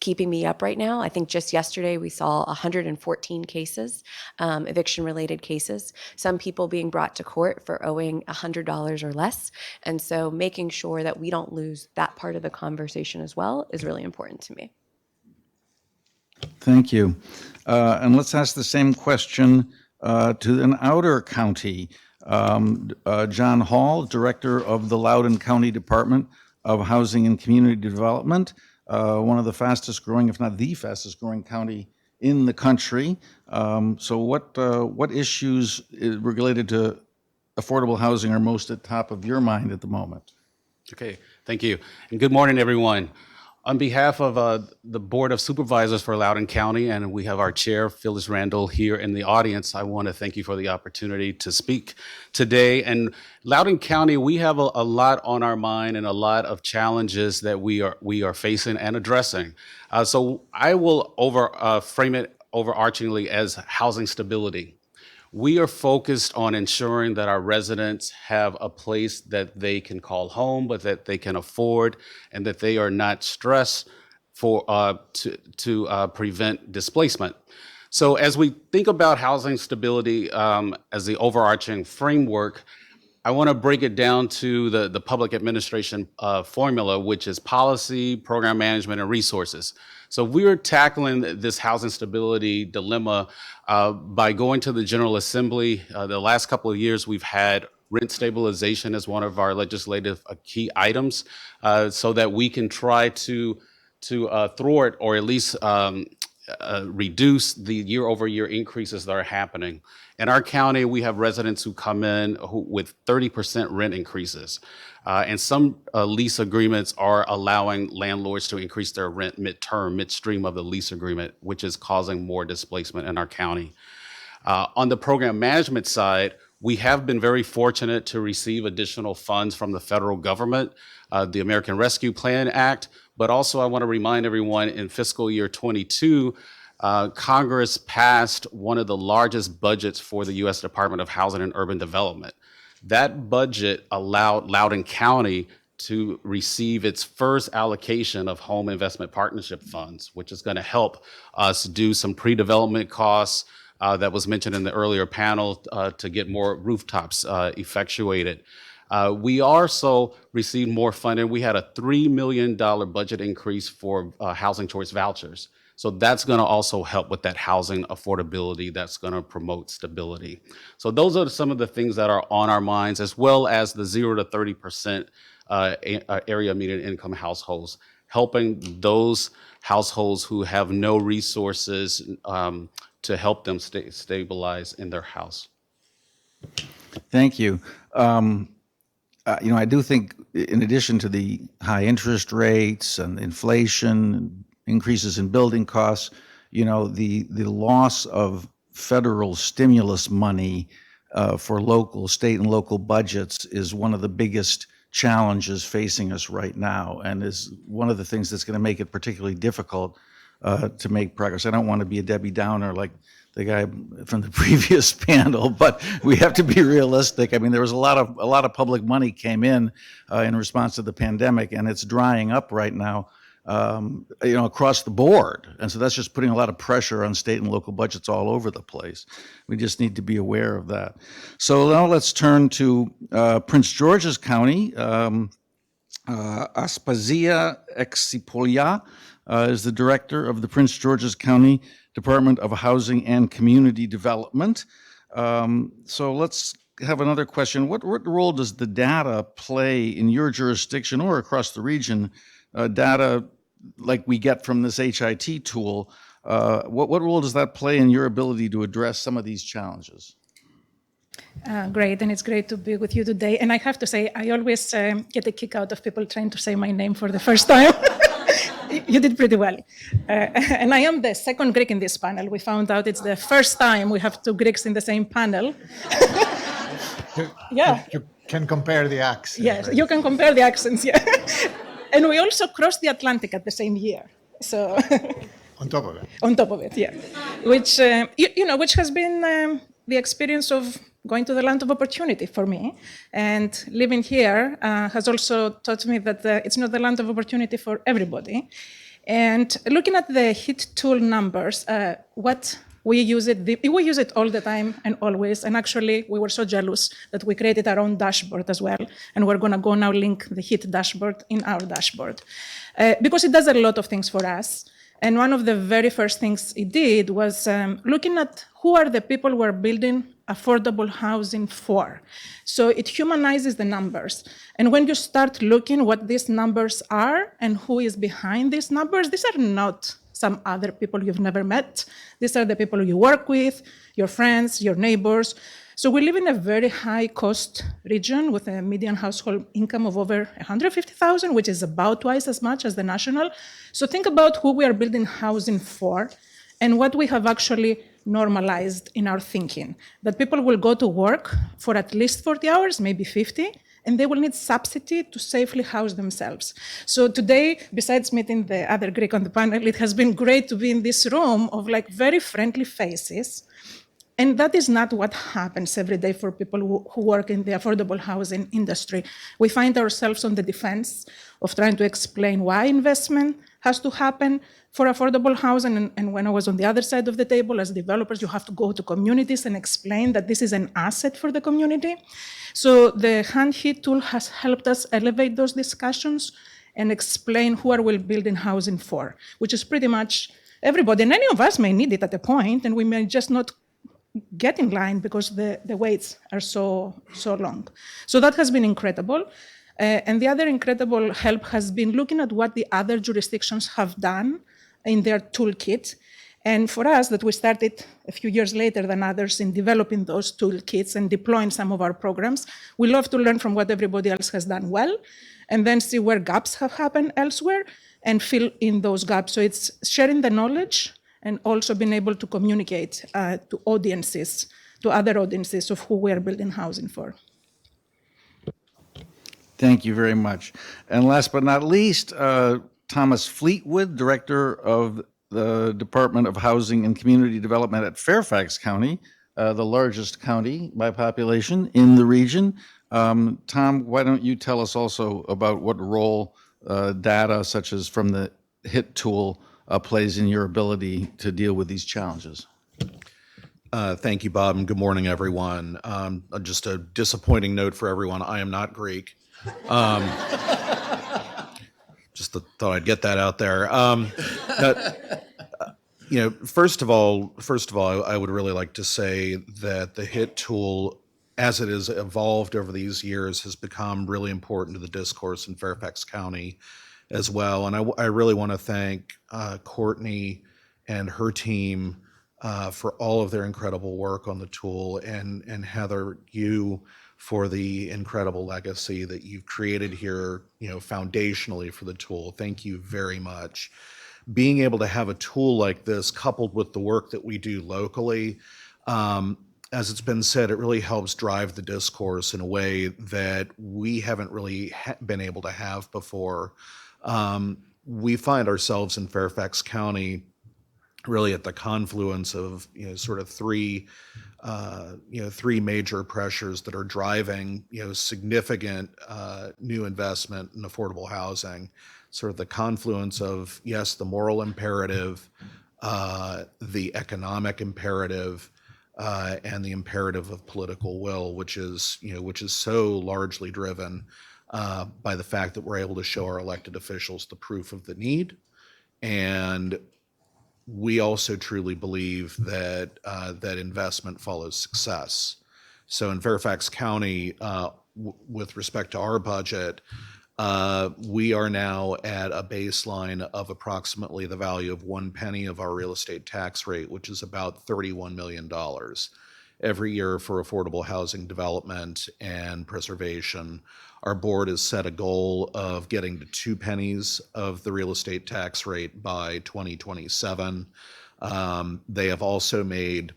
Speaker 16: keeping me up right now. I think just yesterday we saw 114 cases, eviction-related cases, some people being brought to court for owing $100 or less. And so making sure that we don't lose that part of the conversation as well is really important to me.
Speaker 13: Thank you. And let's ask the same question to an outer county. John Hall, Director of the Loudoun County Department of Housing and Community Development, one of the fastest growing, if not the fastest growing county in the country. So what issues related to affordable housing are most at top of your mind at the moment?
Speaker 17: Okay, thank you. And good morning, everyone. On behalf of the Board of Supervisors for Loudoun County, and we have our chair, Phyllis Randall, here in the audience, I want to thank you for the opportunity to speak today. And Loudoun County, we have a lot on our mind and a lot of challenges that we are facing and addressing. So I will frame it overarchingly as housing stability. We are focused on ensuring that our residents have a place that they can call home, but that they can afford, and that they are not stressed to prevent displacement. So as we think about housing stability as the overarching framework, I want to break it down to the public administration formula, which is policy, program management, and resources. So we're tackling this housing stability dilemma by going to the General Assembly. The last couple of years, we've had rent stabilization as one of our legislative key items, so that we can try to thwart or at least reduce the year-over-year increases that are happening. In our county, we have residents who come in with 30% rent increases. And some lease agreements are allowing landlords to increase their rent midstream of the lease agreement, which is causing more displacement in our county. On the program management side, we have been very fortunate to receive additional funds from the federal government, the American Rescue Plan Act, but also I want to remind everyone in fiscal year 22, Congress passed one of the largest budgets for the U.S. Department of Housing and Urban Development. That budget allowed Loudoun County to receive its first allocation of home investment partnership funds, which is going to help us do some pre-development costs that was mentioned in the earlier panel to get more rooftops effectuated. We also received more funding. We had a $3 million budget increase for housing choice vouchers. So that's going to also help with that housing affordability. That's going to promote stability. So those are some of the things that are on our minds, as well as the 0 to 30% area median income households, helping those households who have no resources to help them stabilize in their house.
Speaker 13: Thank you. I do think in addition to the high interest rates and inflation, increases in building costs, the loss of federal stimulus money for state and local budgets is one of the biggest challenges facing us right now, and is one of the things that's going to make it particularly difficult to make progress. I don't want to be a Debbie Downer like the guy from the previous panel, but we have to be realistic. I mean, there was a lot of public money came in response to the pandemic, and it's drying up right now, across the board. And so that's just putting a lot of pressure on state and local budgets all over the place. We just need to be aware of that. So now let's turn to Prince George's County. Aspazia Exipolia is the director of the Prince George's County Department of Housing and Community Development. So let's have another question. What role does the data play in your jurisdiction or across the region? Data like we get from this HIT tool, what role does that play in your ability to address some of these challenges?
Speaker 18: Great, and it's great to be with you today. And I have to say, I always get a kick out of people trying to say my name for the first time. You did pretty well. And I am the second Greek in this panel. We found out it's the first time we have two Greeks in the same panel. Yeah.
Speaker 14: You can compare the accents.
Speaker 18: Yes, right? You can compare the accents, yeah. And we also crossed the Atlantic at the same year. So
Speaker 14: on top of it.
Speaker 18: On top of it, yeah. Which, which has been the experience of going to the land of opportunity for me. And living here has also taught me that it's not the land of opportunity for everybody. And looking at the HIT tool numbers, we use it all the time and always. And actually, we were so jealous that we created our own dashboard as well. And we're going to go now link the HIT dashboard in our dashboard. Because it does a lot of things for us. And one of the very first things it did was looking at who are the people we're building affordable housing for. So it humanizes the numbers. And when you start looking what these numbers are and who is behind these numbers, these are not some other people you've never met. These are the people you work with, your friends, your neighbors. So we live in a very high cost region with a median household income of over $150,000, which is about twice as much as the national. So think about who we are building housing for and what we have actually normalized in our thinking. That people will go to work for at least 40 hours, maybe 50, and they will need subsidy to safely house themselves. So today, besides meeting the other Greek on the panel, it has been great to be in this room of very friendly faces. And that is not what happens every day for people who work in the affordable housing industry. We find ourselves on the defense of trying to explain why investment has to happen for affordable housing. And when I was on the other side of the table as developers, you have to go to communities and explain that this is an asset for the community. So the hand hit tool has helped us elevate those discussions and explain who are we building housing for, which is pretty much everybody. And any of us may need it at a point, and we may just not get in line because the waits are so long. So that has been incredible. And the other incredible help has been looking at what the other jurisdictions have done in their toolkit. And for us, that we started a few years later than others in developing those toolkits and deploying some of our programs, we love to learn from what everybody else has done well, and then see where gaps have happened elsewhere and fill in those gaps. So it's sharing the knowledge and also being able to communicate to audiences, to other audiences of who we are building housing for.
Speaker 13: Thank you very much. And last but not least, Thomas Fleetwood, Director of the Department of Housing and Community Development at Fairfax County, the largest county by population in the region. Tom, why don't you tell us also about what role data such as from the HIT tool plays in your ability to deal with these challenges?
Speaker 19: Thank you, Bob, and good morning, everyone. Just a disappointing note for everyone, I am not Greek. Just thought I'd get that out there. First of all, I would really like to say that the HIT tool, as it has evolved over these years, has become really important to the discourse in Fairfax County as well. And I really want to thank Courtney and her team for all of their incredible work on the tool, and Heather, you for the incredible legacy that you've created here, foundationally for the tool. Thank you very much. Being able to have a tool like this coupled with the work that we do locally, as it's been said, it really helps drive the discourse in a way that we haven't really been able to have before. We find ourselves in Fairfax County really at the confluence of sort of three major pressures that are driving significant new investment in affordable housing. Sort of the confluence of, yes, the moral imperative, the economic imperative, and the imperative of political will, which is so largely driven by the fact that we're able to show our elected officials the proof of the need. And we also truly believe that that investment follows success. So in Fairfax County, with respect to our budget, we are now at a baseline of approximately the value of 1 penny of our real estate tax rate, which is about $31 million every year for affordable housing development and preservation. Our board has set a goal of getting to 2 pennies of the real estate tax rate by 2027. They have also made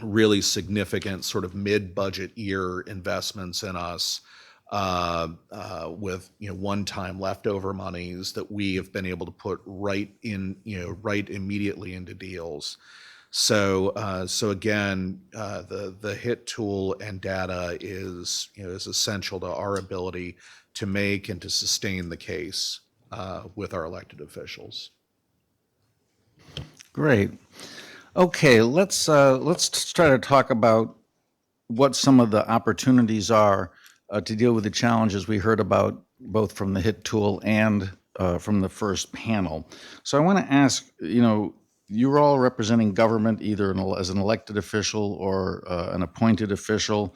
Speaker 19: really significant sort of mid-budget year investments in us with one-time leftover monies that we have been able to put right immediately into deals. So again, the HIT tool and data is essential to our ability to make and to sustain the case with our elected officials.
Speaker 13: Great. Okay, let's try to talk about what some of the opportunities are to deal with the challenges we heard about both from the HIT tool and from the first panel. So I want to ask, you're all representing government either as an elected official or an appointed official.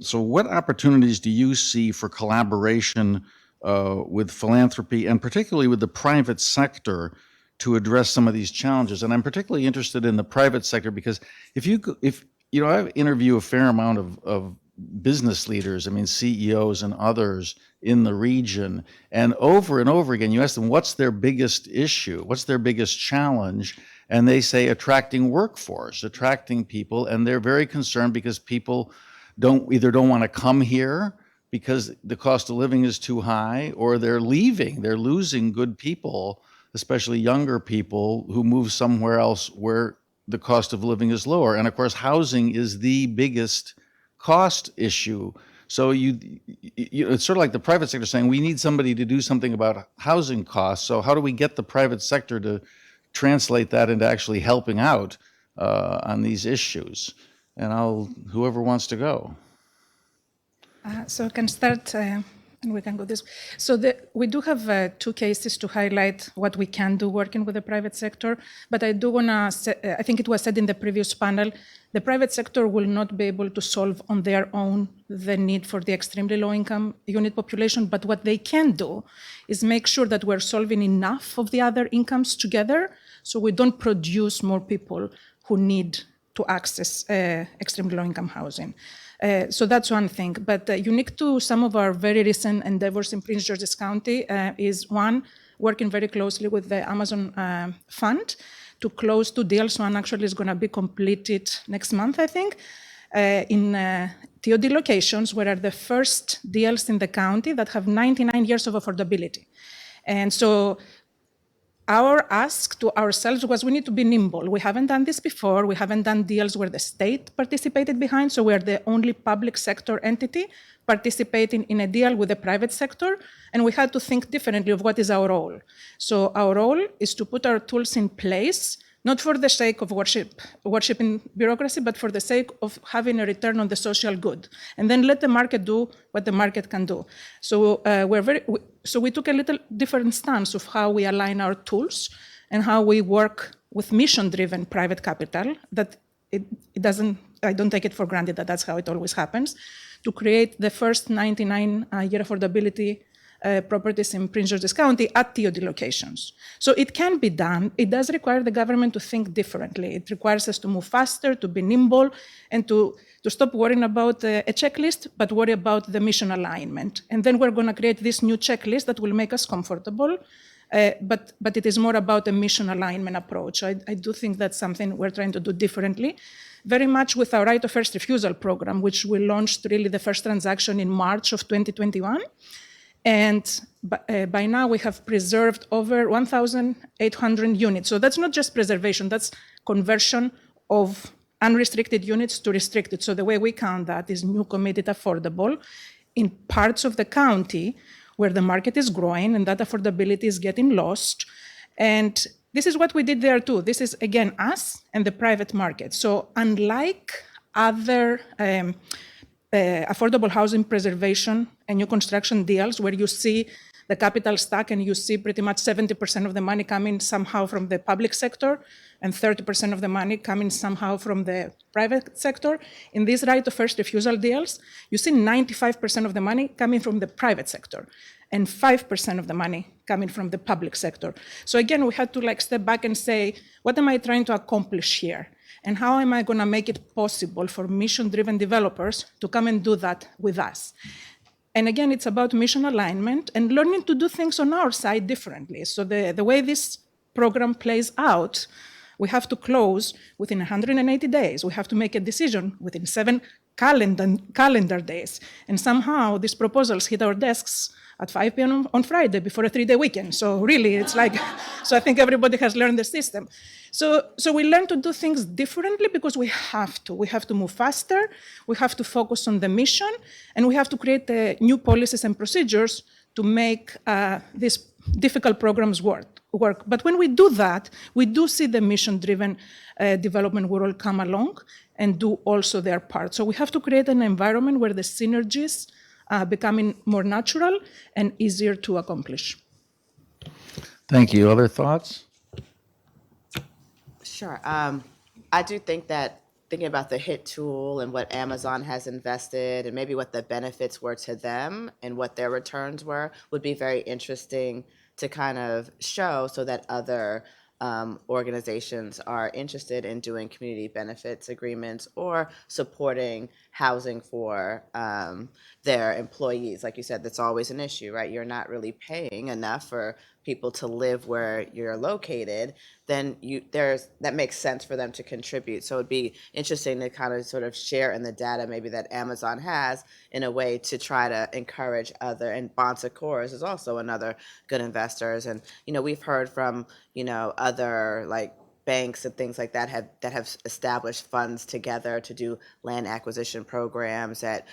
Speaker 13: So what opportunities do you see for collaboration with philanthropy and particularly with the private sector to address some of these challenges? And I'm particularly interested in the private sector because I interview a fair amount of business leaders, CEOs and others in the region. And over again, you ask them, what's their biggest issue? What's their biggest challenge? And they say attracting workforce, attracting people. And they're very concerned because people don't want to come here because the cost of living is too high, or they're leaving. They're losing good people, especially younger people who move somewhere else where the cost of living is lower. And of course, housing is the biggest cost issue. So it's sort of like the private sector saying, we need somebody to do something about housing costs. So how do we get the private sector to translate that into actually helping out on these issues? And whoever wants to go.
Speaker 18: So I can start, and we can go this. So we do have 2 cases to highlight what we can do working with the private sector. But I do want to, I think it was said in the previous panel, the private sector will not be able to solve on their own the need for the extremely low-income unit population. But what they can do is make sure that we're solving enough of the other incomes together so we don't produce more people who need to access extremely low-income housing. So that's one thing. But unique to some of our very recent endeavors in Prince George's County is one, working very closely with the Amazon Fund to close 2 deals. One actually is going to be completed next month, I think, in TOD locations, where are the first deals in the county that have 99 years of affordability. And so our ask to ourselves was we need to be nimble. We haven't done this before. We haven't done deals where the state participated behind, so we're the only public sector entity participating in a deal with the private sector, and we had to think differently of what is our role. So our role is to put our tools in place, not for the sake of worshiping bureaucracy, but for the sake of having a return on the social good, and then let the market do what the market can do. So we took a little different stance of how we align our tools and how we work with mission-driven private capital. That it doesn't. I don't take it for granted that that's how it always happens. To create the first 99-year affordability properties in Prince George's County at TOD locations. So it can be done. It does require the government to think differently. It requires us to move faster, to be nimble, and to stop worrying about a checklist, but worry about the mission alignment. And then we're going to create this new checklist that will make us comfortable, but it is more about a mission alignment approach. I do think that's something we're trying to do differently, very much with our right of first refusal program, which we launched really the first transaction in March of 2021. And by now we have preserved over 1,800 units. So that's not just preservation, that's conversion of unrestricted units to restricted. So the way we count that is new committed affordable in parts of the county where the market is growing and that affordability is getting lost. And this is what we did there too. This is, again, us and the private market. So unlike other affordable housing preservation and new construction deals where you see the capital stack and you see pretty much 70% of the money coming somehow from the public sector and 30% of the money coming somehow from the private sector, in these right of first refusal deals, you see 95% of the money coming from the private sector and 5% of the money coming from the public sector. So again, we had to step back and say, what am I trying to accomplish here? And how am I going to make it possible for mission-driven developers to come and do that with us? And again, it's about mission alignment and learning to do things on our side differently. So the way this program plays out, we have to close within 180 days. We have to make a decision within 7 calendar days. And somehow these proposals hit our desks at 5 p.m. on Friday before a 3-day weekend. So really, it's so I think everybody has learned the system. So we learn to do things differently because we have to. We have to move faster, we have to focus on the mission, and we have to create new policies and procedures to make these difficult programs work. But when we do that, we do see the mission-driven development world come along and do also their part. So we have to create an environment where the synergies becoming more natural and easier to accomplish.
Speaker 13: Thank you. Other thoughts?
Speaker 15: Sure. I do think that thinking about the HIT tool and what Amazon has invested and maybe what the benefits were to them and what their returns were would be very interesting to kind of show so that other organizations are interested in doing community benefits agreements or supporting housing for their employees. Like you said, that's always an issue, right? You're not really paying enough for people to live where you're located, then that makes sense for them to contribute. So it'd be interesting to kind of sort of share in the data maybe that Amazon has in a way to try to encourage other, and Bonsa Coors is also another good investors. And, we've heard from, other banks and things like that have established funds together to do land acquisition programs at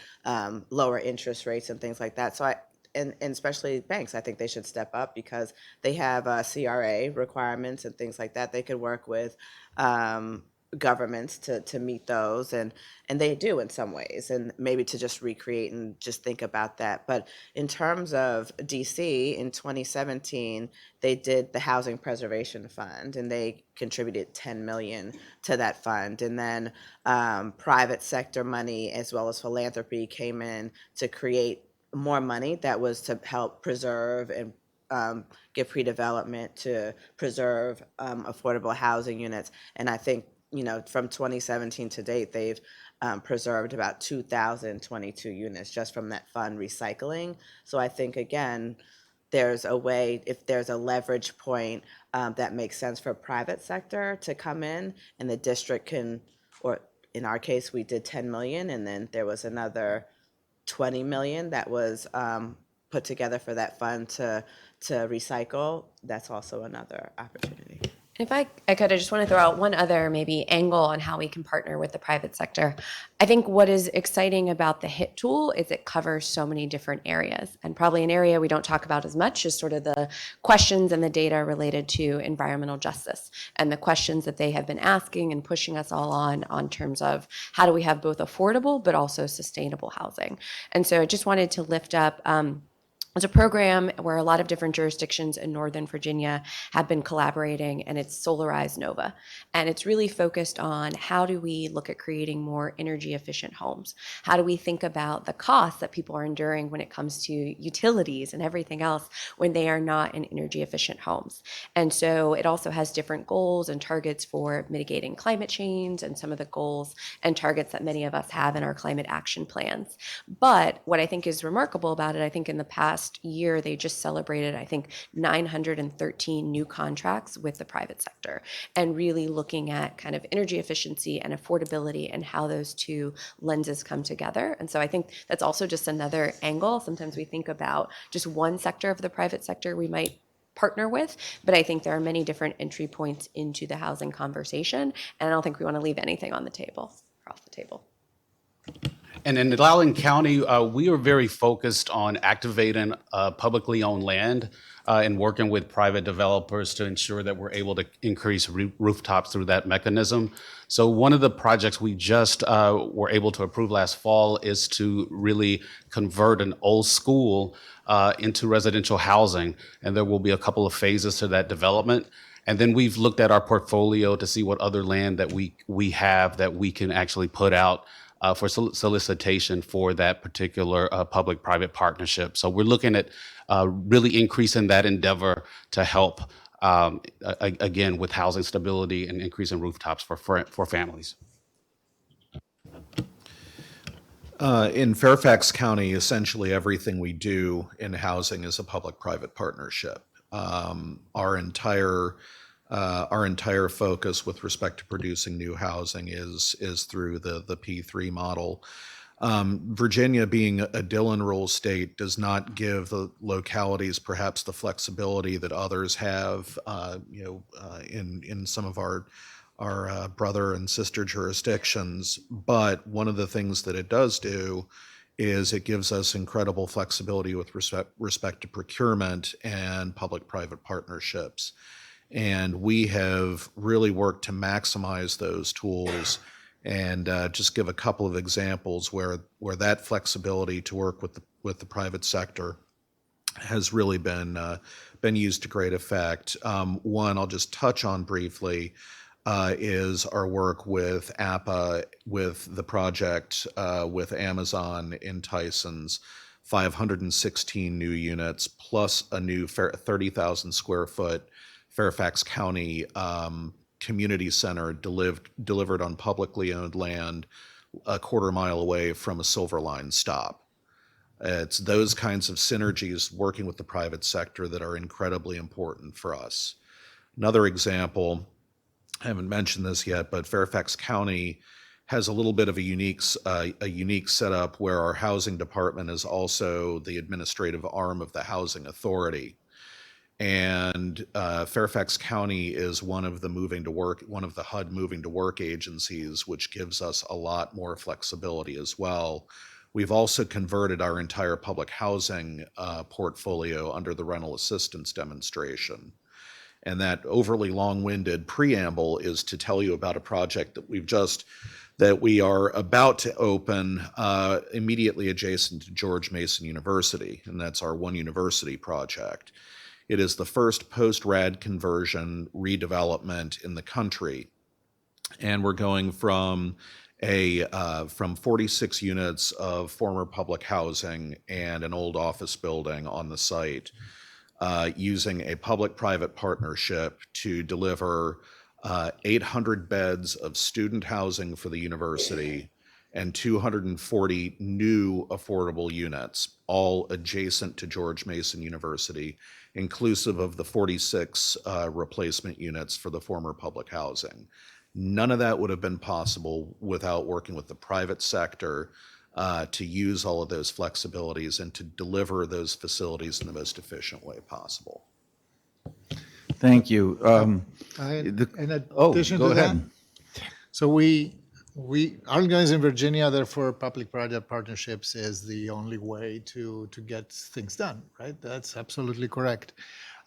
Speaker 15: lower interest rates and things like that. So and especially banks, I think they should step up because they have CRA requirements and things like that. They could work with governments to meet those, and they do in some ways, and maybe to just recreate and just think about that. But in terms of DC, in 2017, they did the Housing Preservation Fund, and they contributed $10 million to that fund. And then private sector money as well as philanthropy came in to create more money that was to help preserve and give pre-development to preserve affordable housing units. And I think, from 2017 to date, they've preserved about 2,022 units just from that fund recycling. So I think, again, there's a way, if there's a leverage point that makes sense for private sector to come in, and the district can, or in our case, we did 10 million, and then there was another 20 million that was put together for that fund to recycle. That's also another opportunity.
Speaker 16: If I could, I just want to throw out one other maybe angle on how we can partner with the private sector. I think what is exciting about the HIT tool is it covers so many different areas, and probably an area we don't talk about as much is sort of the questions and the data related to environmental justice and the questions that they have been asking and pushing us all on terms of how do we have both affordable but also sustainable housing. And so I just wanted to lift up it's a program where a lot of different jurisdictions in Northern Virginia have been collaborating, and it's Solarize Nova. And it's really focused on how do we look at creating more energy efficient homes? How do we think about the costs that people are enduring when it comes to utilities and everything else when they are not in energy efficient homes? And so it also has different goals and targets for mitigating climate change and some of the goals and targets that many of us have in our climate action plans. But what I think is remarkable about it, I think in the past year, they just celebrated, I think, 913 new contracts with the private sector, and really looking at kind of energy efficiency and affordability and how those two lenses come together. And so I think that's also just another angle. Sometimes we think about just one sector of the private sector we might partner with, but I think there are many different entry points into the housing conversation, and I don't think we want to leave anything on the table or off the table.
Speaker 17: And in Loudoun County, we are very focused on activating publicly owned land and working with private developers to ensure that we're able to increase rooftops through that mechanism. So one of the projects we just were able to approve last fall is to really convert an old school into residential housing. And there will be a couple of phases to that development. And then we've looked at our portfolio to see what other land that we have that we can actually put out for solicitation for that particular public-private partnership. So we're looking at really increasing that endeavor to help, again, with housing stability and increasing rooftops for families.
Speaker 19: In Fairfax County, essentially everything we do in housing is a public-private partnership. Our entire focus with respect to producing new housing is through the P3 model. Virginia, being a Dillon rule state, does not give the localities perhaps the flexibility that others have, in some of our brother and sister jurisdictions. But one of the things that it does do is it gives us incredible flexibility with respect to procurement and public-private partnerships. And we have really worked to maximize those tools, and just give a couple of examples where that flexibility to work with the private sector has really been used to great effect. One I'll just touch on briefly is our work with APA, with the project with Amazon in Tysons, 516 new units plus a new 30,000 square foot Fairfax County community center delivered on publicly owned land a quarter mile away from a Silver Line stop. It's those kinds of synergies working with the private sector that are incredibly important for us. Another example, I haven't mentioned this yet, but Fairfax County has a little bit of a unique setup where our housing department is also the administrative arm of the housing authority. And Fairfax County is one of the HUD moving to work agencies, which gives us a lot more flexibility as well. We've also converted our entire public housing portfolio under the rental assistance demonstration. And that overly long-winded preamble is to tell you about a project that we are about to open immediately adjacent to George Mason University, and that's our One University project. It is the first post-RAD conversion redevelopment in the country, and we're going from 46 units of former public housing and an old office building on the site, using a public-private partnership to deliver 800 beds of student housing for the university and 240 new affordable units, all adjacent to George Mason University, inclusive of the 46 replacement units for the former public housing. None of that would have been possible without working with the private sector to use all of those flexibilities and to deliver those facilities in the most efficient way possible.
Speaker 13: Thank you.
Speaker 14: In addition
Speaker 13: go
Speaker 14: to
Speaker 13: ahead.
Speaker 14: that, so Arlington is in Virginia, therefore public-private partnerships is the only way to get things done, right? That's absolutely correct.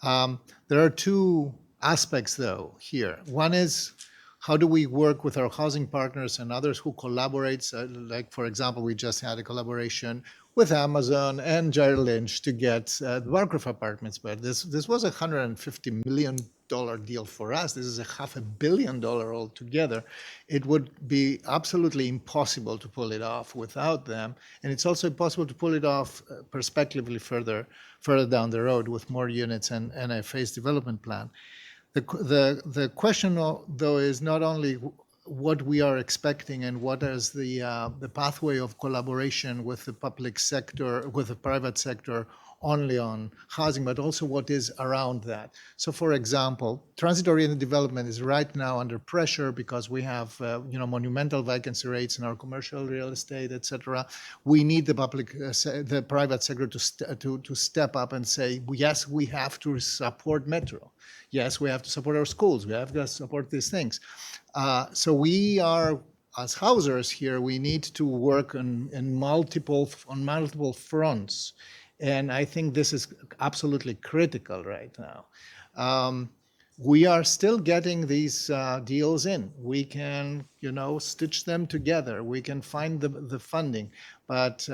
Speaker 14: There are two aspects, though, here. One is, how do we work with our housing partners and others who collaborate? Like, for example, we just had a collaboration with Amazon and Jair Lynch to get the Warcraft Apartments. But this was a $150 million deal for us. This is a $500 million altogether. It would be absolutely impossible to pull it off without them. And it's also impossible to pull it off prospectively further down the road with more units and a phased development plan. The question, though, is not only what we are expecting and what is the pathway of collaboration with the public sector, with the private sector only on housing, but also what is around that. So, for example, transit-oriented development is right now under pressure because we have monumental vacancy rates in our commercial real estate, et cetera. We need the private sector to step up and say, yes, we have to support Metro. Yes, we have to support our schools. We have to support these things. So we are, as housers here, we need to work on multiple fronts. And I think this is absolutely critical right now. We are still getting these deals in. We can, stitch them together. We can find the funding. But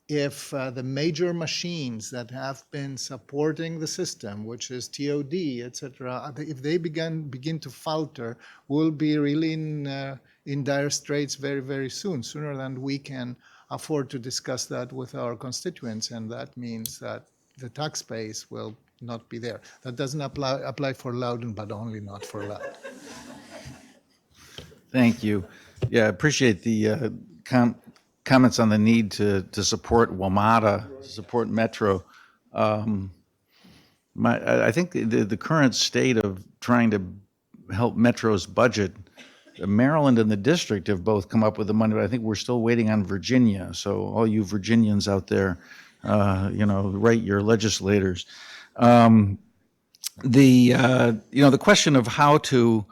Speaker 14: if the major machines that have been supporting the system, which is TOD, et cetera, if they begin to falter, we'll be really in dire straits very, very soon, sooner than we can afford to discuss that with our constituents, and that means that the tax base will not be there. That doesn't apply for Loudoun, but only not for Loudoun.
Speaker 13: Thank you. Yeah, I appreciate the comments on the need to support WMATA, to support Metro. I think the current state of trying to help Metro's budget, Maryland and the district have both come up with the money, but I think we're still waiting on Virginia. So all you Virginians out there, write your legislators. The question of how do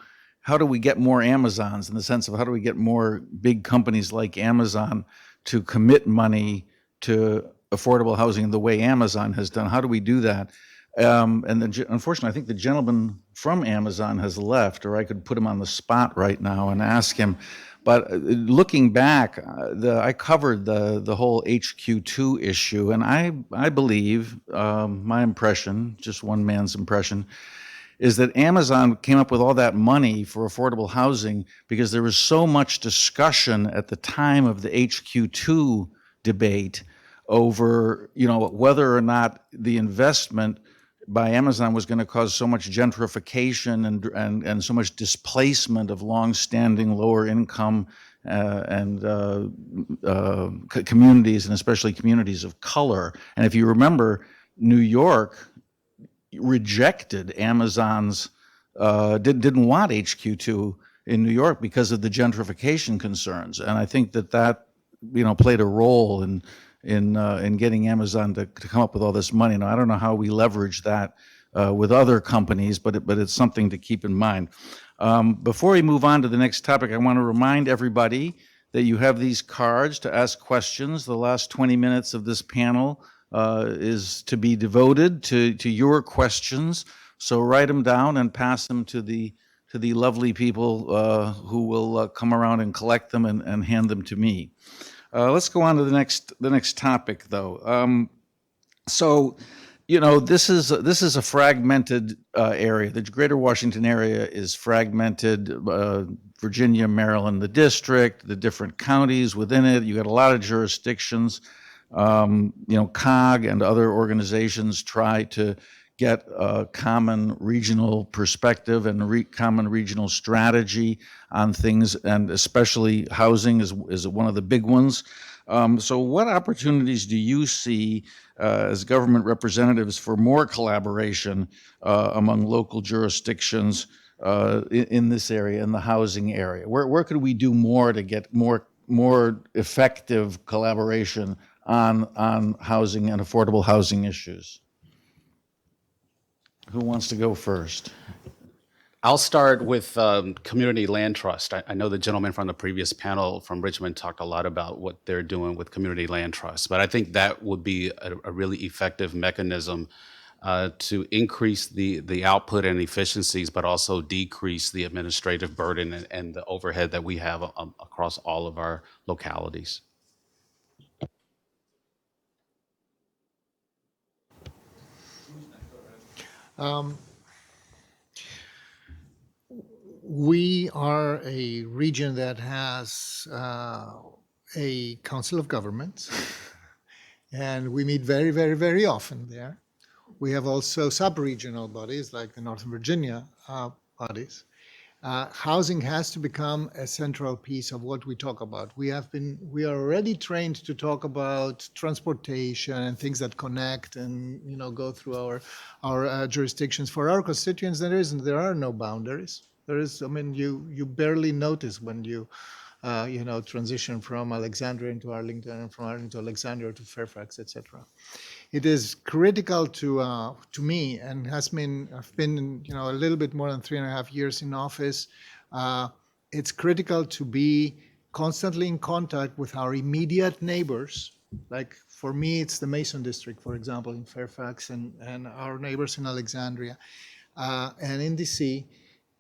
Speaker 13: we get more Amazons, in the sense of how do we get more big companies like Amazon to commit money to affordable housing the way Amazon has done? How do we do that? Unfortunately, I think the gentleman from Amazon has left, or I could put him on the spot right now and ask him. But looking back, I covered the whole HQ2 issue, and I believe, my impression, just one man's impression, is that Amazon came up with all that money for affordable housing because there was so much discussion at the time of the HQ2 debate over, whether or not the investment by Amazon was going to cause so much gentrification and so much displacement of long-standing lower income communities, and especially communities of color. And if you remember, New York rejected Amazon's, didn't want HQ2 in New York because of the gentrification concerns. And I think that played a role in getting Amazon to come up with all this money. Now, I don't know how we leverage that with other companies, but it's something to keep in mind. Before we move on to the next topic, I want to remind everybody that you have these cards to ask questions. The last 20 minutes of this panel is to be devoted to your questions. So write them down and pass them to the lovely people who will come around and collect them and hand them to me. Let's go on to the next topic, though. So, this is a fragmented area. The Greater Washington area is fragmented. Virginia, Maryland, the district, the different counties within it. You got a lot of jurisdictions. COG and other organizations try to get a common regional perspective and common regional strategy on things, and especially housing is one of the big ones. So what opportunities do you see as government representatives for more collaboration among local jurisdictions in this area, in the housing area? Where could we do more to get more effective collaboration on housing and affordable housing issues? Who wants to go first?
Speaker 17: I'll start with community land trust. I know the gentleman from the previous panel from Richmond talked a lot about what they're doing with community land trust, but I think that would be a really effective mechanism to increase the output and efficiencies, but also decrease the administrative burden and the overhead that we have across all of our localities.
Speaker 14: We are a region that has a council of governments, and we meet very, very, very often there. We have also sub-regional bodies like the Northern Virginia bodies. Housing has to become a central piece of what we talk about. We are already trained to talk about transportation and things that connect and go through our jurisdictions. For our constituents, there are no boundaries. You barely notice when you transition from Alexandria into Arlington and from Arlington to Alexandria to Fairfax, etc. It is critical to me, and has been. I've been a little bit more than 3.5 years in office. It's critical to be constantly in contact with our immediate neighbors. Like for me, it's the Mason District, for example, in Fairfax, and our neighbors in Alexandria and in DC,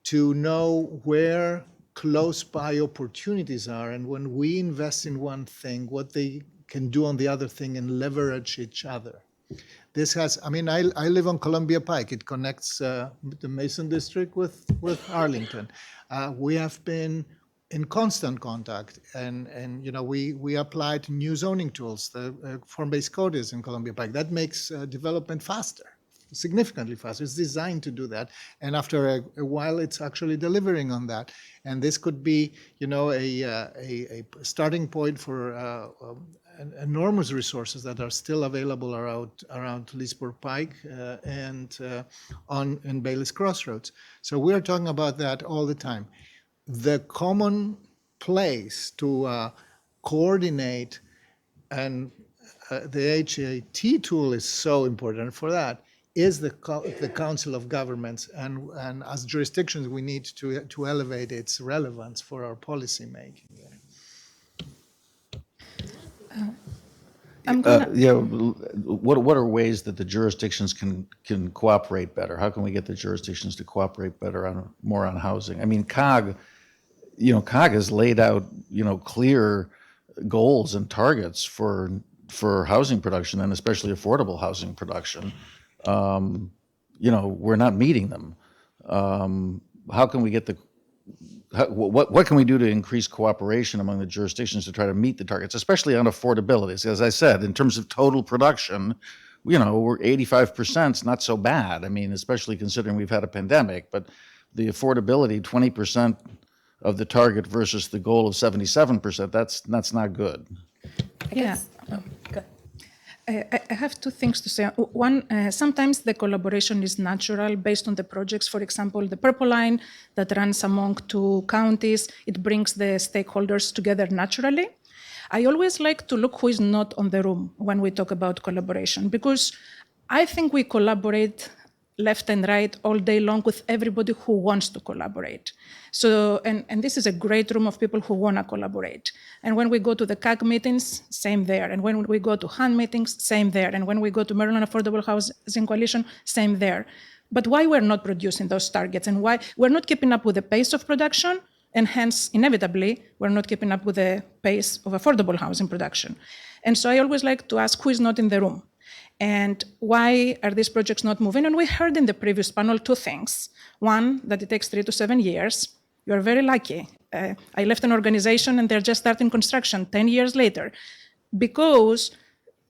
Speaker 14: to know where close by opportunities are, and when we invest in one thing, what they can do on the other thing and leverage each other. This has, I live on Columbia Pike. It connects the Mason District with Arlington. We have been in constant contact, and we applied new zoning tools. The form-based code is in Columbia Pike. That makes development faster. Significantly faster. It's designed to do that, and after a while, it's actually delivering on that. And this could be, a starting point for enormous resources that are still available around Leesburg Pike and in Bayless Crossroads. So we're talking about that all the time. The common place to coordinate, and the HAT tool is so important for that, is the Council of Governments, and as jurisdictions, we need to elevate its relevance for our policy making.
Speaker 13: What are ways that the jurisdictions can cooperate better? How can we get the jurisdictions to cooperate better more on housing? COG, COG has laid out clear goals and targets for housing production, and especially affordable housing production. We're not meeting them. How can we get what can we do to increase cooperation among the jurisdictions to try to meet the targets, especially on affordability? As I said, in terms of total production, we're 85%. It's not so bad. Especially considering we've had a pandemic, but the affordability, 20% of the target versus the goal of 77%, that's not good.
Speaker 18: Good. I have two things to say. One, sometimes the collaboration is natural based on the projects. For example, the Purple Line that runs among two counties, it brings the stakeholders together naturally. I always like to look who is not on the room when we talk about collaboration, because I think we collaborate left and right all day long with everybody who wants to collaborate. So, and this is a great room of people who want to collaborate. And when we go to the CAG meetings, same there. And when we go to HAN meetings, same there. And when we go to Maryland Affordable Housing Coalition, same there. But why we're not producing those targets and why we're not keeping up with the pace of production, and hence, inevitably, we're not keeping up with the pace of affordable housing production. And so I always like to ask who is not in the room and why are these projects not moving? And we heard in the previous panel two things. One, that it takes 3 to 7 years. You're very lucky. I left an organization and they're just starting construction 10 years later because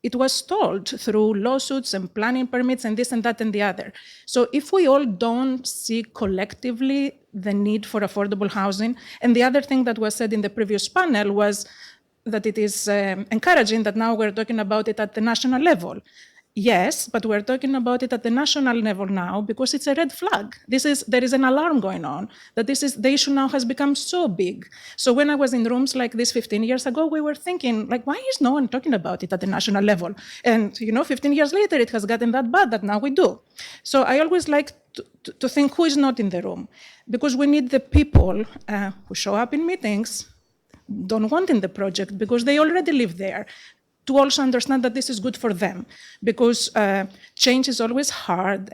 Speaker 18: it was stalled through lawsuits and planning permits and this and that and the other. So if we all don't see collectively the need for affordable housing, and the other thing that was said in the previous panel was that it is encouraging that now we're talking about it at the national level. Yes, but we're talking about it at the national level now because it's a red flag. There is an alarm going on that the issue now has become so big. So when I was in rooms like this 15 years ago, we were thinking, like, why is no one talking about it at the national level? And 15 years later, it has gotten that bad that now we do. So I always like to think who is not in the room, because we need the people who show up in meetings, don't want in the project because they already live there, to also understand that this is good for them, because change is always hard.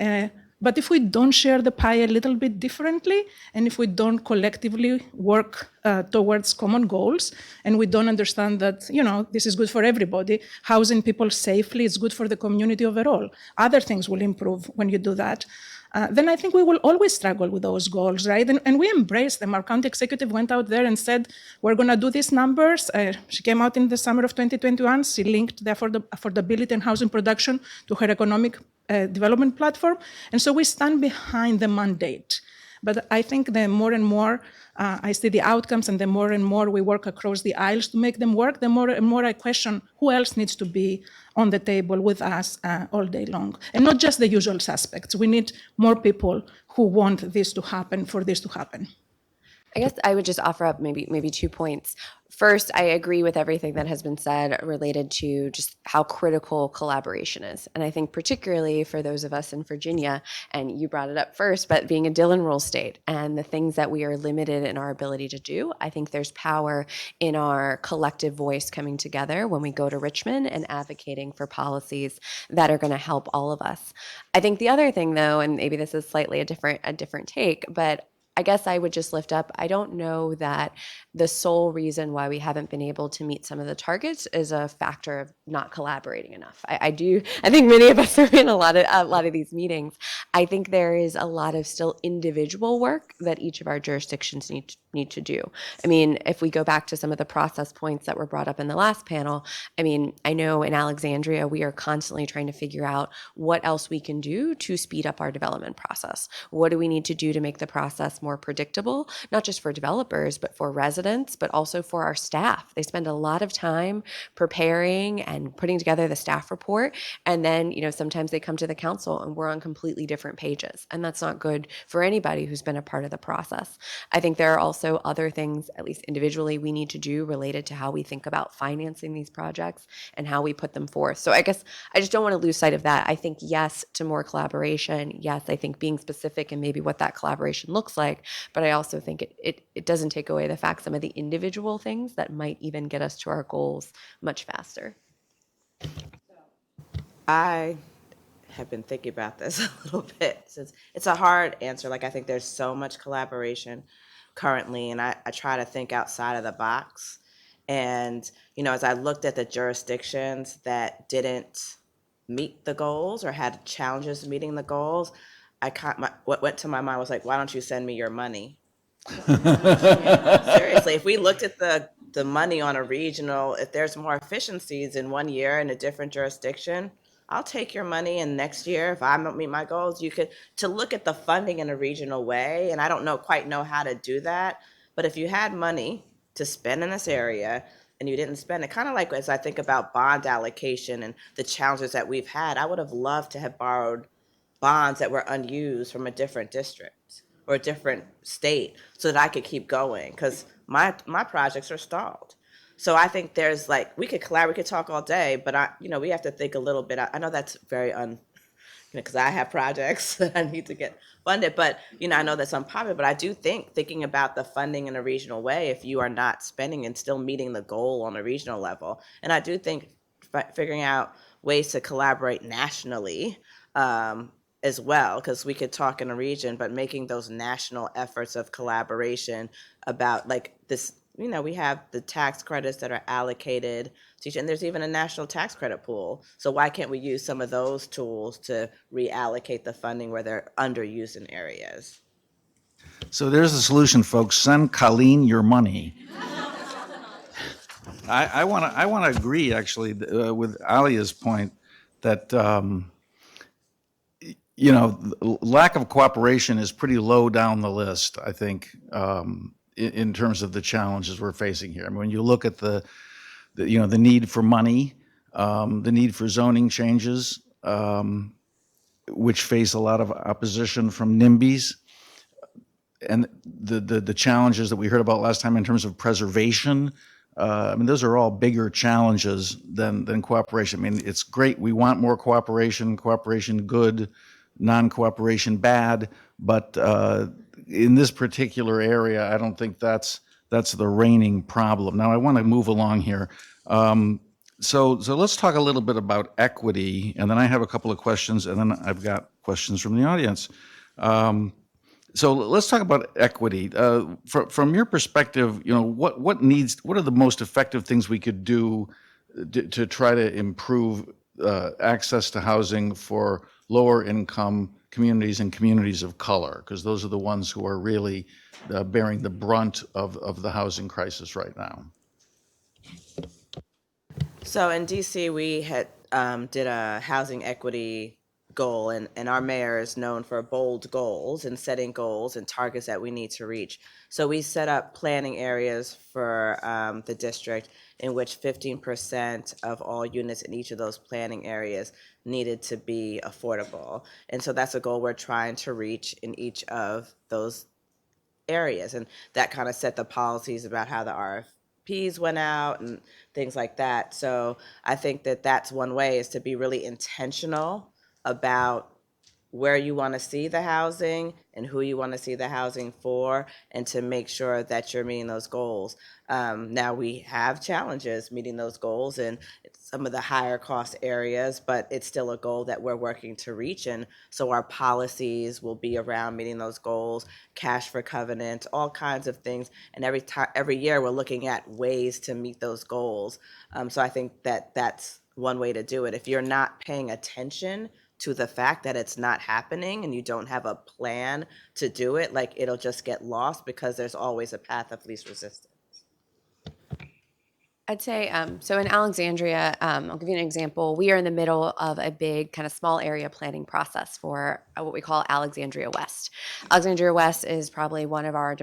Speaker 18: But if we don't share the pie a little bit differently, and if we don't collectively work towards common goals, and we don't understand that this is good for everybody, housing people safely is good for the community overall. Other things will improve when you do that. Then I think we will always struggle with those goals, right? And we embrace them. Our county executive went out there and said, we're going to do these numbers. She came out in the summer of 2021. She linked the affordability and housing production to her economic development platform. And so we stand behind the mandate. But I think the more and more I see the outcomes and the more and more we work across the aisles to make them work, the more and more I question who else needs to be on the table with us all day long. And not just the usual suspects. We need more people who want this to happen for this to happen.
Speaker 16: I guess I would just offer up maybe 2 points. First, I agree with everything that has been said related to just how critical collaboration is. And I think particularly for those of us in Virginia, and you brought it up first, but being a Dillon rule state and the things that we are limited in our ability to do, I think there's power in our collective voice coming together when we go to Richmond and advocating for policies that are going to help all of us. I think the other thing, though, and maybe this is slightly a different take, but I guess I would just lift up, I don't know that the sole reason why we haven't been able to meet some of the targets is a factor of not collaborating enough. I think many of us are in a lot of these meetings. I think there is a lot of still individual work that each of our jurisdictions need to do. I mean, if we go back to some of the process points that were brought up in the last panel, I mean, I know in Alexandria, we are constantly trying to figure out what else we can do to speed up our development process. What do we need to do to make the process more predictable, not just for developers, but for residents, but also for our staff. They spend a lot of time preparing and putting together the staff report. And then, sometimes they come to the council and we're on completely different pages. And that's not good for anybody who's been a part of the process. I think there are also other things, at least individually, we need to do related to how we think about financing these projects and how we put them forth. So I guess I just don't want to lose sight of that. I think yes to more collaboration. Yes, I think being specific and maybe what that collaboration looks like. But I also think it doesn't take away the fact some of the individual things that might even get us to our goals much faster.
Speaker 15: I have been thinking about this a little bit since it's a hard answer. Like, I think there's so much collaboration currently, and I try to think outside of the box. And, as I looked at the jurisdictions that didn't meet the goals or had challenges meeting the goals, what went to my mind was like, why don't you send me your money? Seriously, if we looked at the money on a regional, if there's more efficiencies in 1 year in a different jurisdiction, I'll take your money, and next year, if I don't meet my goals, to look at the funding in a regional way, and I don't quite know how to do that, but if you had money to spend in this area and you didn't spend it, kind of like as I think about bond allocation and the challenges that we've had, I would have loved to have borrowed bonds that were unused from a different district or a different state so that I could keep going, because my projects are stalled. So I think there's we could collaborate, we could talk all day, but we have to think a little bit. I know that's very because I have projects that I need to get funded. But, I know that's unpopular, but I do think thinking about the funding in a regional way, if you are not spending and still meeting the goal on a regional level. And I do think figuring out ways to collaborate nationally as well, because we could talk in a region, but making those national efforts of collaboration about like this, we have the tax credits that are allocated to each, and there's even a national tax credit pool. So why can't we use some of those tools to reallocate the funding where they're underused in areas?
Speaker 13: So there's the solution, folks. Send Colleen your money. I want to agree, actually, with Alia's point that lack of cooperation is pretty low down the list, I think, in terms of the challenges we're facing here. I mean, when you look at the need for money, the need for zoning changes, which face a lot of opposition from NIMBYs, and the challenges that we heard about last time in terms of preservation, I mean, those are all bigger challenges than cooperation. I mean, it's great. We want more cooperation good, non-cooperation bad, but in this particular area, I don't think that's the reigning problem. Now, I want to move along here. So let's talk a little bit about equity, and then I have a couple of questions, and then I've got questions from the audience. So let's talk about equity. From your perspective, what are the most effective things we could do to try to improve access to housing for lower income communities and communities of color? Because those are the ones who are really bearing the brunt of the housing crisis right now.
Speaker 15: So in DC, we had did a housing equity goal, and our mayor is known for bold goals and setting goals and targets that we need to reach. So we set up planning areas for the district in which 15% of all units in each of those planning areas needed to be affordable. And so that's a goal we're trying to reach in each of those areas. And that kind of set the policies about how the RFPs went out and things like that. So I think that that's one way, is to be really intentional about where you want to see the housing and who you want to see the housing for, and to make sure that you're meeting those goals. Now, we have challenges meeting those goals in some of the higher cost areas, but it's still a goal that we're working to reach. And so our policies will be around meeting those goals, cash for covenant, all kinds of things. And every year we're looking at ways to meet those goals. So I think that that's one way to do it. If you're not paying attention to the fact that it's not happening and you don't have a plan to do it, like, it'll just get lost, because there's always a path of least resistance.
Speaker 16: I'd say, so in Alexandria, I'll give you an example. We are in the middle of a big kind of small area planning process for what we call Alexandria West. Alexandria West is probably one of our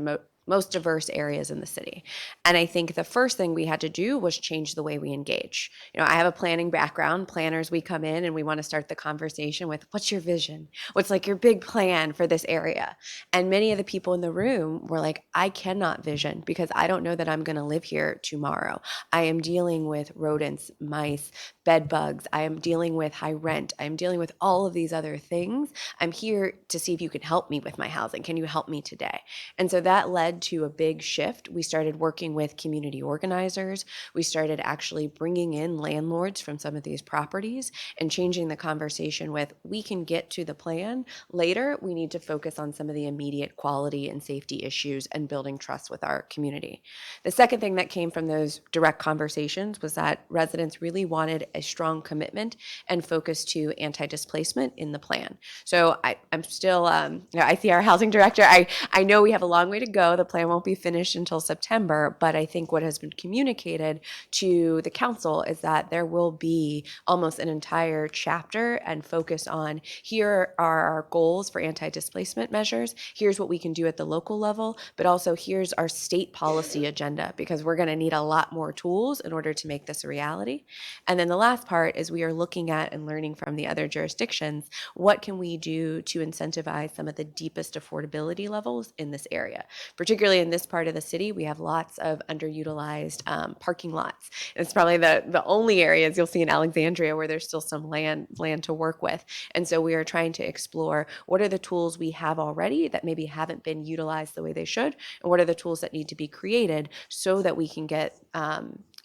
Speaker 16: most diverse areas in the city. And I think the first thing we had to do was change the way we engage. I have a planning background. Planners, we come in and we want to start the conversation with, what's your vision? What's like your big plan for this area? And many of the people in the room were like, I cannot vision, because I don't know that I'm going to live here tomorrow. I am dealing with rodents, mice, bed bugs. I am dealing with high rent. I am dealing with all of these other things. I'm here to see if you can help me with my housing. Can you help me today? And so that led to a big shift. We started working with community organizers. We started actually bringing in landlords from some of these properties and changing the conversation with, we can get to the plan later. We need to focus on some of the immediate quality and safety issues and building trust with our community. The second thing that came from those direct conversations was that residents really wanted a strong commitment and focus to anti-displacement in the plan. So I'm still, I see our housing director. I know we have a long way to go. The plan won't be finished until September, but I think what has been communicated to the council is that there will be almost an entire chapter and focus on, here are our goals for anti-displacement measures, here's what we can do at the local level, but also here's our state policy agenda, because we're going to need a lot more tools in order to make this a reality. And then the last part is we are looking at and learning from the other jurisdictions, what can we do to incentivize some of the deepest affordability levels in this area, particularly particularly in this part of the city, we have lots of underutilized parking lots. And it's probably the only areas you'll see in Alexandria where there's still some land to work with. And so we are trying to explore what are the tools we have already that maybe haven't been utilized the way they should, and what are the tools that need to be created so that we can get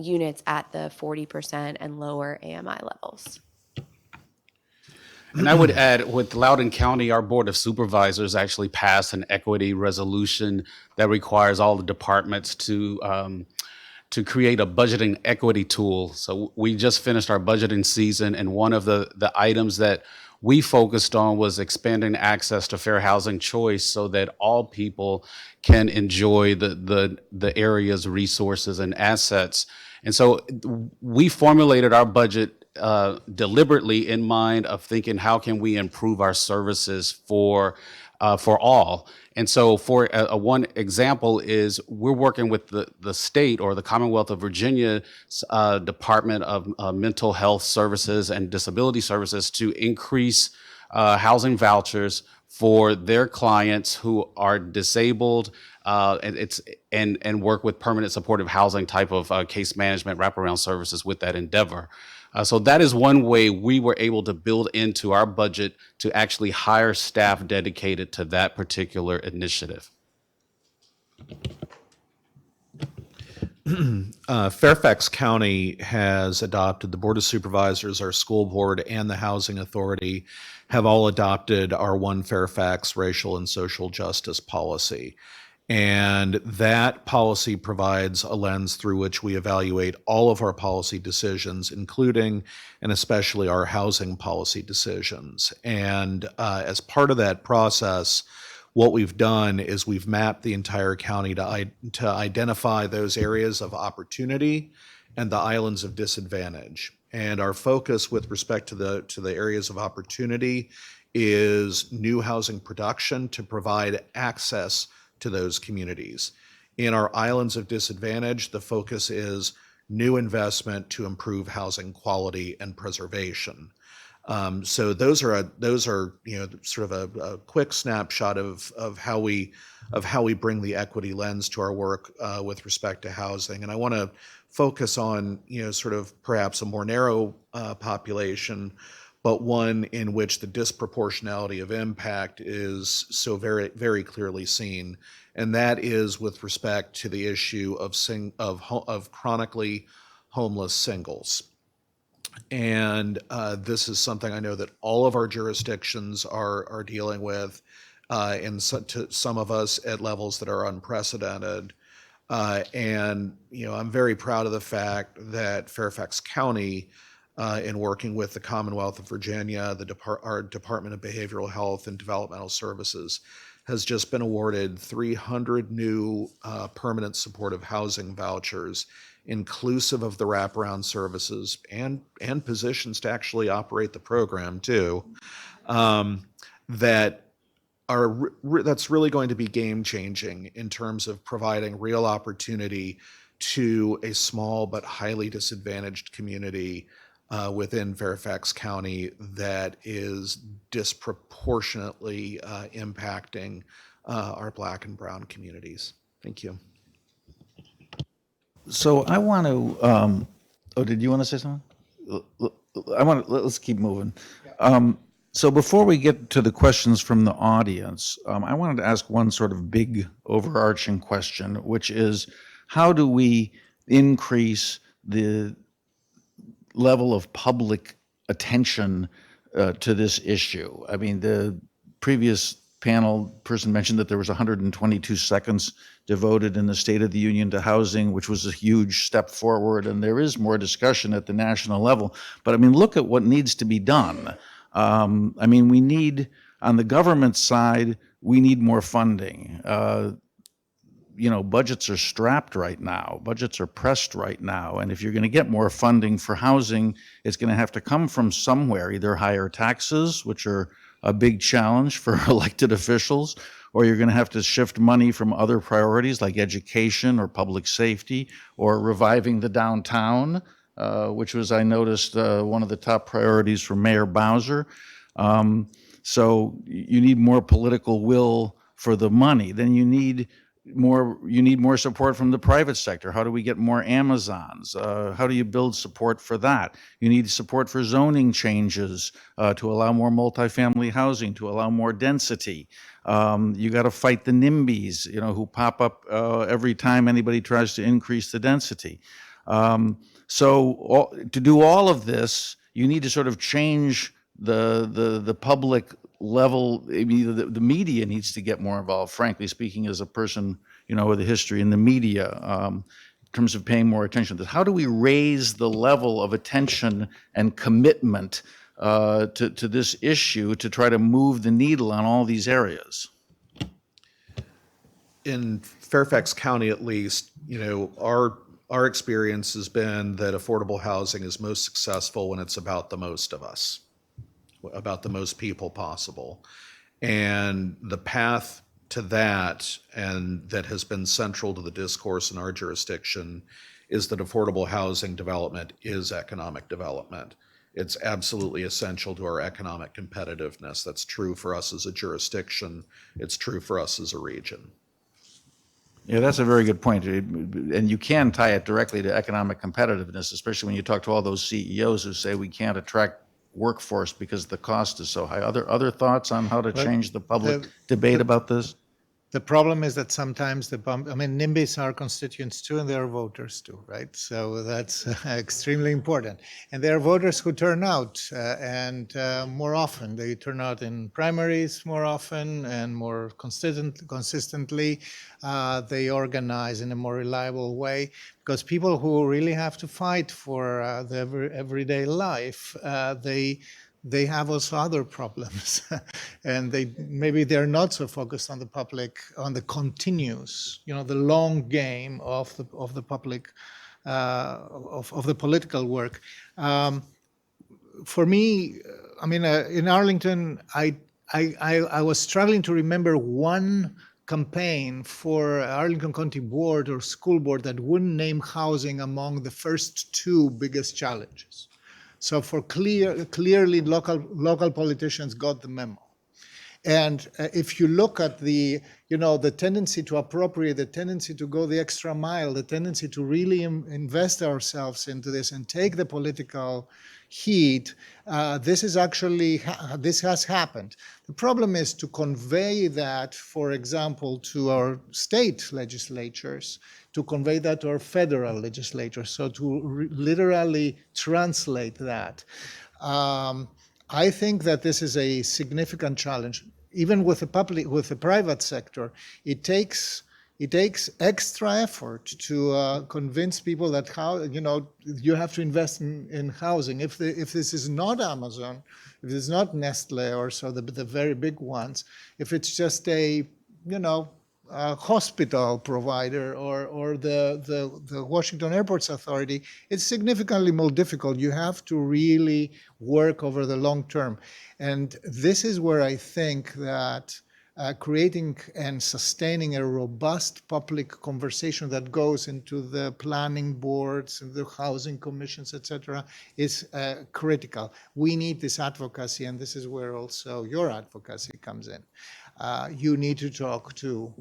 Speaker 16: units at the 40% and lower AMI levels.
Speaker 17: And I would add, with Loudoun County, our Board of Supervisors actually passed an equity resolution that requires all the departments to create a budgeting equity tool. So we just finished our budgeting season, and one of the items that we focused on was expanding access to fair housing choice so that all people can enjoy the area's resources and assets. And so we formulated our budget deliberately in mind of thinking, how can we improve our services for all? And so for one example is we're working with the state or the Commonwealth of Virginia Department of Mental Health Services and Disability Services to increase housing vouchers for their clients who are disabled and work with permanent supportive housing type of case management wraparound services with that endeavor. So that is one way we were able to build into our budget to actually hire staff dedicated to that particular initiative.
Speaker 19: Fairfax County has adopted, the Board of Supervisors, our school board, and the Housing Authority have all adopted our One Fairfax racial and social justice policy. And that policy provides a lens through which we evaluate all of our policy decisions, including and especially our housing policy decisions. And as part of that process, what we've done is we've mapped the entire county to identify those areas of opportunity and the islands of disadvantage. And our focus with respect to the areas of opportunity is new housing production to provide access to those communities. In our islands of disadvantage, the focus is new investment to improve housing quality and preservation. So those are sort of a quick snapshot of how we bring the equity lens to our work with respect to housing. And I want to focus on sort of perhaps a more narrow population, but one in which the disproportionality of impact is so very, very clearly seen. And that is with respect to the issue of chronically homeless singles. And this is something I know that all of our jurisdictions are dealing with, and to some of us at levels that are unprecedented. And I'm very proud of the fact that Fairfax County, in working with the Commonwealth of Virginia, our Department of Behavioral Health and Developmental Services, has just been awarded 300 new permanent supportive housing vouchers, inclusive of the wraparound services and positions to actually operate the program too, that's really going to be game changing in terms of providing real opportunity to a small but highly disadvantaged community within Fairfax County that is disproportionately impacting our Black and Brown communities. Thank you.
Speaker 20: So I want to, did you want to say something? Let's keep moving. So before we get to the questions from the audience, I wanted to ask one sort of big overarching question, which is, how do we increase the level of public attention to this issue? I mean, the previous panel person mentioned that there was 122 seconds devoted in the State of the Union to housing, which was a huge step forward, and there is more discussion at the national level. But I mean, look at what needs to be done. I mean, we need, on the government side, we need more funding. Budgets are strapped right now. Budgets are pressed right now. And if you're going to get more funding for housing, it's going to have to come from somewhere, either higher taxes, which are a big challenge for elected officials, or you're going to have to shift money from other priorities like education or public safety or reviving the downtown, which was, I noticed, one of the top priorities for Mayor Bowser. So you need more political will for the money. Then you need you need more support from the private sector. How do we get more Amazons? How do you build support for that? You need support for zoning changes to allow more multifamily housing, to allow more density. You got to fight the NIMBYs, who pop up every time anybody tries to increase the density. So to do all of this, you need to sort of change the public level. I mean, the media needs to get more involved, frankly speaking, as a person, with a history in the media, in terms of paying more attention to this. How do we raise the level of attention and commitment to this issue to try to move the needle on all these areas?
Speaker 19: In Fairfax County, at least, our experience has been that affordable housing is most successful when it's about the most of us, about the most people possible. And the path to that, and that has been central to the discourse in our jurisdiction, is that affordable housing development is economic development. It's absolutely essential to our economic competitiveness. That's true for us as a jurisdiction. It's true for us as a region.
Speaker 20: Yeah, that's a very good point. And you can tie it directly to economic competitiveness, especially when you talk to all those CEOs who say we can't attract workforce because the cost is so high. Other thoughts on how to change the public debate about this?
Speaker 14: The problem is that sometimes NIMBYs are constituents too, and they are voters too, right? So that's extremely important. And there are voters who turn out, and more often. They turn out in primaries more often and more consistently. They organize in a more reliable way, because people who really have to fight for their everyday life, they have also other problems, and maybe they're not so focused on the continuous, the long game of the public, of the political work. For me, in Arlington, I was struggling to remember one campaign for Arlington County Board or School Board that wouldn't name housing among the first two biggest challenges. So clearly local politicians got the memo. And if you look at the tendency to appropriate, the tendency to go the extra mile, the tendency to really invest ourselves into this and take the political heat, this has happened. The problem is to convey that, for example, to our state legislatures, to convey that to our federal legislatures, so to literally translate that. I think that this is a significant challenge. Even with the private sector, it takes extra effort to convince people that you have to invest in housing. If this is not Amazon, if it's not Nestle or so the very big ones, if it's just a hospital provider or the Washington Airports Authority, it's significantly more difficult. You have to really work over the long term. And this is where I think that creating and sustaining a robust public conversation that goes into the planning boards and the housing commissions, etc., is critical. We need this advocacy, and this is where also your advocacy comes in. You need to talk to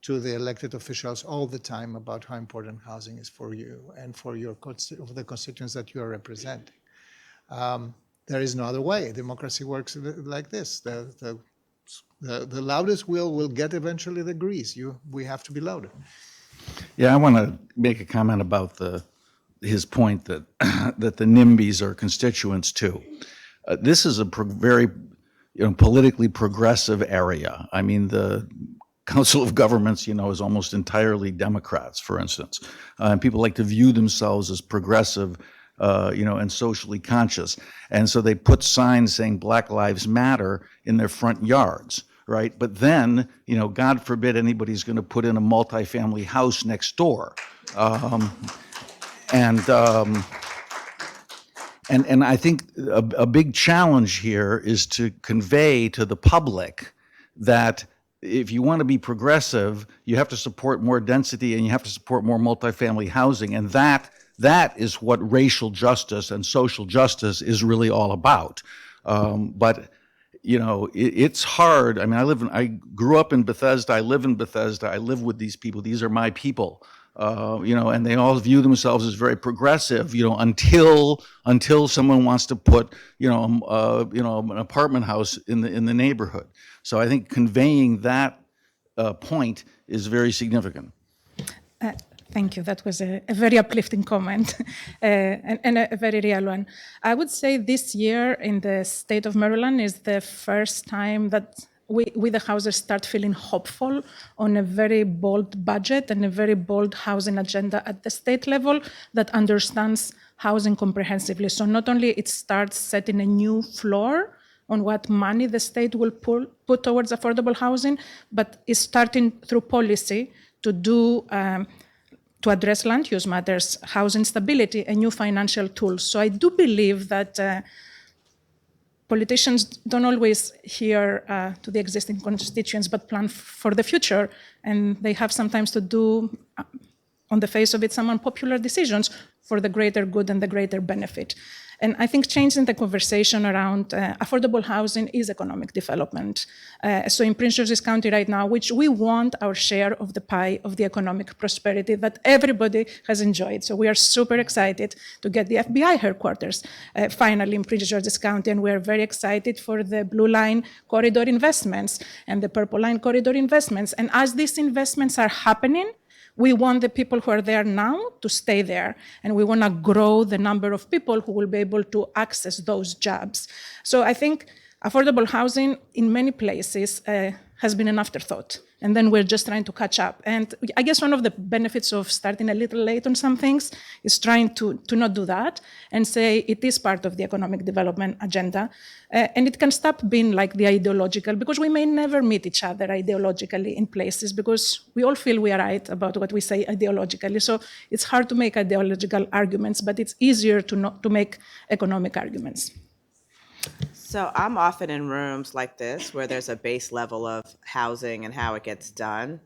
Speaker 14: the elected officials all the time about how important housing is for you and for the constituents that you are representing. There is no other way. Democracy works like this. The loudest will get eventually the grease. We have to be louder.
Speaker 20: Yeah, I want to make a comment about his point that that the NIMBYs are constituents too. This is a very politically progressive area. I mean, the Council of Governments, is almost entirely Democrats, for instance. And people like to view themselves as progressive, and socially conscious. And so they put signs saying Black Lives Matter in their front yards, right? But then, God forbid anybody's going to put in a multifamily house next door. And I think a big challenge here is to convey to the public that if you want to be progressive, you have to support more density and you have to support more multifamily housing. And that is what racial justice and social justice is really all about. But
Speaker 13: it's hard. I mean, I grew up in Bethesda. I live in Bethesda. I live with these people. These are my people. And they all view themselves as very progressive, until someone wants to put, an apartment house in the neighborhood. So I think conveying that point is very significant.
Speaker 18: Thank you. That was a very uplifting comment and a very real one. I would say this year in the state of Maryland is the first time that we the housers start feeling hopeful on a very bold budget and a very bold housing agenda at the state level that understands housing comprehensively. So not only it starts setting a new floor on what money the state will put towards affordable housing, but is starting through policy to do to address land use matters, housing stability, and new financial tools. So I do believe that politicians don't always hear to the existing constituents, but plan for the future. And they have sometimes to do, on the face of it, some unpopular decisions for the greater good and the greater benefit. And I think changing the conversation around affordable housing is economic development. So in Prince George's County right now, which we want our share of the pie of the economic prosperity that everybody has enjoyed. So we are super excited to get the FBI headquarters finally in Prince George's County. And we are very excited for the Blue Line corridor investments and the Purple Line corridor investments. And as these investments are happening, we want the people who are there now to stay there, and we want to grow the number of people who will be able to access those jobs. So I think affordable housing in many places has been an afterthought, and then we're just trying to catch up. And I guess one of the benefits of starting a little late on some things is trying to not do that and say it is part of the economic development agenda. And it can stop being like the ideological, because we may never meet each other ideologically in places, because we all feel we are right about what we say ideologically. So it's hard to make ideological arguments, but it's easier to make economic arguments.
Speaker 15: So I'm often in rooms like this where there's a base level of housing and how it gets done,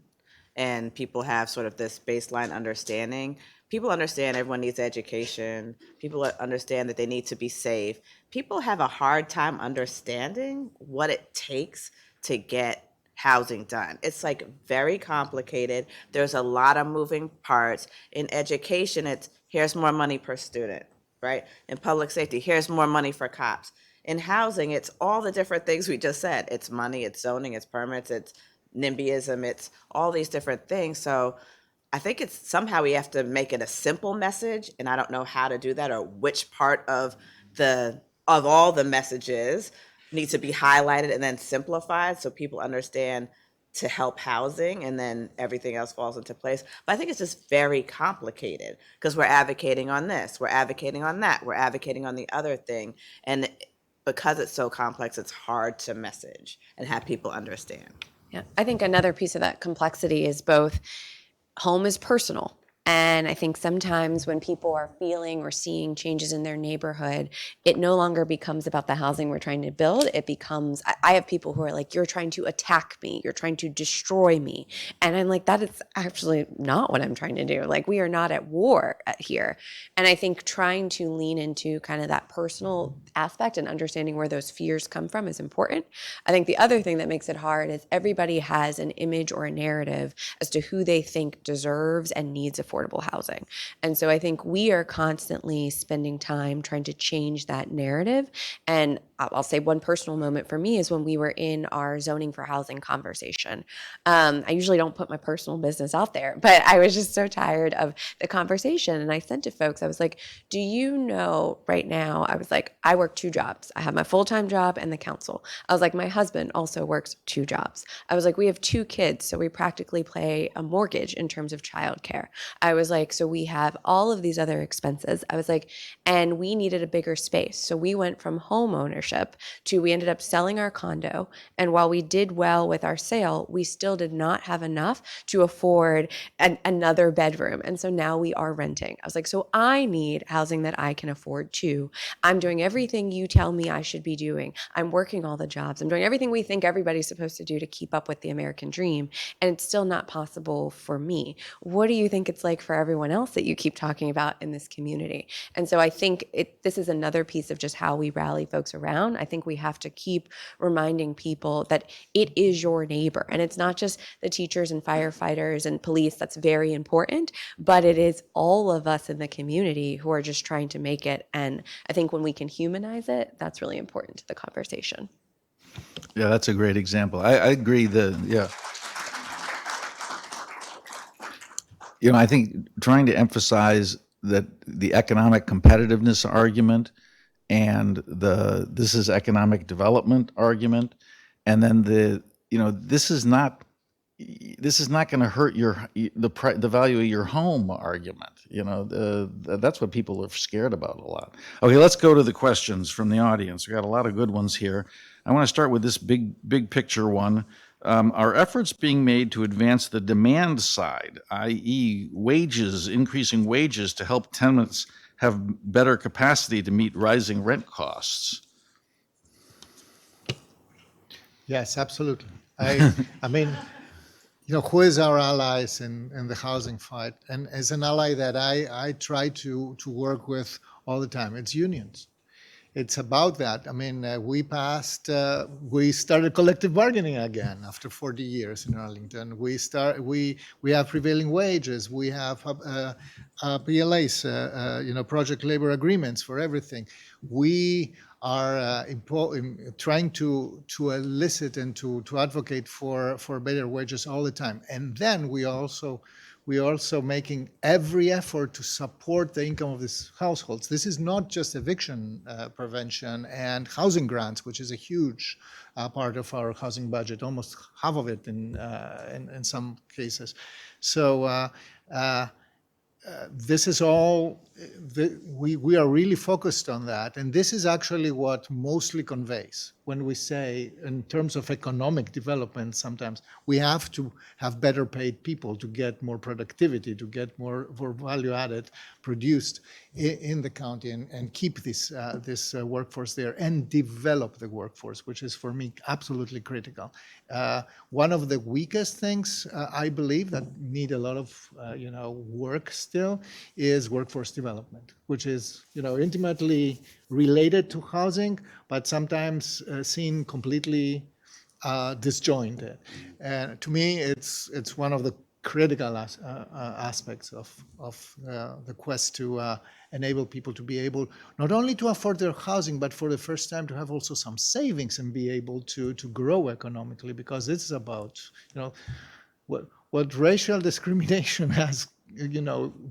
Speaker 15: and people have sort of this baseline understanding. People understand everyone needs education. People understand that they need to be safe. People have a hard time understanding what it takes to get housing done. It's like very complicated. There's a lot of moving parts. In education, it's here's more money per student, right? In public safety, here's more money for cops. In housing, it's all the different things we just said. It's money, it's zoning, it's permits, it's NIMBYism, it's all these different things. So I think it's somehow we have to make it a simple message, and I don't know how to do that, or which part of all the messages needs to be highlighted and then simplified so people understand to help housing, and then everything else falls into place. But I think it's just very complicated because we're advocating on this, we're advocating on that, we're advocating on the other thing. And because it's so complex, it's hard to message and have people understand.
Speaker 16: Yeah, I think another piece of that complexity is both home is personal. And I think sometimes when people are feeling or seeing changes in their neighborhood, it no longer becomes about the housing we're trying to build. It becomes, I have people who are like, you're trying to attack me. You're trying to destroy me. And I'm like, that is actually not what I'm trying to do. Like, we are not at war here. And I think trying to lean into kind of that personal aspect and understanding where those fears come from is important. I think the other thing that makes it hard is everybody has an image or a narrative as to who they think deserves and needs affordable housing. And so I think we are constantly spending time trying to change that narrative. And I'll say one personal moment for me is when we were in our zoning for housing conversation. I usually don't put my personal business out there, but I was just so tired of the conversation. And I said to folks, I was like, do you know right now, I was like, I work 2 jobs. I have my full-time job and the council. I was like, my husband also works 2 jobs. I was like, we have 2 kids, so we practically pay a mortgage in terms of childcare. I was like, so we have all of these other expenses. I was like, and we needed a bigger space. So we went from home ownership to we ended up selling our condo. And while we did well with our sale, we still did not have enough to afford another bedroom. And so now we are renting. I was like, so I need housing that I can afford too. I'm doing everything you tell me I should be doing. I'm working all the jobs. I'm doing everything we think everybody's supposed to do to keep up with the American dream. And it's still not possible for me. What do you think it's like for everyone else that you keep talking about in this community? And so I think this is another piece of just how we rally folks around down. I think we have to keep reminding people that it is your neighbor. And it's not just the teachers and firefighters and police, that's very important, but it is all of us in the community who are just trying to make it. And I think when we can humanize it, that's really important to the conversation.
Speaker 20: Yeah, that's a great example. I agree yeah. I think trying to emphasize that the economic competitiveness argument and this is economic development argument, and then this is not going to hurt the value of your home argument. That's what people are scared about a lot. Okay, let's go to the questions from the audience. We got a lot of good ones here. I want to start with this big picture one. Are efforts being made to advance the demand side, i.e. wages, increasing wages to help tenants have better capacity to meet rising rent costs?
Speaker 14: Yes, absolutely. I mean, who is our allies in the housing fight? And as an ally that I try to work with all the time, it's unions. It's about that. I mean, we started collective bargaining again after 40 years in Arlington. We have prevailing wages. We have PLAs, project labor agreements for everything. We are trying to elicit and to advocate for better wages all the time. And then we also making every effort to support the income of these households. This is not just eviction prevention and housing grants, which is a huge part of our housing budget, almost half of it in some cases. So this is all, we are really focused on that. And this is actually what mostly conveys when we say, in terms of economic development, sometimes we have to have better paid people to get more productivity, to get more value added produced in the county and keep this workforce there and develop the workforce, which is for me absolutely critical. One of the weakest things I believe that need a lot of work still is workforce development, which is intimately related to housing, but sometimes seen completely disjointed. And to me, it's one of the critical aspects of the quest to enable people to be able not only to afford their housing, but for the first time to have also some savings and be able to grow economically, because this is about what racial discrimination has,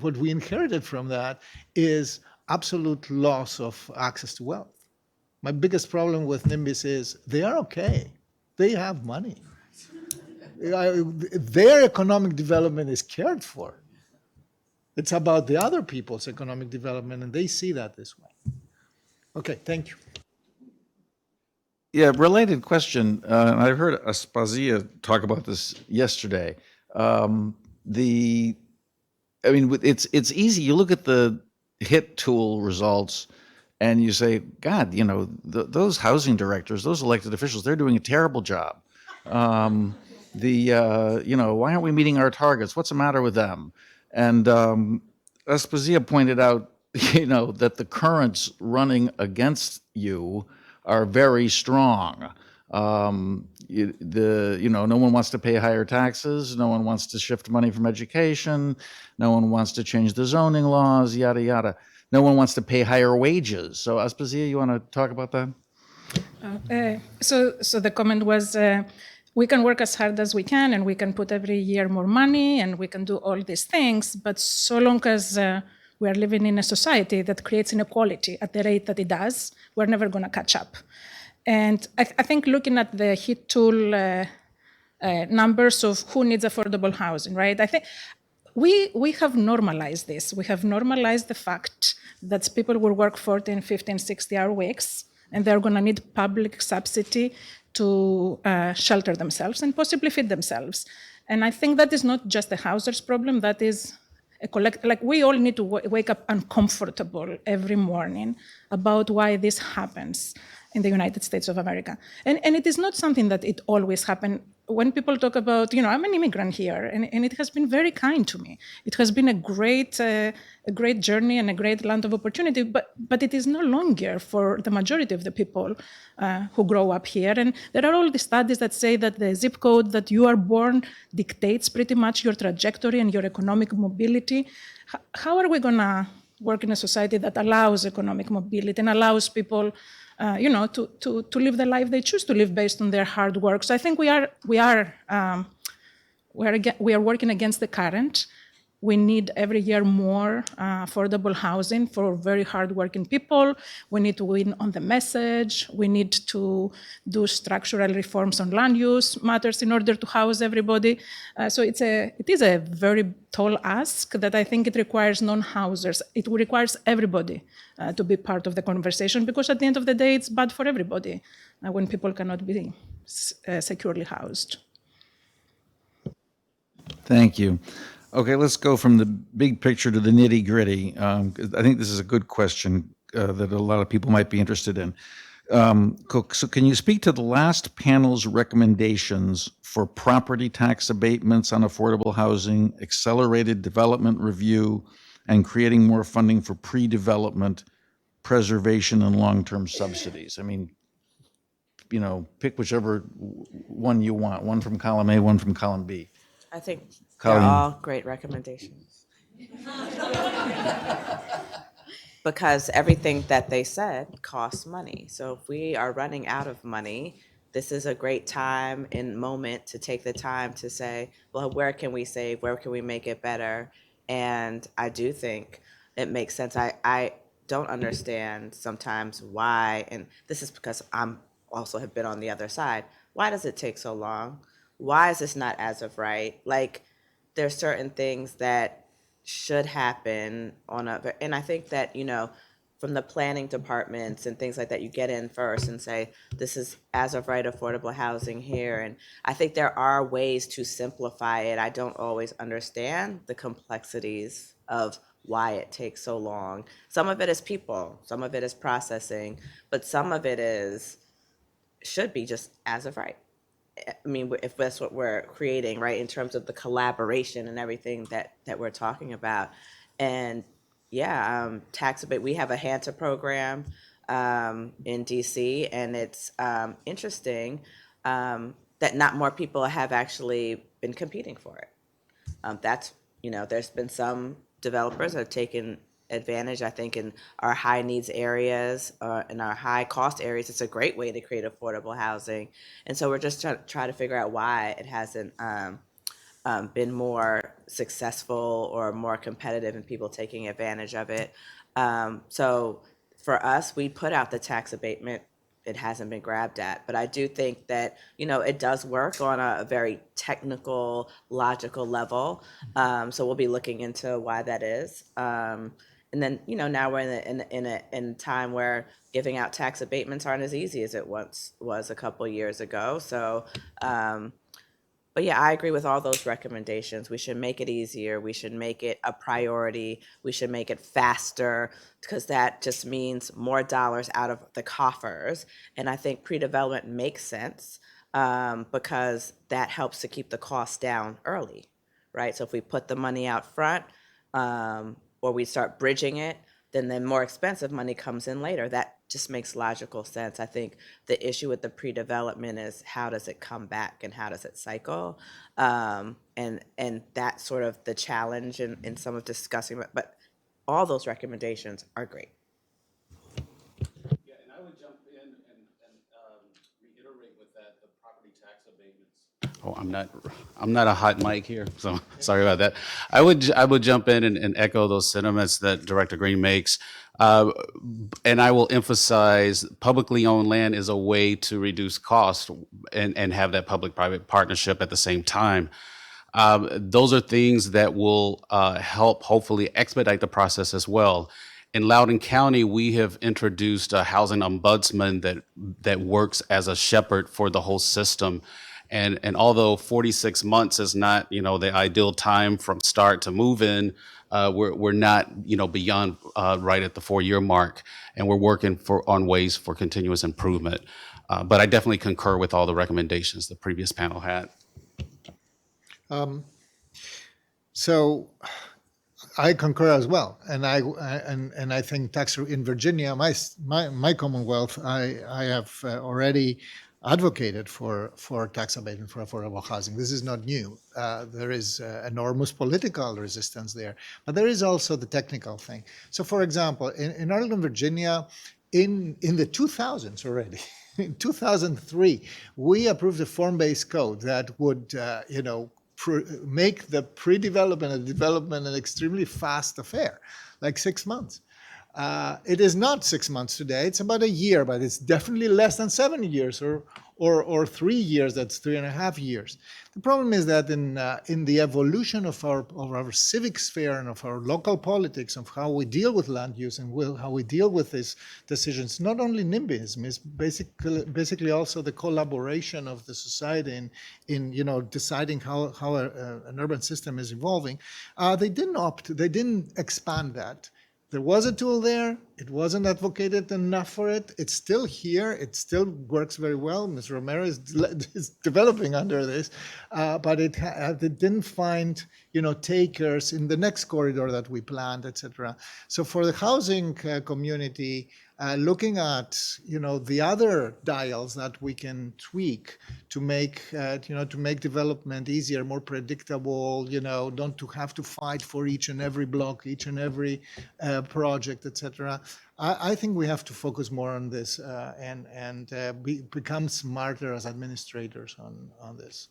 Speaker 14: what we inherited from that is absolute loss of access to wealth. My biggest problem with NIMBYs is they are okay. They have money. Their economic development is cared for. It's about the other people's economic development, and they see that this way. Okay, thank you.
Speaker 20: Yeah, related question. I heard Aspasia talk about this yesterday. It's easy. You look at the HIT tool results, and you say, God, those housing directors, those elected officials, they're doing a terrible job. Why aren't we meeting our targets? What's the matter with them? And Aspasia pointed out, that the currents running against you are very strong. No one wants to pay higher taxes. No one wants to shift money from education. No one wants to change the zoning laws, yada, yada. No one wants to pay higher wages. So Aspasia, you want to talk about that?
Speaker 18: So the comment was, we can work as hard as we can, and we can put every year more money, and we can do all these things, but so long as we are living in a society that creates inequality at the rate that it does, we're never going to catch up. And I think looking at the HIT tool numbers of who needs affordable housing, right? I think we have normalized this. We have normalized the fact that people will work 14, 15, 60-hour weeks, and they're going to need public subsidy to shelter themselves and possibly feed themselves. And I think that is not just the housers' problem. That is a we all need to wake up uncomfortable every morning about why this happens. in the United States of America. And it is not something that it always happened. When people talk about, I'm an immigrant here, and it has been very kind to me. It has been a great journey and a great land of opportunity, but it is no longer for the majority of the people who grow up here. And there are all the studies that say that the zip code that you are born dictates pretty much your trajectory and your economic mobility. How are we gonna work in a society that allows economic mobility and allows people to live the life they choose to live based on their hard work? So I think we are working against the current. We need every year more affordable housing for very hardworking people. We need to win on the message. We need to do structural reforms on land use matters in order to house everybody. So it is a very tall ask that I think it requires non-housers. It requires everybody to be part of the conversation, because at the end of the day, it's bad for everybody when people cannot be securely housed.
Speaker 20: Thank you. Okay, let's go from the big picture to the nitty gritty. I think this is a good question that a lot of people might be interested in. So can you speak to the last panel's recommendations for property tax abatements on affordable housing, accelerated development review, and creating more funding for pre-development preservation and long-term subsidies? I mean, pick whichever one you want, one from column A, one from column B.
Speaker 15: I think
Speaker 20: Colleen.
Speaker 15: they're all great recommendations. Because everything that they said costs money. So if we are running out of money, this is a great time and moment to take the time to say, well, where can we save? Where can we make it better? And I do think it makes sense. I don't understand sometimes why, and this is because I'm also have been on the other side. Why does it take so long? Why is this not as of right? Like, there's certain things that should happen and I think that, from the planning departments and things like that, you get in first and say, this is as of right affordable housing here. And I think there are ways to simplify it. I don't always understand the complexities of why it takes so long. Some of it is people, some of it is processing, but some of it should be just as of right. I mean, if that's what we're creating, right, in terms of the collaboration and everything that we're talking about. And tax abate. We have a HANTA program in DC, and it's interesting that not more people have actually been competing for it. There's been some developers that have taken advantage. I think in our high needs areas, in our high cost areas, it's a great way to create affordable housing. And so we're just trying to figure out why it hasn't been more successful or more competitive in people taking advantage of it. So for us, we put out the tax abatement. It hasn't been grabbed at, but I do think that, it does work on a very technical, logical level. So we'll be looking into why that is. And then, now we're in a time where giving out tax abatements aren't as easy as it once was a couple years ago. So, but yeah, I agree with all those recommendations. We should make it easier. We should make it a priority. We should make it faster, because that just means more dollars out of the coffers. And I think pre-development makes sense because that helps to keep the costs down early, right? So if we put the money out front, or we start bridging it, then the more expensive money comes in later. That just makes logical sense. I think the issue with the pre-development is how does it come back and how does it cycle? And that's sort of the challenge in some of discussing it. But all those recommendations are great.
Speaker 17: Yeah, and I would jump in and reiterate with that the property tax abatements. Oh, I'm not a hot mic here, so sorry about that. I would jump in and echo those sentiments that Director Green makes. And I will emphasize publicly owned land is a way to reduce costs and have that public-private partnership at the same time. Those are things that will help hopefully expedite the process as well. In Loudoun County, we have introduced a housing ombudsman that works as a shepherd for the whole system. And although 46 months is not, the ideal time from start to move in, we're not, beyond right at the 4-year mark, and we're working on ways for continuous improvement. But I definitely concur with all the recommendations the previous panel had.
Speaker 14: So I concur as well, and I think tax in Virginia, my Commonwealth, I have already advocated for tax abatement for affordable housing. This is not new. There is enormous political resistance there, but there is also the technical thing. So, for example, in Arlington, Virginia, in the 2000s already. In 2003, we approved a form-based code that would, make the pre-development and development an extremely fast affair, like 6 months. It is not 6 months today. It's about a year, but it's definitely less than 7 years or 3 years. That's 3.5 years. The problem is that in the evolution of our civic sphere and of our local politics, of how we deal with land use and how we deal with these decisions, not only NIMBYism, is basically also the collaboration of the society in deciding how an urban system is evolving. They didn't expand that. There was a tool there. It wasn't advocated enough for it. It's still here. It still works very well. Ms. Romero is developing under this, but it didn't find takers in the next corridor that we planned, etc. So for the housing community, looking at the other dials that we can tweak to make development easier, more predictable, don't to have to fight for each and every block, each and every project, etc. I think we have to focus more on this and become smarter as administrators on this,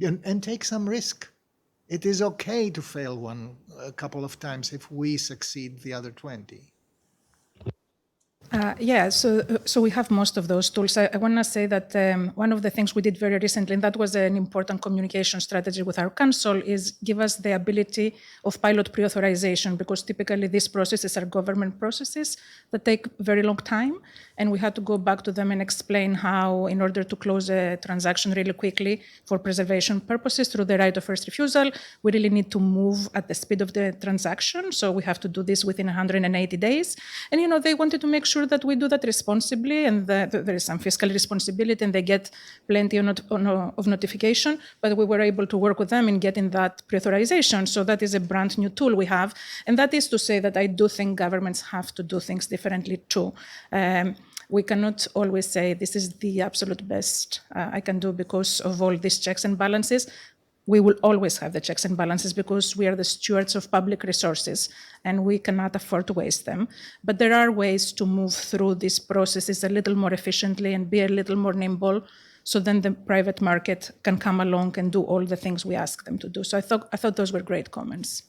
Speaker 14: and take some risk. It is okay to fail a couple of times if we succeed the other 20.
Speaker 18: So we have most of those tools. I want to say that one of the things we did very recently, and that was an important communication strategy with our council, is give us the ability of pilot pre-authorization, because typically these processes are government processes that take very long time, and we had to go back to them and explain how, in order to close a transaction really quickly for preservation purposes through the right of first refusal, we really need to move at the speed of the transaction. So we have to do this within 180 days. And they wanted to make sure that we do that responsibly, and that there is some fiscal responsibility, and they get plenty of notification, but we were able to work with them in getting that pre-authorization. So that is a brand new tool we have. And that is to say that I do think governments have to do things differently too. We cannot always say this is the absolute best I can do because of all these checks and balances. We will always have the checks and balances because we are the stewards of public resources and we cannot afford to waste them. But there are ways to move through these processes a little more efficiently and be a little more nimble, so then the private market can come along and do all the things we ask them to do. So I thought those were great comments.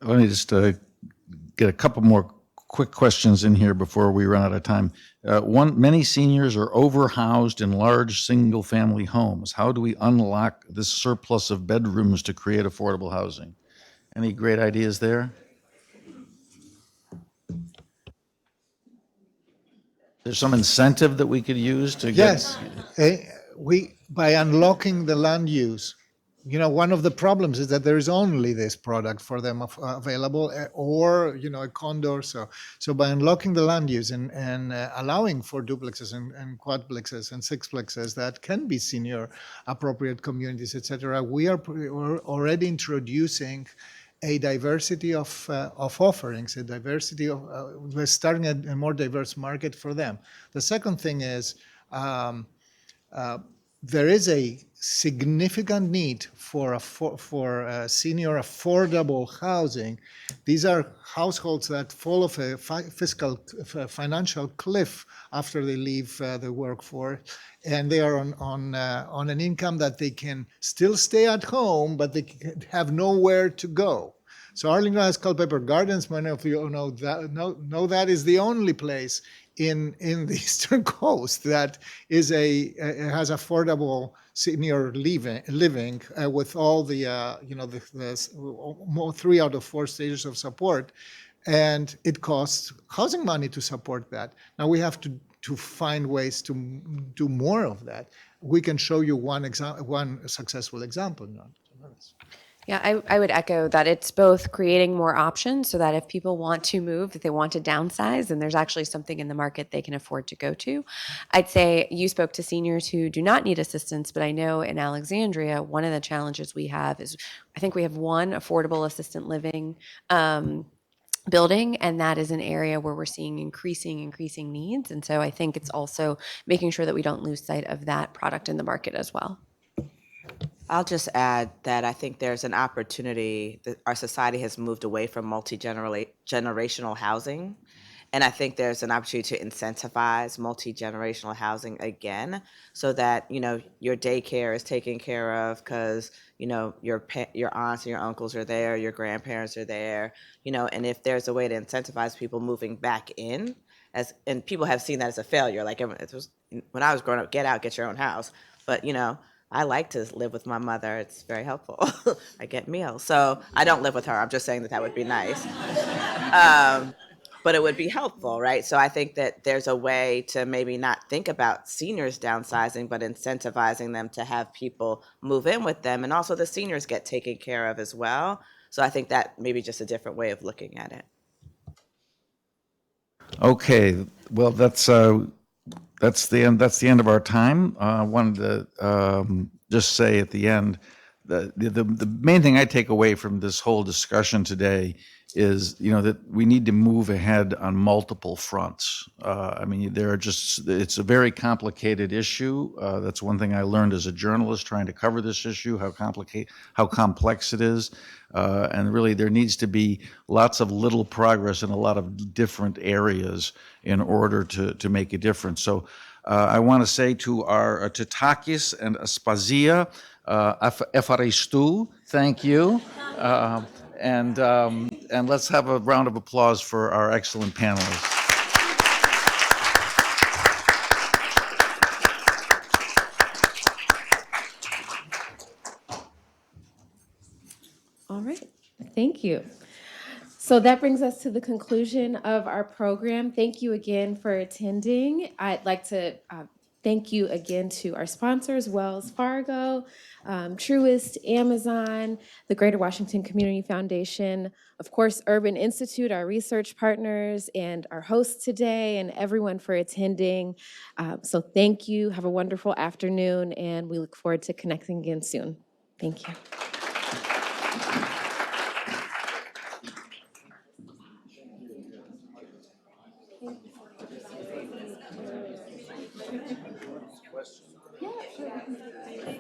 Speaker 20: Let me just get a couple more quick questions in here before we run out of time. Many seniors are overhoused in large single-family homes. How do we unlock this surplus of bedrooms to create affordable housing? Any great ideas there? There's some incentive that we could use to get...
Speaker 14: Yes, by unlocking the land use. One of the problems is that there is only this product for them available, or a condo. So by unlocking the land use and allowing for duplexes and quadplexes and sixplexes that can be senior appropriate communities, etc., we're already introducing a diversity of offerings, we're starting a more diverse market for them. The second thing is there is a significant need for senior affordable housing. These are households that fall off a financial cliff after they leave the workforce, and they are on an income that they can still stay at home, but they have nowhere to go. So Arlington has Culpeper Gardens. Many of you know that is the only place in the Eastern Coast that has affordable senior living with all the the 3 out of 4 stages of support, and it costs housing money to support that. Now we have to find ways to do more of that. we can show you one successful example.
Speaker 16: Yeah, I would echo that it's both creating more options so that if people want to move, if they want to downsize, then there's actually something in the market they can afford to go to. I'd say you spoke to seniors who do not need assistance, but I know in Alexandria, one of the challenges we have is I think we have one affordable assistant living building, and that is an area where we're seeing increasing needs. And so I think it's also making sure that we don't lose sight of that product in the market as well.
Speaker 15: I'll just add that I think there's an opportunity that our society has moved away from multi-generational housing. And I think there's an opportunity to incentivize multi-generational housing again so that, your daycare is taken care of because, your aunts and your uncles are there, your grandparents are there, and if there's a way to incentivize people moving back in, and people have seen that as a failure. Like it was, when I was growing up, get out, get your own house. But, I like to live with my mother. It's very helpful. I get meals. So I don't live with her. I'm just saying that would be nice. But it would be helpful, right? So I think that there's a way to maybe not think about seniors downsizing, but incentivizing them to have people move in with them. And also the seniors get taken care of as well. So I think that maybe just a different way of looking at it.
Speaker 20: Okay, well, that's the end. That's the end of our time. I wanted to just say at the end the main thing I take away from this whole discussion today is that we need to move ahead on multiple fronts. It's a very complicated issue. That's one thing I learned as a journalist trying to cover this issue, how complex it is. And really there needs to be lots of little progress in a lot of different areas in order to make a difference. So I want to say to Takis and Aspasia, Efaristu, thank you. And let's have a round of applause for our excellent panelists.
Speaker 2: All right, thank you. So that brings us to the conclusion of our program. Thank you again for attending. I'd like to thank you again to our sponsors, Wells Fargo, Truist, Amazon, the Greater Washington Community Foundation, of course, Urban Institute, our research partners, and our hosts today, and everyone for attending. So thank you. Have a wonderful afternoon, and we look forward to connecting again soon. Thank you. Yeah, sure.